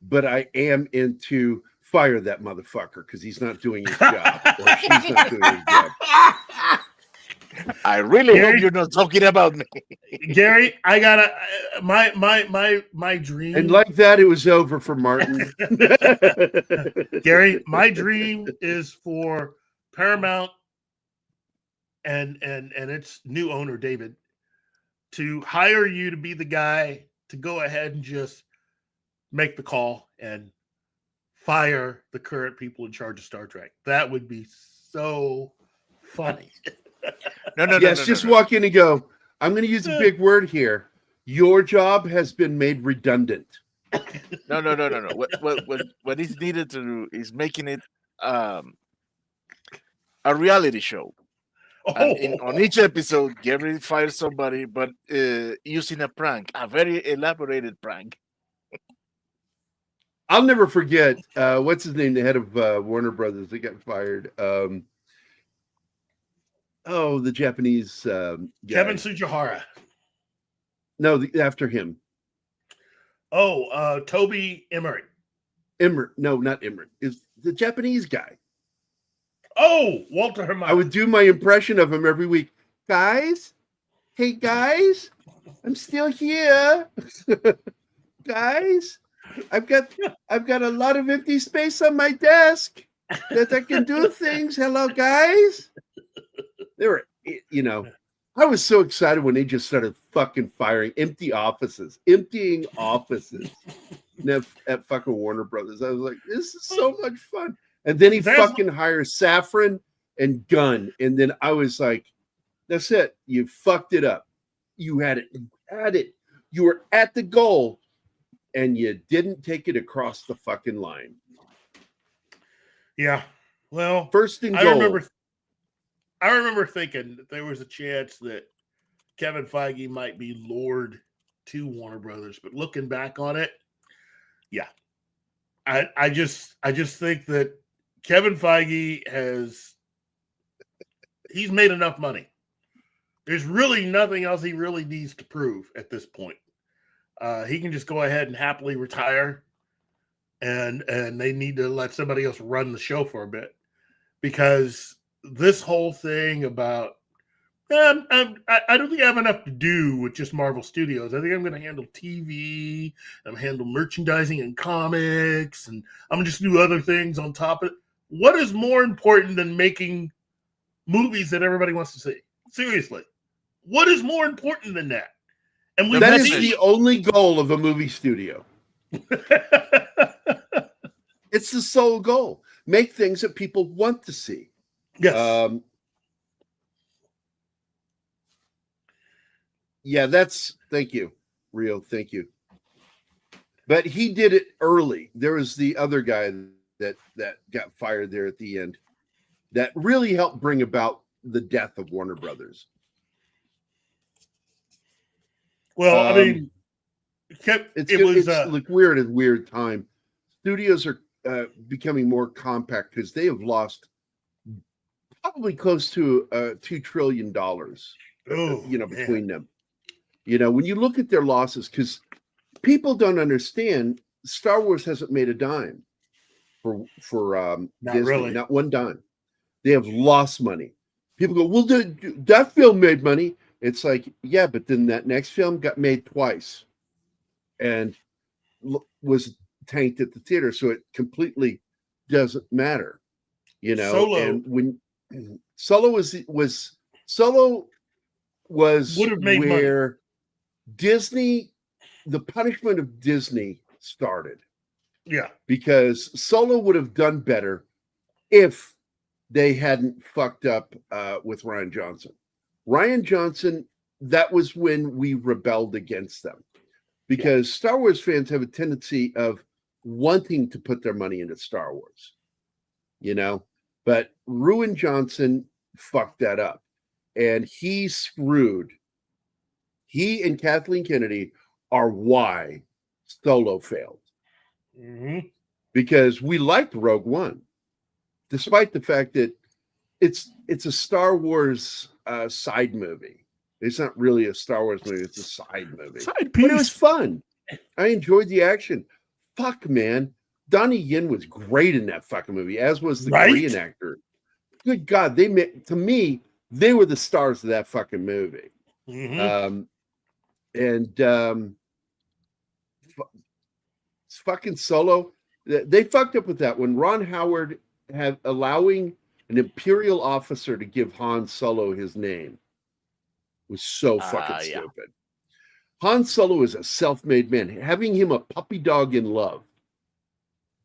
but I am into fire that motherfucker because he's not doing his job or she's not doing his job. I really Gary? hope you're not talking about me. Gary, I gotta my dream. And like that, it was over for Martin. Gary, my dream is for Paramount and its new owner, David, to hire you to be the guy to go ahead and just make the call and fire the current people in charge of Star Trek. That would be so funny. No. Just walk in and go, I'm going to use a big word here. Your job has been made redundant. No. What is needed to do is making it a reality show. And on each episode, Gary fires somebody, but using a prank, a very elaborated prank. I'll never forget, what's his name, the head of Warner Brothers that got fired. The Japanese guy. Kevin Tsujihara. No, after him. Toby Emmerich. No, not Emmerich. Is the Japanese guy. Oh, Walter Herman. I would do my impression of him every week. Guys, hey guys, I'm still here. Guys, I've got a lot of empty space on my desk that I can do things. Hello, guys. They were, I was so excited when they just started fucking emptying offices at fucking Warner Brothers. I was like, this is so much fun. And then he fucking hires Safran and Gunn. And then I was like, that's it. You fucked it up. You had it. You were at the goal and you didn't take it across the fucking line. Yeah. Well, first and goal. I remember thinking that there was a chance that Kevin Feige might be lured to Warner Brothers, but looking back on it, yeah. I just think that Kevin Feige he's made enough money. There's really nothing else he really needs to prove at this point. He can just go ahead and happily retire, and they need to let somebody else run the show for a bit, because this whole thing about I don't think I have enough to do with just Marvel Studios. I think I'm going to handle TV, I'm going to handle merchandising and comics, and I'm going to just do other things on top of it. What is more important than making movies that everybody wants to see? Seriously, what is more important than that? And that is the only goal of a movie studio. It's the sole goal. Make things that people want to see. Yes. Thank you, Rio. Thank you. But he did it early. There was the other guy that got fired there at the end that really helped bring about the death of Warner Brothers. Well, I mean, it's like weird time. Studios are becoming more compact because they have lost probably close to $2 trillion. Between them. When you look at their losses, because people don't understand, Star Wars hasn't made a dime for not Disney, really. Not one dime. They have lost money. People go, well, that film made money. It's like, yeah, but then that next film got made twice and was tanked at the theater, so it completely doesn't matter. Solo. And when Solo would have made where money. Disney, the punishment of Disney started. Yeah. Because Solo would have done better if they hadn't fucked up with Rian Johnson. Rian Johnson, that was when we rebelled against them. Because Star Wars fans have a tendency of wanting to put their money into Star Wars. But Rian Johnson fucked that up. And he and Kathleen Kennedy are why Solo failed. Mm-hmm. Because we liked Rogue One, despite the fact that it's a Star Wars side movie. It's not really a Star Wars movie. It's a side movie. Side piece. But it was fun. I enjoyed the action. Fuck, man. Donnie Yen was great in that fucking movie, as was the Right? Korean actor. Good God, to me, they were the stars of that fucking movie. Mhm. Fucking Solo, they fucked up with that when Ron Howard had allowing an Imperial officer to give Han Solo his name was so fucking stupid. Han Solo is a self-made man. Having him a puppy dog in love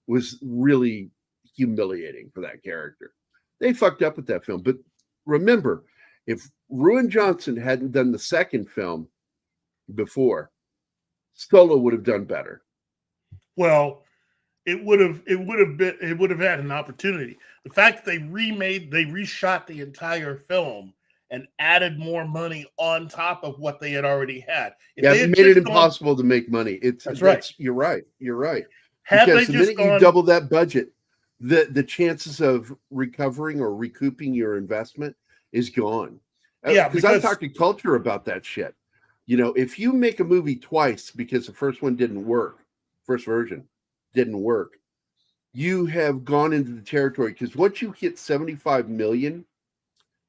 was really humiliating for that character. They fucked up with that film. But remember, if Ruin Johnson hadn't done the second film before, Solo would have done better. Well, it would have had an opportunity. The fact that they reshot the entire film and added more money on top of what they had already had. It made it impossible to make money. That's right. You're right. Had Because they the just minute you double that budget, the chances of recovering or recouping your investment is gone. Because I've talked to Culture about that shit. You know, if you make a movie twice because the first one didn't work, first version didn't work, you have gone into the territory. Because once you hit 75 million,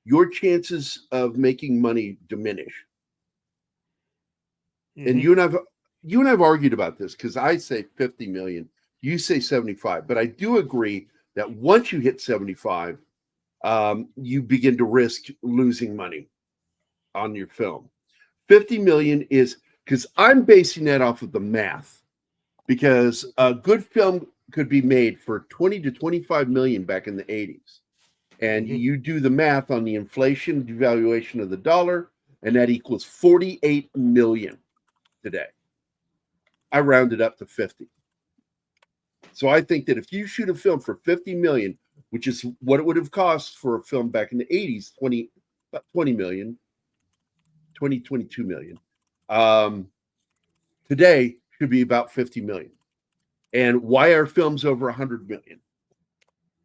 your chances of making money diminish. Mm-hmm. And you and I've argued about this because I say 50 million, you say 75. But I do agree that once you hit 75, you begin to risk losing money on your film. 50 million is, because I'm basing that off of the math, because a good film could be made for 20 to 25 million back in the 80s. And you do the math on the inflation devaluation of the dollar, and that equals 48 million today. I rounded up to 50. So I think that if you shoot a film for 50 million, which is what it would have cost for a film back in the 80s, 20 million, 22 million, today should be about 50 million. And why are films over 100 million?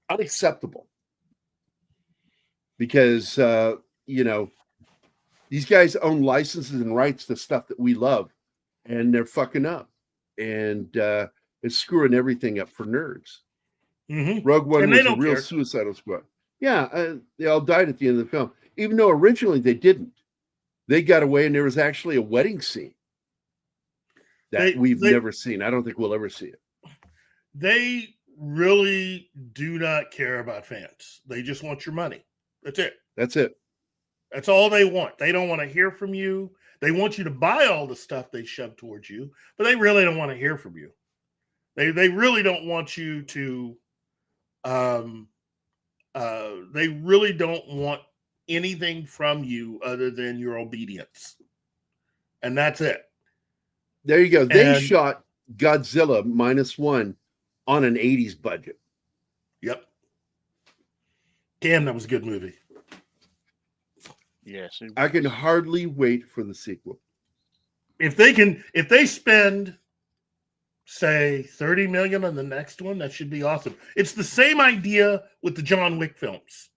Unacceptable. Because, these guys own licenses and rights to stuff that we love, and they're fucking up. And it's screwing everything up for nerds. Mm-hmm. Rogue One And was a real suicidal squad. Yeah, they all died at the end of the film, even though originally they didn't. They got away, and there was actually a wedding scene that we've never seen. I don't think we'll ever see it. They really do not care about fans. They just want your money. That's it. That's all they want. They don't want to hear from you. They want you to buy all the stuff they shove towards you, but they really don't want to hear from you. They really don't want you to. They really don't want anything from you other than your obedience, and that's it. There you go. They shot Godzilla -1 on an 80s budget. Yep. Damn, that was a good movie. Yes. I can hardly wait for the sequel. If they spend, say, 30 million on the next one, that should be awesome. It's the same idea with the John Wick films.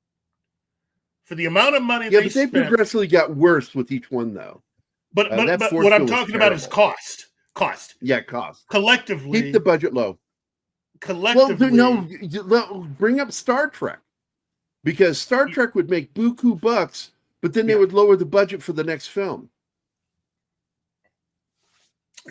For the amount of money they spent, progressively got worse with each one, though. But what I'm talking about is cost. Cost. Yeah, cost. Collectively, keep the budget low. Collectively, well, no, bring up Star Trek, because Star Trek would make buku bucks, but then they would lower the budget for the next film.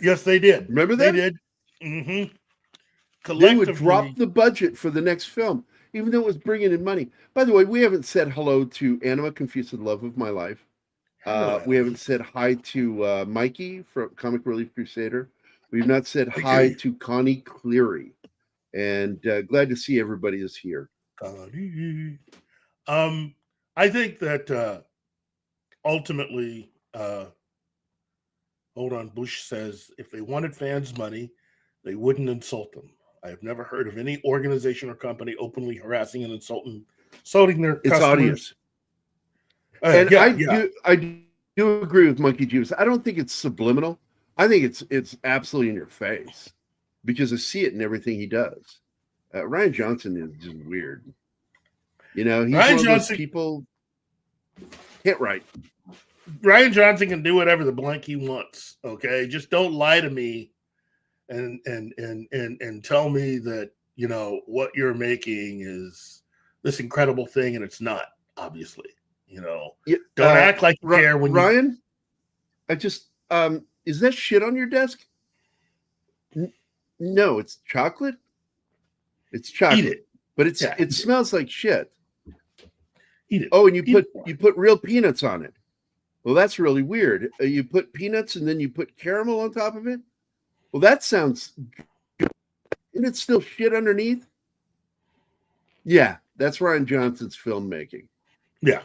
Yes, they did. Remember that? They did. Mm-hmm. They would drop the budget for the next film, even though it was bringing in money. By the way, we haven't said hello to Anima, Confused with Love of My Life. We haven't said hi to Mikey from Comic Relief Crusader. We've not said hi to Connie Cleary. And glad to see everybody is here. I think that ultimately, hold on, Bush says if they wanted fans' money, they wouldn't insult them. I have never heard of any organization or company openly harassing and insulting their customers. Audience. And I do agree with Monkey Juice. I don't think it's subliminal. I think it's absolutely in your face, because I see it in everything he does. Ryan Johnson is just weird. He's one of those people can't write. Ryan Johnson can do whatever the blank he wants. Okay, just don't lie to me and tell me that, you know, what you're making is this incredible thing, and it's not, obviously. You know, Yeah, don't act like you care when Ryan, I just is that shit on your desk? No, it's chocolate. It's chocolate. Eat it. But it eat smells like shit. Eat it. Oh, and you Eat put real peanuts on it. Well, that's really weird. You put peanuts and then you put caramel on top of it. Well, that sounds good. And it's still shit underneath. Yeah, that's Ryan Johnson's filmmaking. Yeah.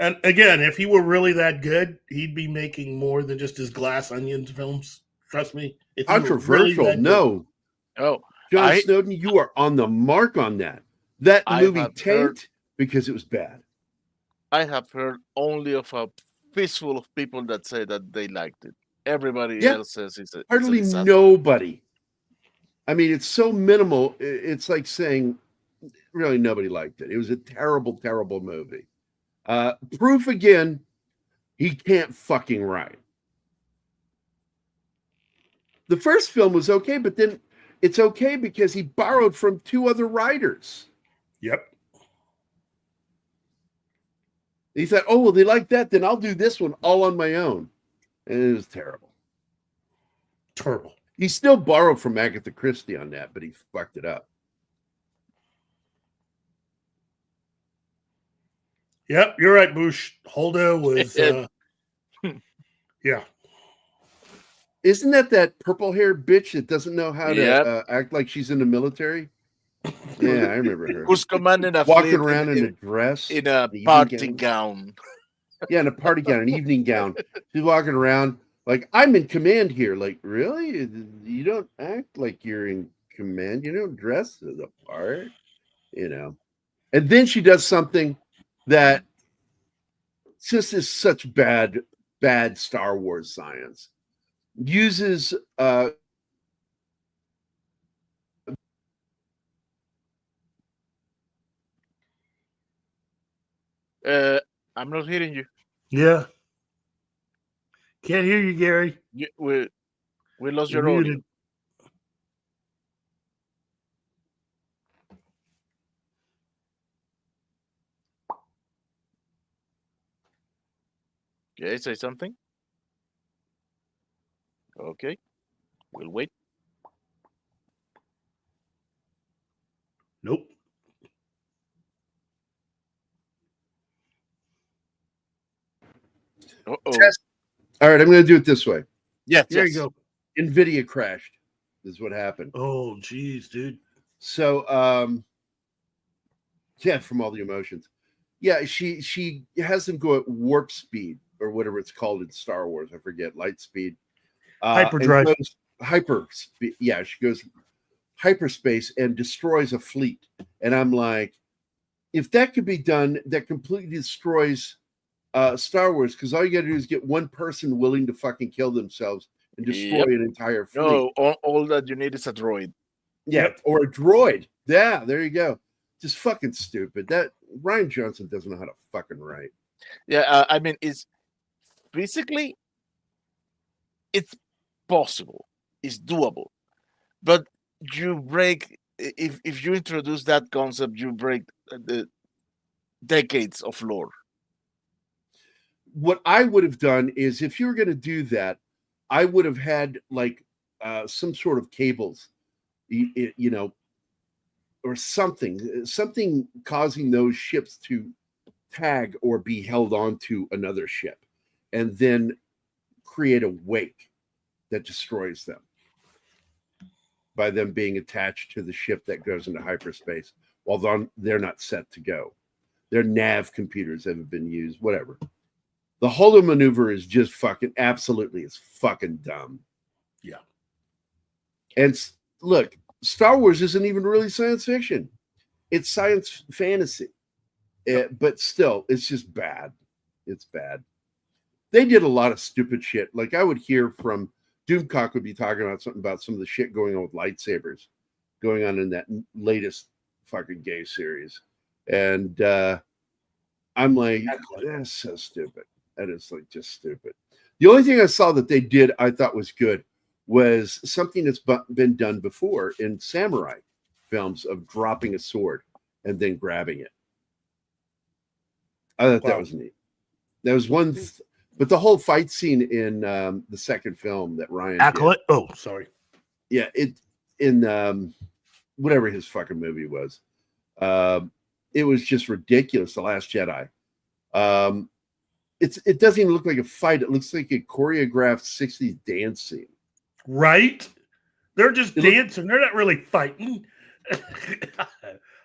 And again, if he were really that good, he'd be making more than just his Glass Onions films. Trust me. If he were Controversial, really that no. Oh, John Snowden, you are on the mark on that. That movie tanked because it was bad. I have heard only of a fistful of people that say that they liked it. Everybody else says it's hardly a disaster. nobody. I mean, it's so minimal. It's like saying really nobody liked it. It was a terrible, terrible movie. Proof again, he can't fucking write. The first film was okay, but then it's okay because he borrowed from two other writers. Yep. He thought, oh, well, they like that, then I'll do this one all on my own. And it was terrible. Terrible. He still borrowed from Agatha Christie on that, but he fucked it up. Yep, you're right, Bush. Holdo was, yeah. Isn't that purple-haired bitch that doesn't know how to act like she's in the military? Yeah, I remember her. Who's commanding a walking fleet around in a dress, in a party gown. Yeah, in a party gown, an evening gown. She's walking around like, I'm in command here. Like, really? You don't act like you're in command. You don't dress as a part, you know. And then she does something that just is such bad Star Wars science. Uses I'm not hearing you. Yeah. Can't hear you, Gary. We lost You're your audio. muted. Okay, say something. Okay, we'll wait. Nope. Uh-oh. All right, I'm going to do it this way. Yes, There yes. you go. NVIDIA crashed. Is what happened. Oh, geez, dude. So, yeah, from all the emotions. Yeah, she has them go at warp speed or whatever it's called in Star Wars. I forget, light speed. Hyperdrive. Hyper speed. Yeah, she goes hyperspace and destroys a fleet. And I'm like, if that could be done, that completely destroys Star Wars, because all you got to do is get one person willing to fucking kill themselves and destroy an entire fleet. No, all that you need is a droid. Yeah, or a droid. Yeah, there you go. Just fucking stupid. That Ryan Johnson doesn't know how to fucking write. Yeah, I mean, it's basically it's possible, it's doable, but you break if you introduce that concept, you break the decades of lore. What I would have done is, if you were going to do that, I would have had like some sort of cables, you know, or something causing those ships to tag or be held onto another ship, and then create a wake that destroys them by them being attached to the ship that goes into hyperspace while they're not set to go. Their nav computers haven't been used, whatever. The Holo maneuver is just fucking absolutely, it's fucking dumb. Yeah. And look, Star Wars isn't even really science fiction. It's science fantasy. But still, it's just bad. It's bad. They did a lot of stupid shit. Like, I would hear from Doomcock would be talking about something about some of the shit going on with lightsabers going on in that latest fucking gay series. And I'm like, that's so stupid. That is like just stupid. The only thing I saw that they did I thought was good was something that's been done before in samurai films of dropping a sword and then grabbing it. I thought that was neat. That was one, but the whole fight scene in the second film that Ryan Acolyte. Oh, sorry. Yeah, it in whatever his fucking movie was. It was just ridiculous. The Last Jedi. It doesn't even look like a fight. It looks like a choreographed 60s dance scene. Right? They're just dancing. They're not really fighting.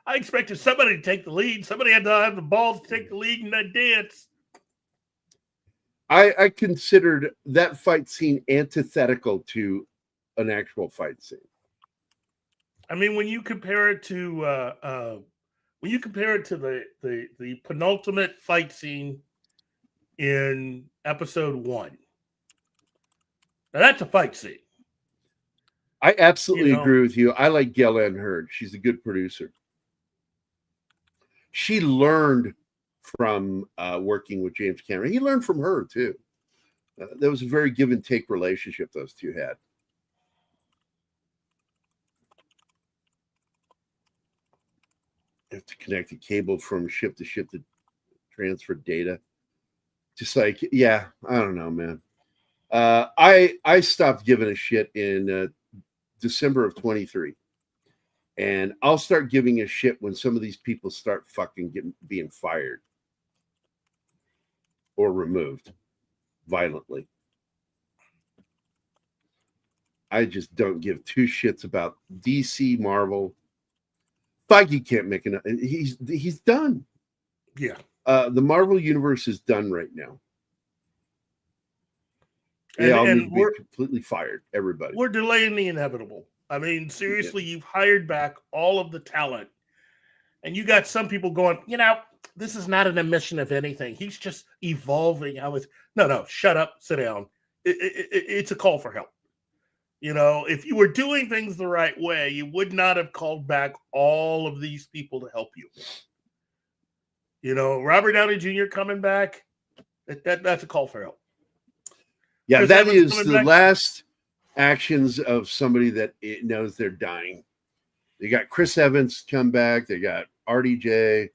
I expected somebody to take the lead. Somebody had to have the balls to take the lead in that dance. I considered that fight scene antithetical to an actual fight scene. I mean, when you compare it to the penultimate fight scene in episode 1, now that's a fight scene. I absolutely agree with you. I like Gail Ann Hurd. She's a good producer. She learned from working with James Cameron. He learned from her too. There was a very give and take relationship those two had. You have to connect a cable from ship to transfer data. Just like, yeah, I don't know, man. I stopped giving a shit in December of 23. And I'll start giving a shit when some of these people start fucking being fired or removed violently. I just don't give two shits about DC, Marvel. Feige can't make enough. He's done. Yeah. The Marvel universe is done right now. They all need to be completely fired. Everybody. We're delaying the inevitable. I mean, seriously, you've hired back all of the talent, and you got some people going, this is not an admission of anything. He's just evolving. No, shut up, sit down. It's a call for help. If you were doing things the right way, you would not have called back all of these people to help you. Robert Downey Jr. coming back, that's a call for help. Yeah, Chris that Evans is the back. last actions of somebody that knows they're dying. They got Chris Evans come back. They got RDJ.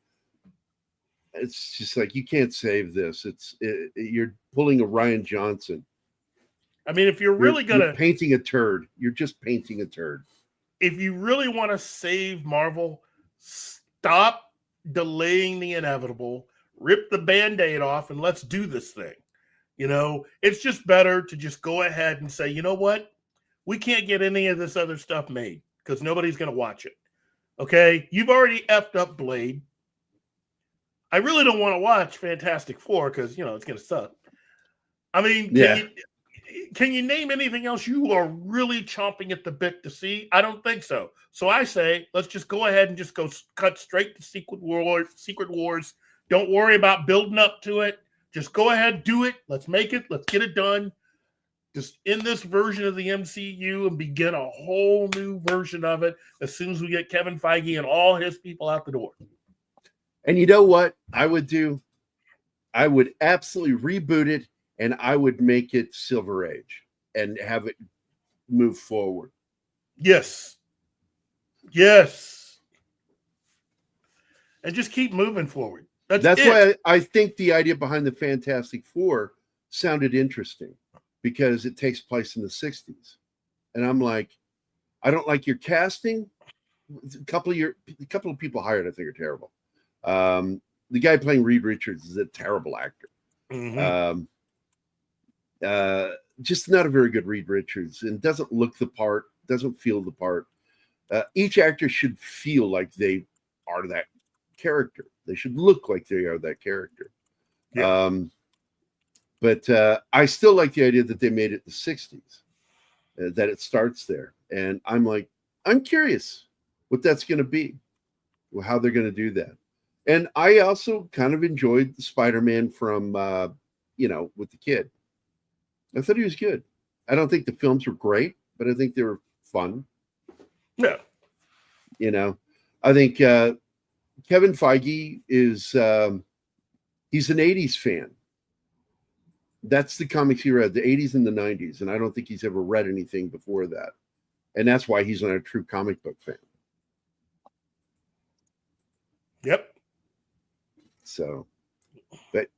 It's just like, you can't save this. You're pulling a Ryan Johnson. I mean, if you're painting a turd, you're just painting a turd. If you really want to save Marvel, stop delaying the inevitable, rip the Band-Aid off, and let's do this thing. It's just better to just go ahead and say, you know what? We can't get any of this other stuff made because nobody's going to watch it. Okay? You've already effed up Blade. I really don't want to watch Fantastic Four because, it's going to suck. I mean, can you name anything else you are really chomping at the bit to see? I don't think so. So I say, let's just go ahead and just cut straight to Secret Wars. Don't worry about building up to it. Just go ahead, do it. Let's make it. Let's get it done. Just in this version of the MCU and begin a whole new version of it as soon as we get Kevin Feige and all his people out the door. And you know what I would do? I would absolutely reboot it, and I would make it Silver Age and have it move forward. Yes. And just keep moving forward. That's why I think the idea behind the Fantastic Four sounded interesting, because it takes place in the 60s. And I'm like, I don't like your casting. A couple of people hired, I think, are terrible. The guy playing Reed Richards is a terrible actor. Mm-hmm. Just not a very good Reed Richards, and doesn't look the part, doesn't feel the part. Each actor should feel like they are that character. They should look like they are that character. Yeah. But I still like the idea that they made it the 60s, that it starts there. And I'm like, I'm curious what that's going to be, how they're going to do that. And I also kind of enjoyed the Spider-Man from, with the kid. I thought he was good. I don't think the films were great, but I think they were fun. Yeah. I think Kevin Feige is, he's an 80s fan. That's the comics he read, the 80s and the 90s, and I don't think he's ever read anything before that. And that's why he's not a true comic book fan. Yep. So, but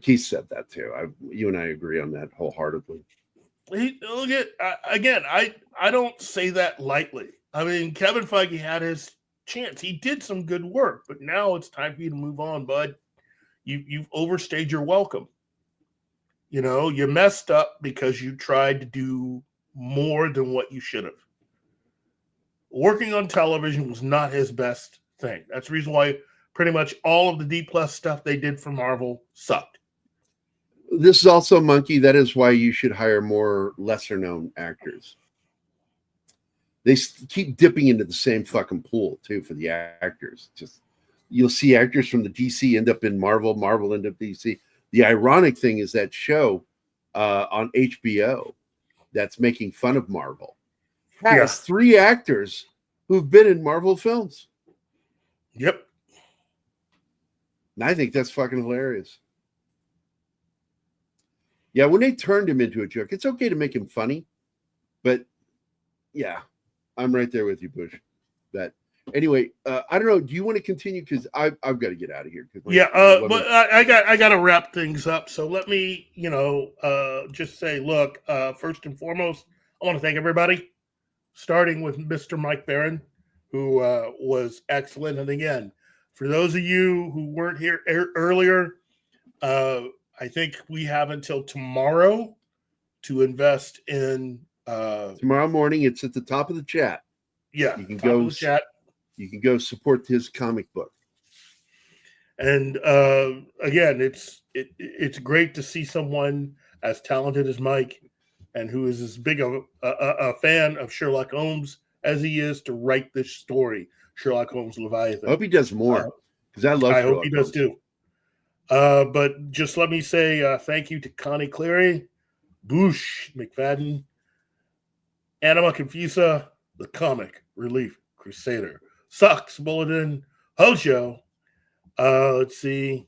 Keith said that too. You and I agree on that wholeheartedly. Look at again. I don't say that lightly. I mean, Kevin Feige had his chance. He did some good work, but now it's time for you to move on, bud. You've overstayed your welcome. You messed up because you tried to do more than what you should have. Working on television was not his best thing. That's the reason why pretty much all of the D+ stuff they did for Marvel sucked. This is also Monkey. That is why you should hire more lesser known actors. They keep dipping into the same fucking pool too for the actors. Just you'll see actors from the DC end up in Marvel, Marvel end up DC. The ironic thing is that show on HBO that's making fun of Marvel has 3 actors who've been in Marvel films. Yep. And I think that's fucking hilarious. Yeah, when they turned him into a joke, it's okay to make him funny, but yeah, I'm right there with you, Bush. That anyway, I don't know. Do you want to continue? Because I've got to get out of here. Yeah, but I got to wrap things up. So let me, just say, look, first and foremost, I want to thank everybody, starting with Mr. Mike Barron, who was excellent. And again, for those of you who weren't here earlier, I think we have until tomorrow to invest in. Tomorrow morning, it's at the top of the chat. Yeah, you can go chat. You can go support his comic book. And again, it's great to see someone as talented as Mike, and who is as big of a fan of Sherlock Holmes as he is to write this story, Sherlock Holmes Leviathan. I hope he does more because I love. I hope he does too. But just let me say thank you to Connie Cleary, Boosh McFadden, Anima Confusa, the Comic Relief Crusader, Sucks Bulletin, Hojo. Let's see.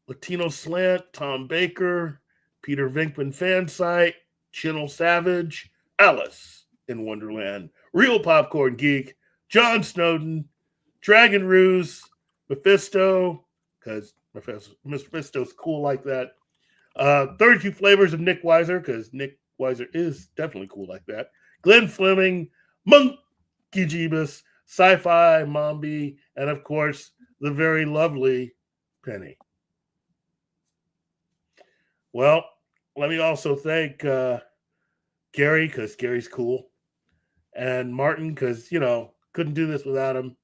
Latino Slant, Tom Baker, Peter Vinkman Fansite, Channel Savage, Alice in Wonderland, Real Popcorn Geek, John Snowden, Dragon Ruse, Mephisto, because Mephisto's cool like that. 32 Flavors of Nick Weiser, because Nick Weiser is definitely cool like that. Glenn Fleming, Monkey Jeebus, Sci-Fi Mombi, and of course, the very lovely Penny. Well, let me also thank Gary, because Gary's cool, and Martin, because, couldn't do this without him.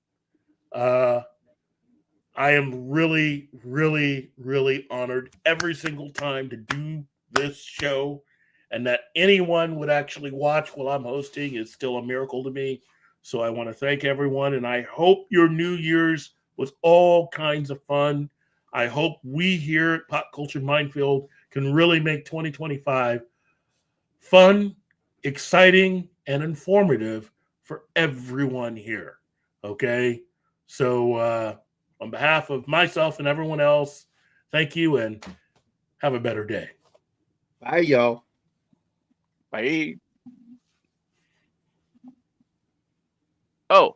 I am really, really, really honored every single time to do this show, and that anyone would actually watch while I'm hosting is still a miracle to me. So I want to thank everyone, and I hope your New Year's was all kinds of fun. I hope we here at Pop Culture Minefield can really make 2025 fun, exciting, and informative for everyone here. Okay? So on behalf of myself and everyone else, thank you and have a better day. Bye, y'all. Bye. Oh.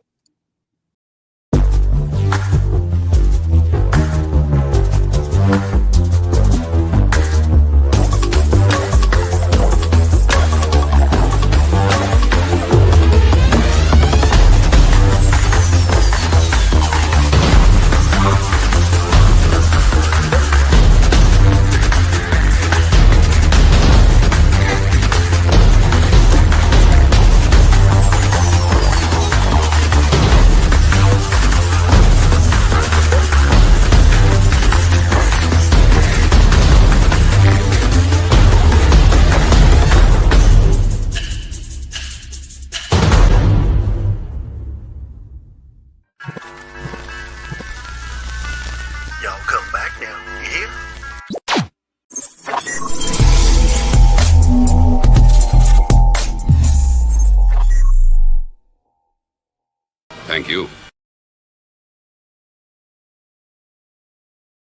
Y'all come back now, you hear?